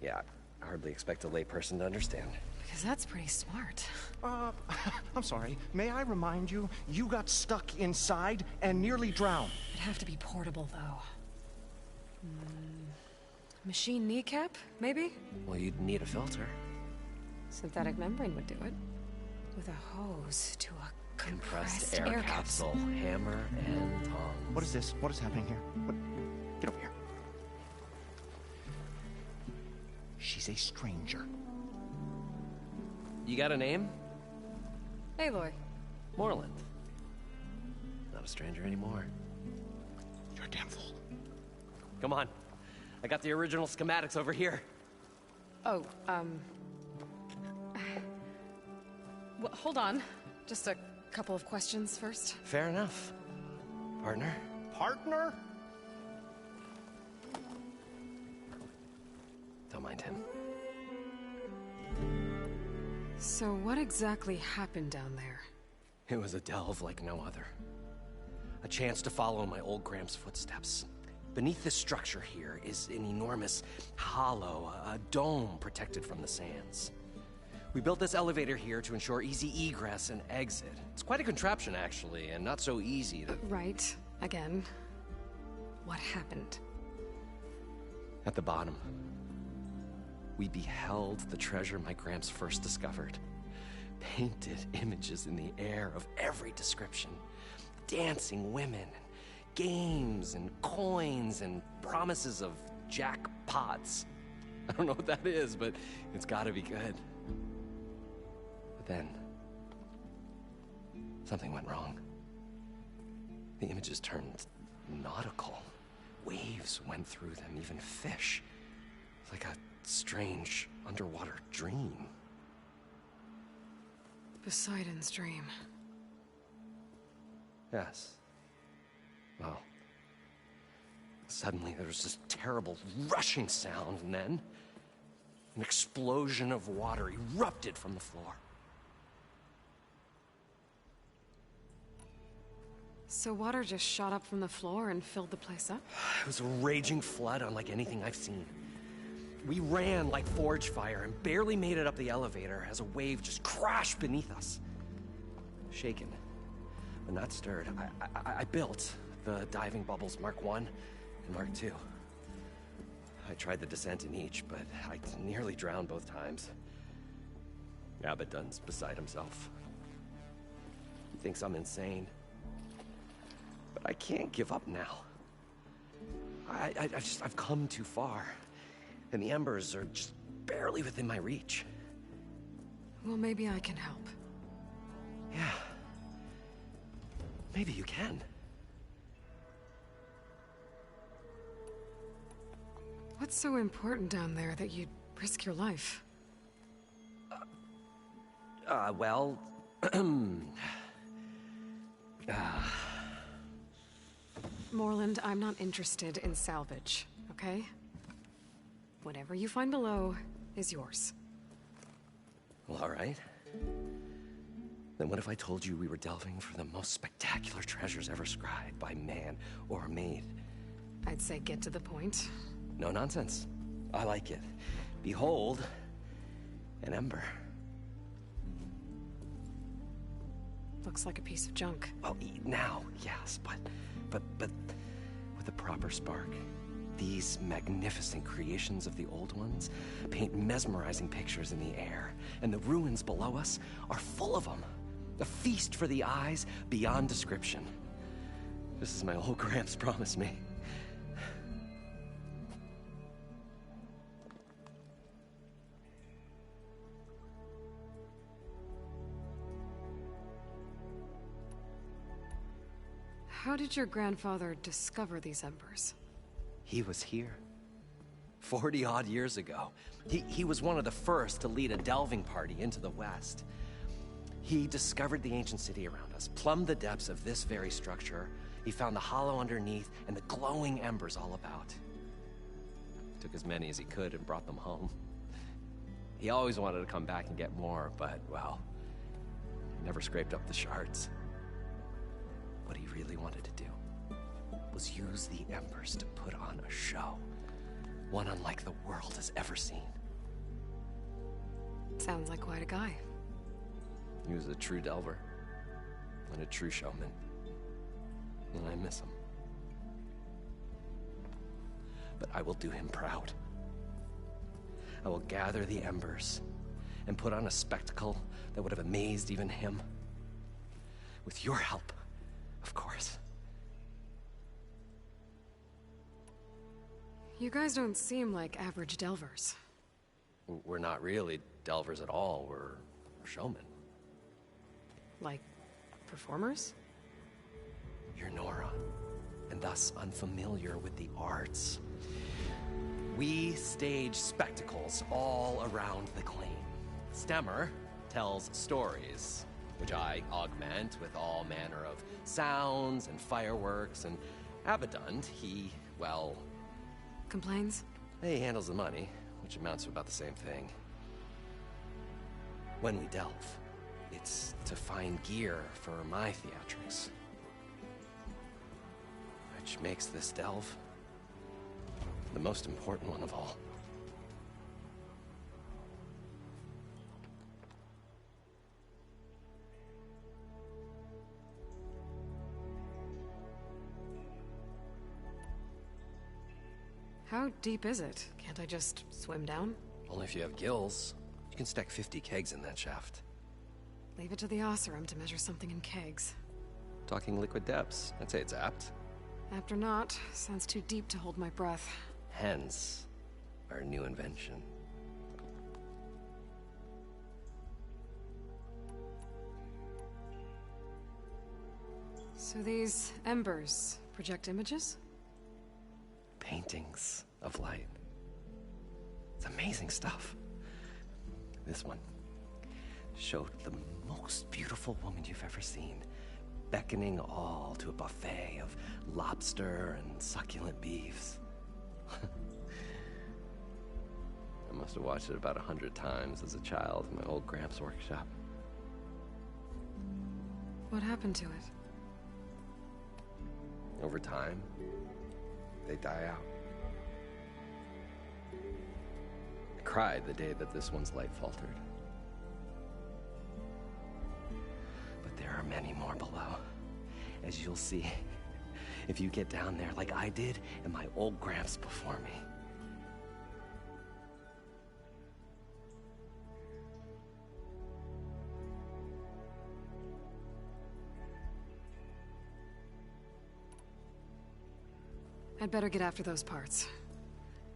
Yeah, I hardly expect a layperson to understand. Because that's pretty smart. I'm sorry. May I remind you, you got stuck inside and nearly drowned. It'd have to be portable, though. Machine kneecap, maybe? Well, you'd need a filter. Synthetic membrane would do it. With a hose to a compressed air capsule. Hammer and tongs. What is this? What is happening here? What? Get over here. She's a stranger. You got a name? Aloy. Morland. Not a stranger anymore. You're a damn fool. Come on. I got the original schematics over here. Oh, well, hold on. Just a couple of questions first. Fair enough. Partner? Partner? Don't mind him. So what exactly happened down there? It was a delve like no other. A chance to follow in my old Gramps' footsteps. Beneath this structure here is an enormous hollow, a dome protected from the sands. We built this elevator here to ensure easy egress and exit. It's quite a contraption, actually, and not so easy to... Right. Again. What happened? At the bottom, we beheld the treasure my Gramps first discovered. Painted images in the air of every description. Dancing women, games and coins and promises of jackpots. I don't know what that is, but it's gotta be good. But then, something went wrong. The images turned nautical. Waves went through them, even fish. It's like a strange underwater dream. Poseidon's dream. Yes. Well, suddenly there was this terrible rushing sound, and then an explosion of water erupted from the floor. So water just shot up from the floor and filled the place up? It was a raging flood unlike anything I've seen. We ran like forge fire and barely made it up the elevator as a wave just crashed beneath us. Shaken, but not stirred, I built the diving bubbles Mark I and Mark II. I tried the descent in each, but I nearly drowned both times. Abaddon's beside himself. He thinks I'm insane. But I can't give up now. I've come too far. And the embers are just barely within my reach. Well, maybe I can help. Yeah. Maybe you can. What's so important down there that you'd risk your life? Well... Morland, I'm not interested in salvage, okay? Whatever you find below is yours. Well, all right. Then what if I told you we were delving for the most spectacular treasures ever scribed by man or maid? I'd say get to the point. No nonsense. I like it. Behold, an ember. Looks like a piece of junk. Well, now, yes, but with a proper spark. These magnificent creations of the old ones paint mesmerizing pictures in the air, and the ruins below us are full of them. A feast for the eyes beyond description. This is my old Gramps promised me. How did your grandfather discover these embers? He was here. 40-odd years ago. He was one of the first to lead a delving party into the West. He discovered the ancient city around us, plumbed the depths of this very structure. He found the hollow underneath and the glowing embers all about. Took as many as he could and brought them home. He always wanted to come back and get more, but, well, never scraped up the shards. What he really wanted to do was use the embers to put on a show. One unlike the world has ever seen. Sounds like quite a guy. He was a true delver, and a true showman. And I miss him. But I will do him proud. I will gather the embers and put on a spectacle that would have amazed even him. With your help, of course. You guys don't seem like average delvers. We're not really delvers at all. We're showmen. Like, performers? You're Nora, and thus unfamiliar with the arts. We stage spectacles all around the claim. Stemmer tells stories, which I augment with all manner of sounds and fireworks, and Avedund, he, well... Complains? He handles the money, which amounts to about the same thing. When we delve, it's to find gear for my theatrics. Which makes this delve the most important one of all. How deep is it? Can't I just swim down? Only if you have gills. You can stack 50 kegs in that shaft. Leave it to the Oseram to measure something in kegs. Talking liquid depths, I'd say it's apt. Apt or not, sounds too deep to hold my breath. Hence, our new invention. So these embers project images? Paintings of light. It's amazing stuff. This one showed the most beautiful woman you've ever seen, beckoning all to a buffet of lobster and succulent beefs. I must have watched it about 100 times as a child in my old Gramps workshop. What happened to it? Over time, they die out. I cried the day that this one's light faltered. But there are many more below, as you'll see if you get down there like I did and my old Gramps before me. I'd better get after those parts.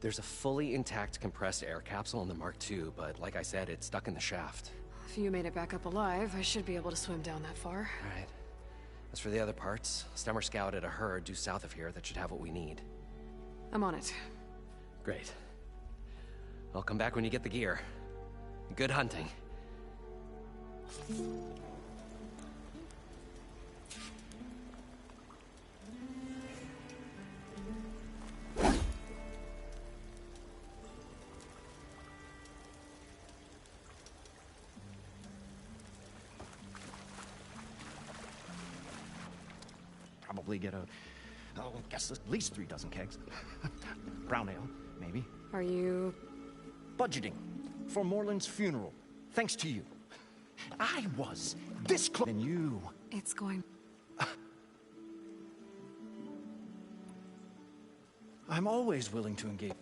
There's a fully intact compressed air capsule in the Mark II, but like I said, it's stuck in the shaft. If you made it back up alive, I should be able to swim down that far. All right. As for the other parts, Stemmer scouted a herd due south of here that should have what we need. I'm on it. Great. I'll come back when you get the gear. Good hunting. Probably get I guess at least 3 dozen kegs. Brown ale, maybe. Are you... Budgeting for Morland's funeral, thanks to you. I was this close than you. It's going... I'm always willing to engage.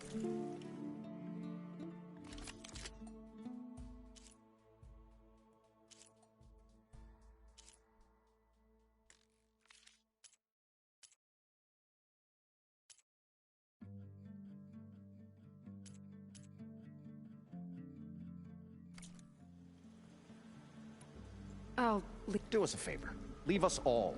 I'll... Do us a favor. Leave us all